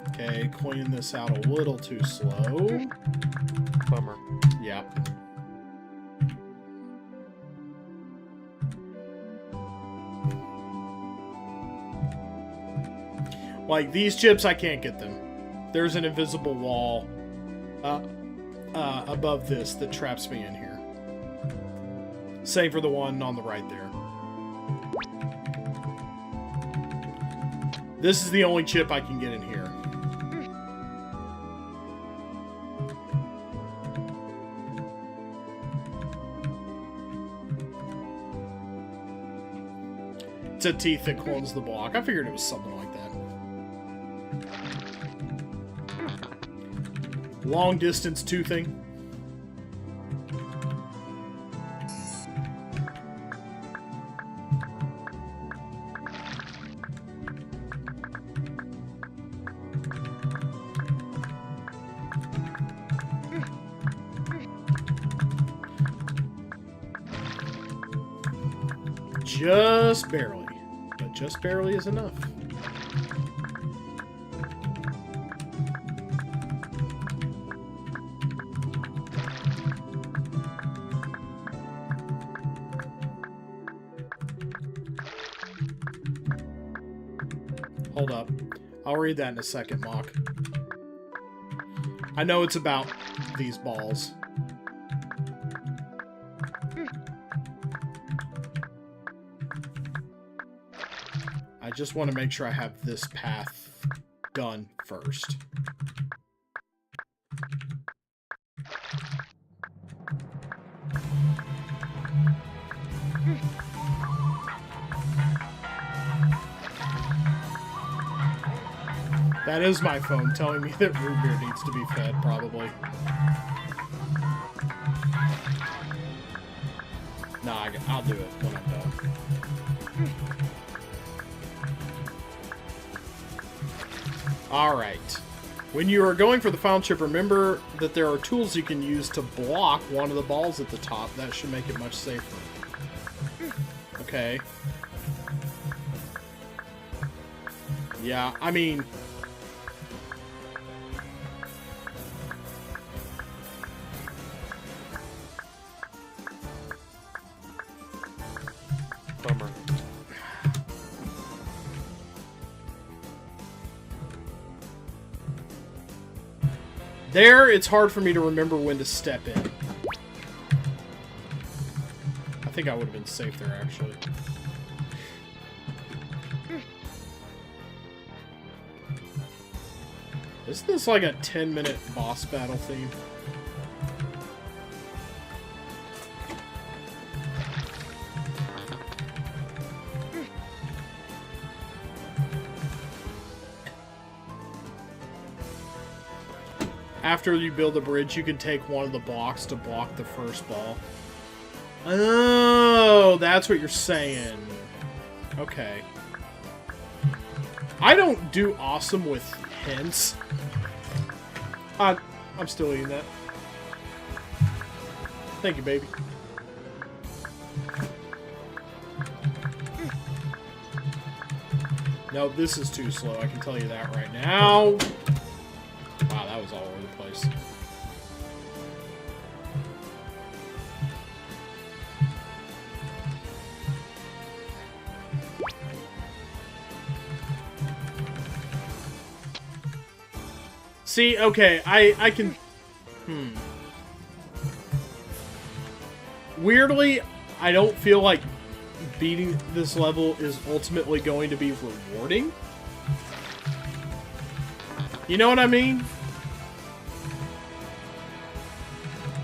Okay, cleaning this out a little too slow. Bummer. Yep. Like, these chips, I can't get them. There's an invisible wall above this that traps me in here. Same for the one on the right there. This is the only chip I can get in here. It's a teeth that clones the block. I figured it was something like that. long distance toothing. Just barely. But just barely is enough. Hold up. I'll read that in a second, Mock. I know it's about these balls. I just want to make sure I have this path done first. That is my phone telling me that root beer needs to be fed, probably. Nah, I'll do it when I'm done. Alright. When you are going for the final chip, remember that there are tools you can use to block one of the balls at the top. That should make it much safer. Okay. Yeah, I mean... Bummer. There, it's hard for me to remember when to step in. I think I would have been safe there, actually. Isn't this like a 10-minute boss battle theme? After you build the bridge, you can take one of the blocks to block the first ball. Oh, that's what you're saying. Okay. I don't do awesome with hints. I'm still eating that. Thank you, baby. No, this is too slow. I can tell you that right now. Wow, that was all over the place. See, okay, I can... Weirdly, I don't feel like beating this level is ultimately going to be rewarding. You know what I mean?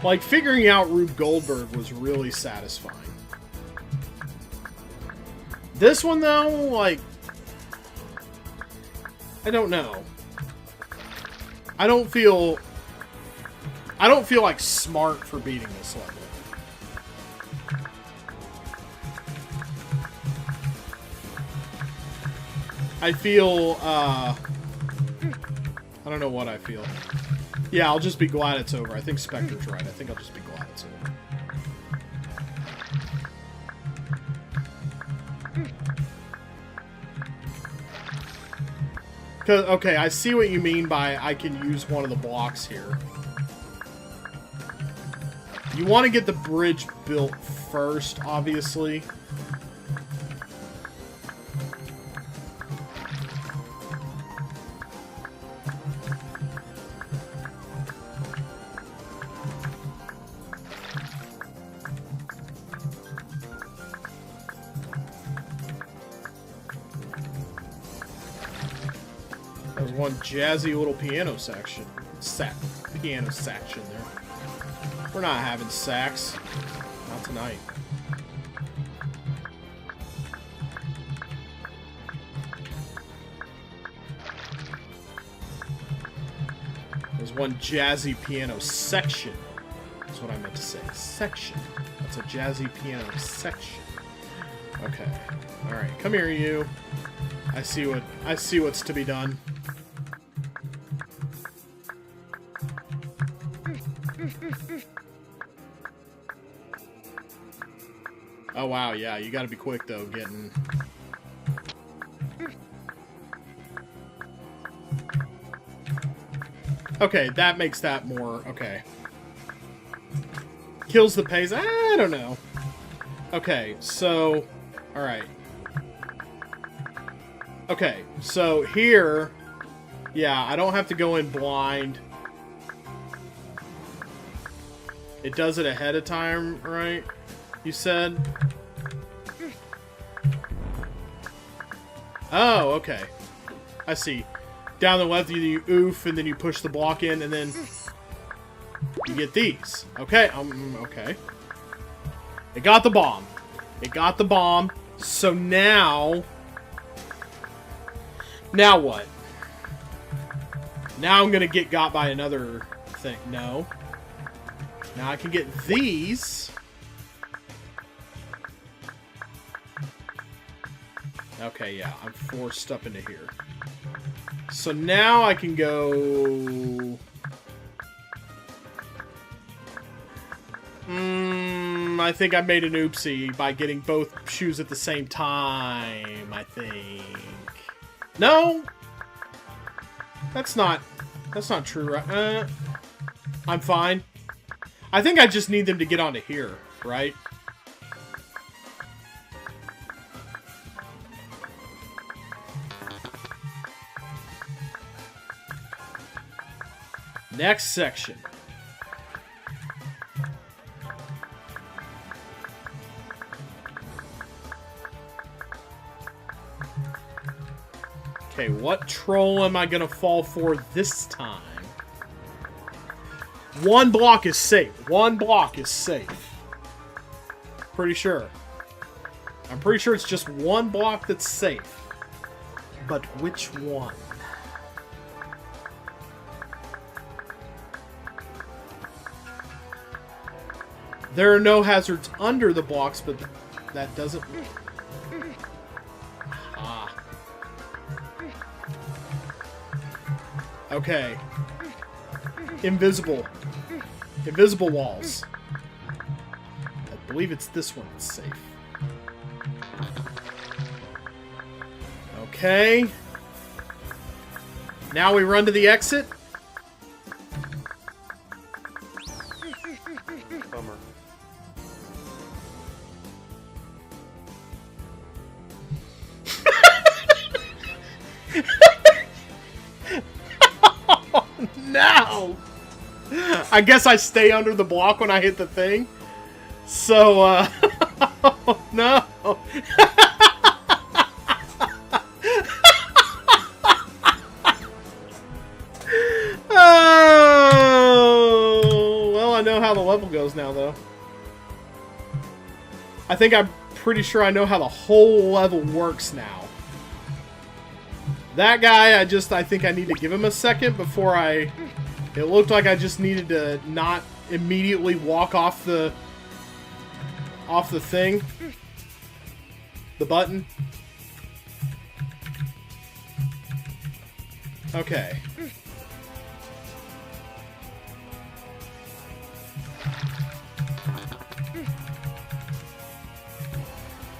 Like, figuring out Rube Goldberg was really satisfying. This one, though, like... I don't know. I don't feel like smart for beating this level. I feel, I don't know what I feel. Yeah, I'll just be glad it's over. I think Spectre's right. I think I'll just be glad it's over. Okay, I see what you mean by I can use one of the blocks here. You want to get the bridge built first, obviously. There's one jazzy little piano section. Piano section there. We're not having sax. Not tonight. There's one jazzy piano section. That's what I meant to say. Section. That's a jazzy piano section. Okay. Alright, come here, you. I see what's to be done. Oh wow, yeah, you gotta be quick though, getting... Okay, that makes that more... Okay. Kills the pace. I don't know. Okay, so... Alright. Okay, so here... Yeah, I don't have to go in blind. It does it ahead of time, right? You said? Oh, okay. I see. Down the left, you oof, and then you push the block in, and then you get these. Okay, okay. It got the bomb. It got the bomb. So now... Now what? Now I'm gonna get got by another thing. No. Now I can get these. Okay, yeah, I'm forced up into here. So now I can go... I think I made an oopsie by getting both shoes at the same time, I think. No! That's not true, right? I'm fine. I think I just need them to get onto here, right? Next section. Okay, what troll am I gonna fall for this time? One block is safe. One block is safe. Pretty sure. I'm pretty sure it's just one block that's safe. But which one? There are no hazards under the blocks, but that doesn't... Ah. Okay. Invisible. Invisible walls. I believe it's this one that's safe. Okay. Now we run to the exit. Bummer. No! I guess I stay under the block when I hit the thing. So, oh, no! Oh! Well, I know how the level goes now, though. I'm pretty sure I know how the whole level works now. That guy, I think I need to give him a second before I... It looked like I just needed to not immediately walk off the thing. The button. Okay.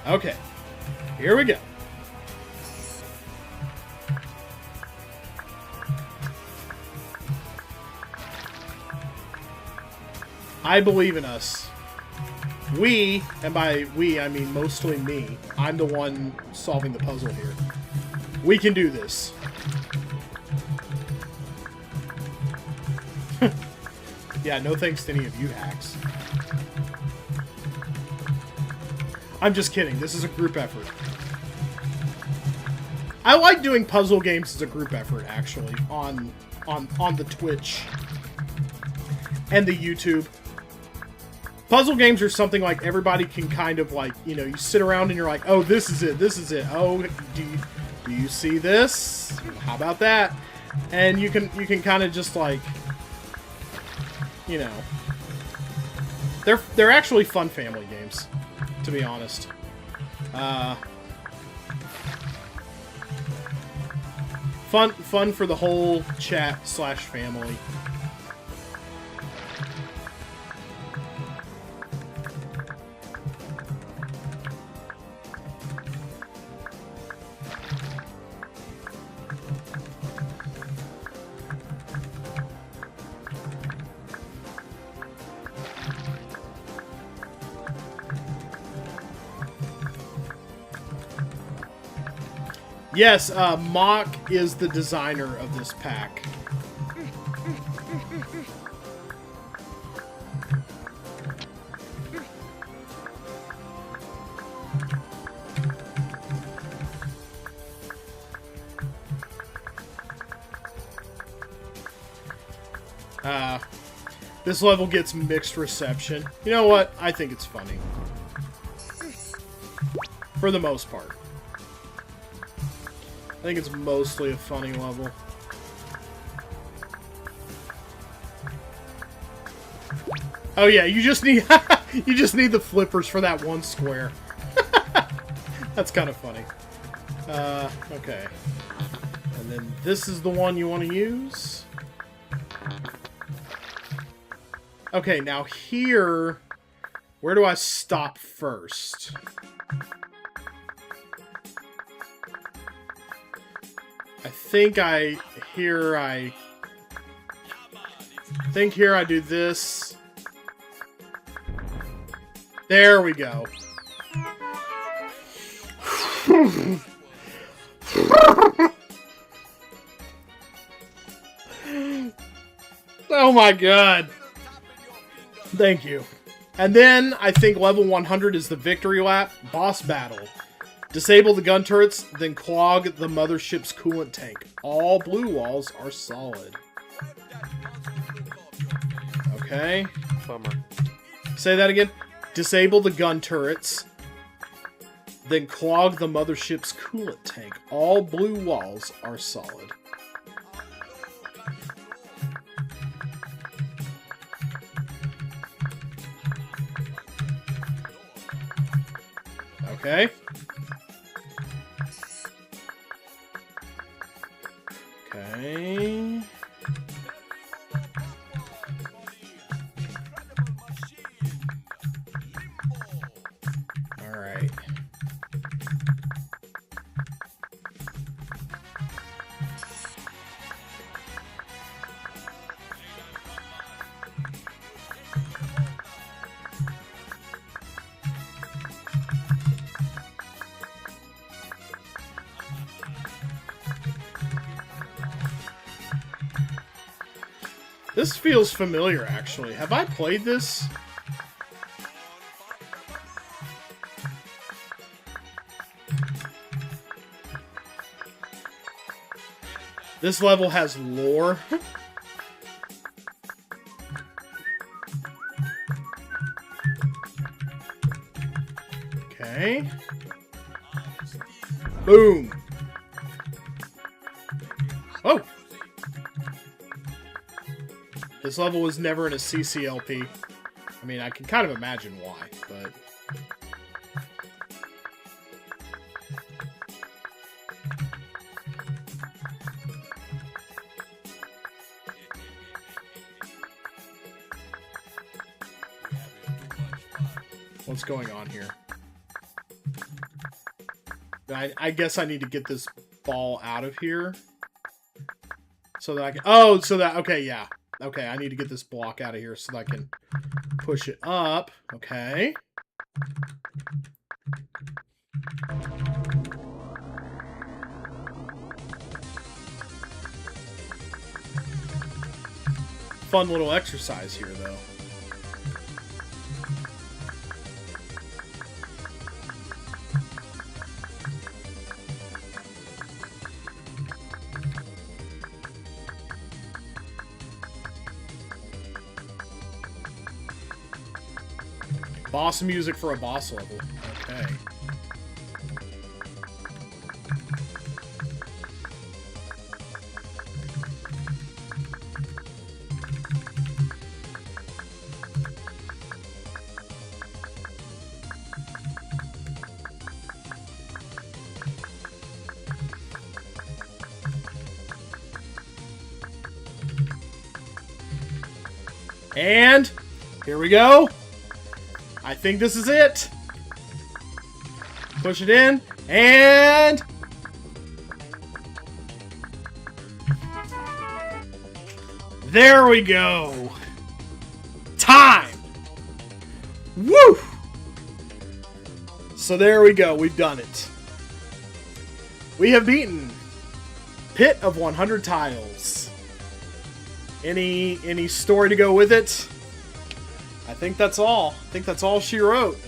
Okay. Here we go. I believe in us. We, and by we, I mean mostly me. I'm the one solving the puzzle here. We can do this. Yeah, no thanks to any of you hacks. I'm just kidding. This is a group effort. I like doing puzzle games as a group effort, actually, on the Twitch and the YouTube. Puzzle games are something like everybody can kind of like, you know, you sit around and you're like, oh, this is it, this is it. Oh, do you see this? How about that? And you can kind of just like you know, they're actually fun family games, to be honest. Fun for the whole chat/family. Yes, Mock is the designer of this pack. This level gets mixed reception. You know what? I think it's funny. For the most part. I think it's mostly a funny level. Oh yeah, you just need you just need the flippers for that one square. That's kind of funny. Okay. And then this is the one you want to use. Okay, now here, where do I stop first? I think here I do this. There we go. Oh my god. Thank you. And then I think level 100 is the victory lap, boss battle. Disable the gun turrets, then clog the mothership's coolant tank. All blue walls are solid. Okay. Bummer. Say that again. Disable the gun turrets, then clog the mothership's coolant tank. All blue walls are solid. Okay. Okay. All right. This feels familiar, actually. Have I played this? This level has lore. Okay. Boom. Oh! This level was never in a CCLP. I mean, I can kind of imagine why, but... What's going on here? I guess I need to get this ball out of here. So that I can... Oh, so that... Okay, yeah. Okay, I need to get this block out of here so that I can push it up. Okay. Fun little exercise here, though. Boss music for a boss level. Okay. And here we go. I think this is it. Push it in. And... there we go. Time. Woo! So there we go. We've done it. We have beaten Pit of 100 Tiles. Any story to go with it? I think that's all. I think that's all she wrote.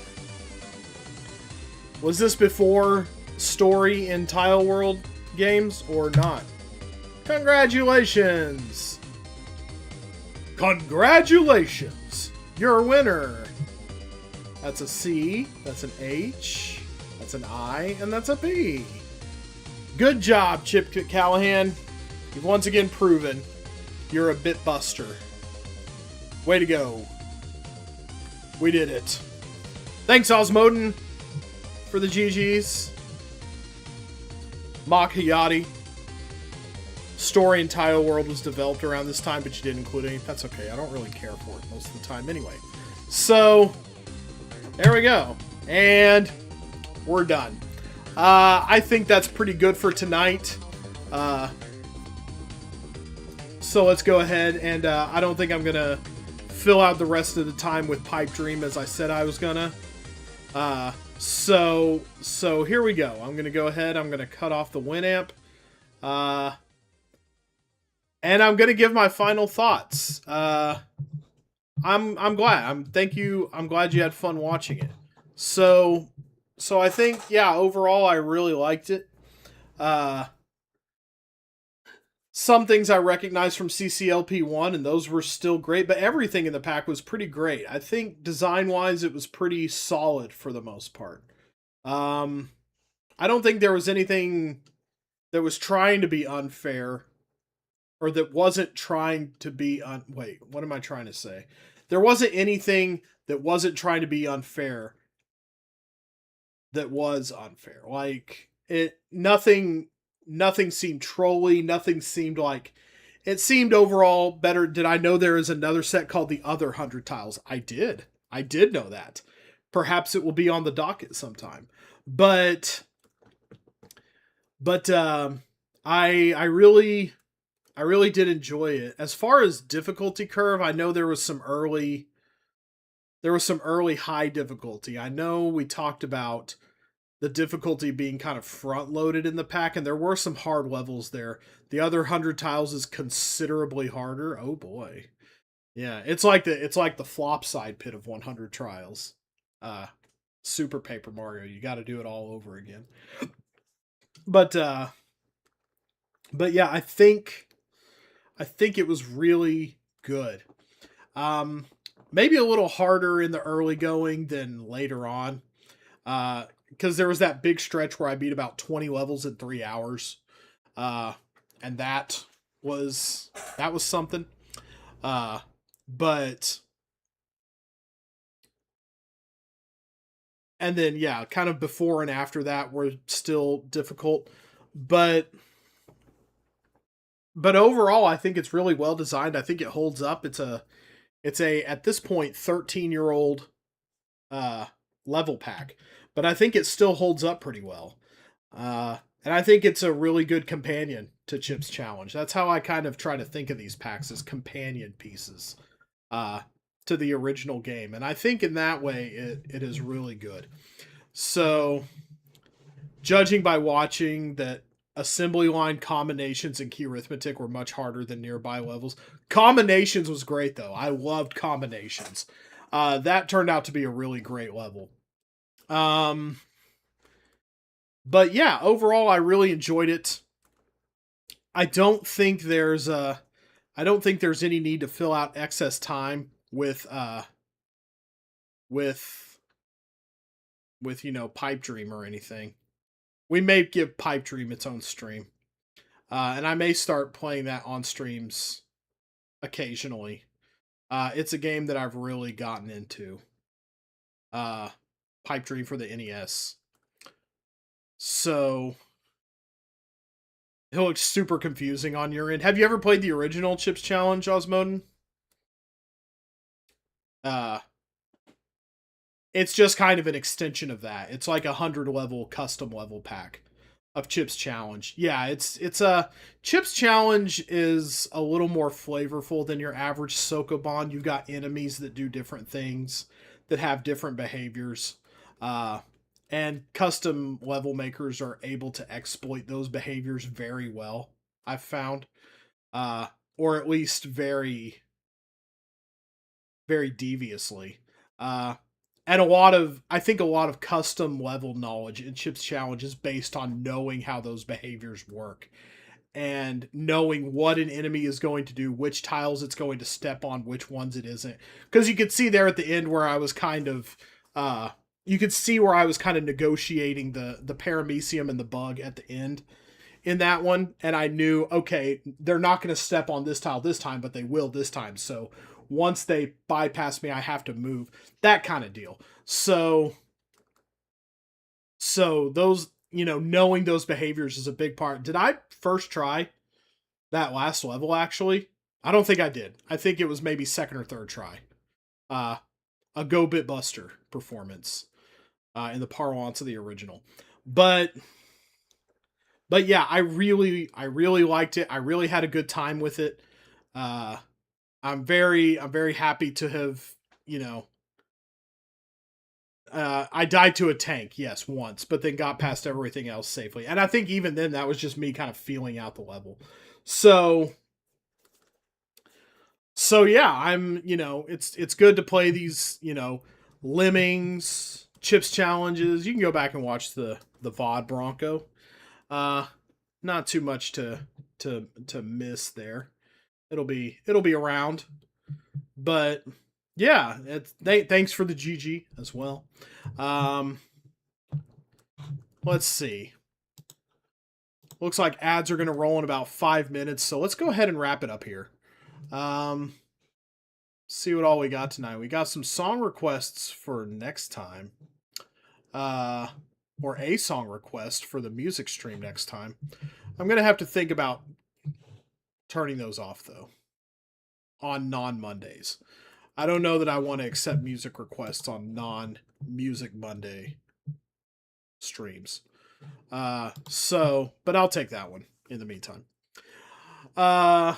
Was this before story in Tile World games or not? Congratulations! Congratulations! You're a winner! That's a C, that's an H, that's an I, and that's a B. Good job, Chip Callahan. You've once again proven you're a bit buster. Way to go. We did it. Thanks, Osmodin, for the GGs. Mock Hayati. Story in Tile World was developed around this time, but you didn't include any. That's okay. I don't really care for it most of the time anyway. So, there we go. And we're done. I think that's pretty good for tonight. So let's go ahead and I don't think I'm going to fill out the rest of the time with Pipe Dream as I said I was going to. So here we go. I'm going to go ahead. I'm going to cut off the Winamp. And I'm going to give my final thoughts. I'm glad. Thank you. I'm glad you had fun watching it. So I think, yeah, overall, I really liked it. Some things I recognized from CCLP1, and those were still great, but everything in the pack was pretty great. I think design-wise, it was pretty solid for the most part. I don't think there was anything that was trying to be unfair, or that wasn't trying to be wait, what am I trying to say? There wasn't anything that wasn't trying to be unfair that was unfair. Like, nothing seemed trolly, nothing seemed like... It seemed overall better. Did I know there is another set called the Other 100 Tiles? I did. I did know that. Perhaps it will be on the docket sometime. But I really did enjoy it. As far as difficulty curve, I know there was some early high difficulty. I know we talked about the difficulty being kind of front loaded in the pack, and there were some hard levels there. The Other 100 Tiles is considerably harder. Oh boy. Yeah, it's like the flop side Pit of 100 Trials. Super Paper Mario. You got to do it all over again. But yeah, I think it was really good. Maybe a little harder in the early going than later on. Because there was that big stretch where I beat about 20 levels in 3 hours. And that was something. And then, yeah, kind of before and after that were still difficult. But overall, I think it's really well designed. I think it holds up. It's a at this point, 13-year-old level pack. But I think it still holds up pretty well. And I think it's a really good companion to Chip's Challenge. That's how I kind of try to think of these packs, as companion pieces to the original game. And I think in that way, it is really good. So, judging by watching that assembly line combinations and key arithmetic were much harder than nearby levels. Combinations was great, though. I loved combinations. That turned out to be a really great level. But yeah, overall, I really enjoyed it. I don't think there's any need to fill out excess time with Pipe Dream or anything. We may give Pipe Dream its own stream. And I may start playing that on streams occasionally. It's a game that I've really gotten into. Pipe Dream for the NES. So, it looks super confusing on your end. Have you ever played the original Chips Challenge, Osmodin? It's just kind of an extension of that. It's like 100 level custom level pack of Chips Challenge. Yeah, it's a Chips Challenge is a little more flavorful than your average Sokoban. You've got enemies that do different things, that have different behaviors. Uh and custom level makers are able to exploit those behaviors very well, I've found. Uh or at least very deviously. Uh, and I think a lot of custom level knowledge in Chips Challenge is based on knowing how those behaviors work and knowing what an enemy is going to do, which tiles it's going to step on, which ones it isn't. Because you could see there at the end where I was kind of, you could see where I was kind of negotiating the paramecium and the bug at the end in that one, and I knew, okay, they're not going to step on this tile this time, but they will this time. So once they bypass me, I have to move. That kind of deal. So those, knowing those behaviors is a big part. Did I first try that last level, actually? I don't think I did. I think it was maybe second or third try. A Go Bit Buster performance in the parlance of the original. But yeah, I really liked it. I really had a good time with it. I'm very happy to have, I died to a tank, yes, once, but then got past everything else safely. And I think even then that was just me kind of feeling out the level. So yeah, I'm, it's good to play these, lemmings, chips challenges. You can go back and watch the VOD Bronco. Not too much to miss there. It'll be around, but yeah, thanks for the GG as well. Let's see. Looks like ads are going to roll in about 5 minutes, so let's go ahead and wrap it up here. See what all we got tonight. We got some song requests for next time. Or a song request for the music stream next time. I'm going to have to think about turning those off, though, on non-Mondays. I don't know that I want to accept music requests on non-Music Monday streams. But I'll take that one in the meantime. And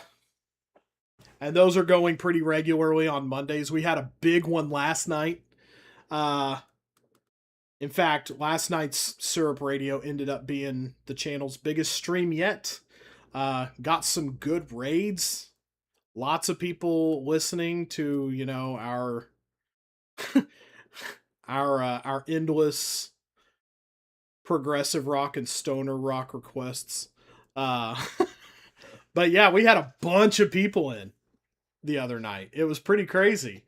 those are going pretty regularly on Mondays. We had a big one last night. In fact, last night's Syrup Radio ended up being the channel's biggest stream yet. Got some good raids. Lots of people listening to, our our endless progressive rock and stoner rock requests. But yeah, we had a bunch of people in the other night. It was pretty crazy.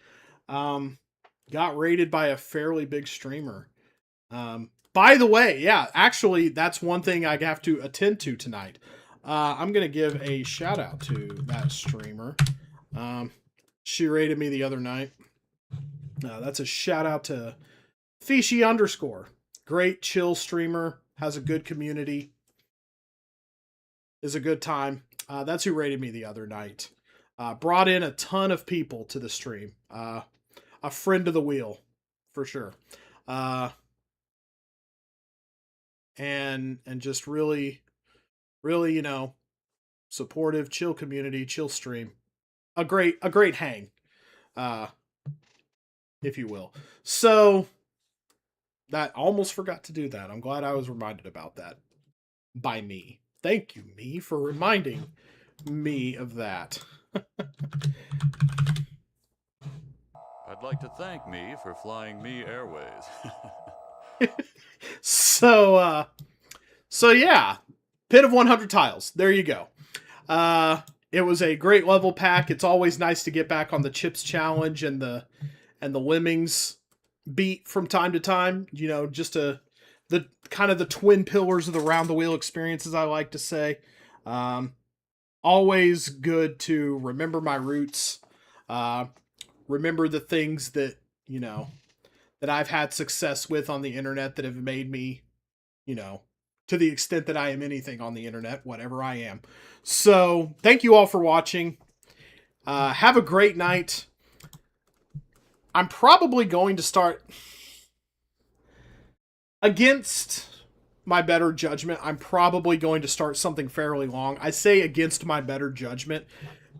Got raided by a fairly big streamer. By the way, yeah, actually, that's one thing I have to attend to tonight. I'm going to give a shout out to that streamer. She rated me the other night. That's a shout out to Fishy_. Great chill streamer. Has a good community. Is a good time. That's who rated me the other night. Brought in a ton of people to the stream. A friend of the wheel, for sure. And just really, supportive, chill community, chill stream. A great hang, if you will. So that almost forgot to do that. I'm glad I was reminded about that by me. Thank you, me, for reminding me of that. I'd like to thank me for flying me airways. So yeah, Pit of 100 tiles. There you go. It was a great level pack. It's always nice to get back on the Chips Challenge and the Lemmings beat from time to time. Just the kind of the twin pillars of the round the wheel experiences, I like to say. Always good to remember my roots. Remember the things that, that I've had success with on the internet that have made me, to the extent that I am anything on the internet, whatever I am. So thank you all for watching. Have a great night. I'm probably going to start against my better judgment. I'm probably going to start something fairly long. I say against my better judgment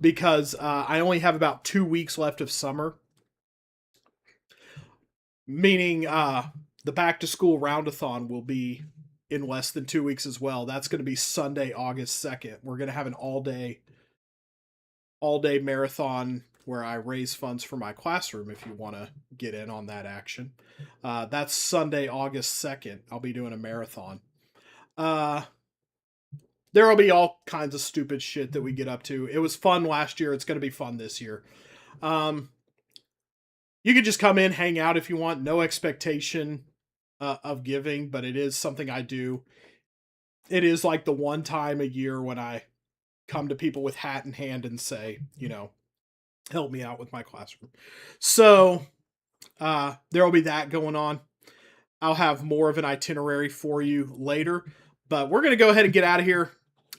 because I only have about 2 weeks left of summer, meaning the back to school roundathon will be in less than 2 weeks as well. That's going to be Sunday, August 2nd. We're going to have an all-day marathon where I raise funds for my classroom if you want to get in on that action. That's Sunday, August 2nd. I'll be doing a marathon. There will be all kinds of stupid shit that we get up to. It was fun last year. It's going to be fun this year. You could just come in, hang out if you want. No expectation of giving, but it is something I do. It is like the one time a year when I come to people with hat in hand and say, help me out with my classroom. So there will be that going on. I'll have more of an itinerary for you later, but we're going to go ahead and get out of here.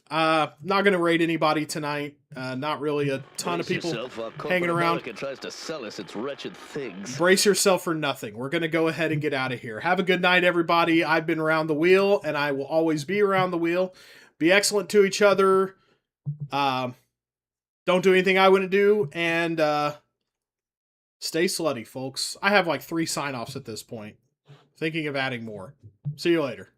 Not going to raid anybody tonight. Not really a ton of people hanging around. Tries to sell us its wretched things. Brace yourself for nothing. We're going to go ahead and get out of here. Have a good night, everybody. I've been Around the Wheel, and I will always be around the wheel. Be excellent to each other. Don't do anything I wouldn't do, and stay slutty, folks. I have like 3 sign-offs at this point. Thinking of adding more. See you later.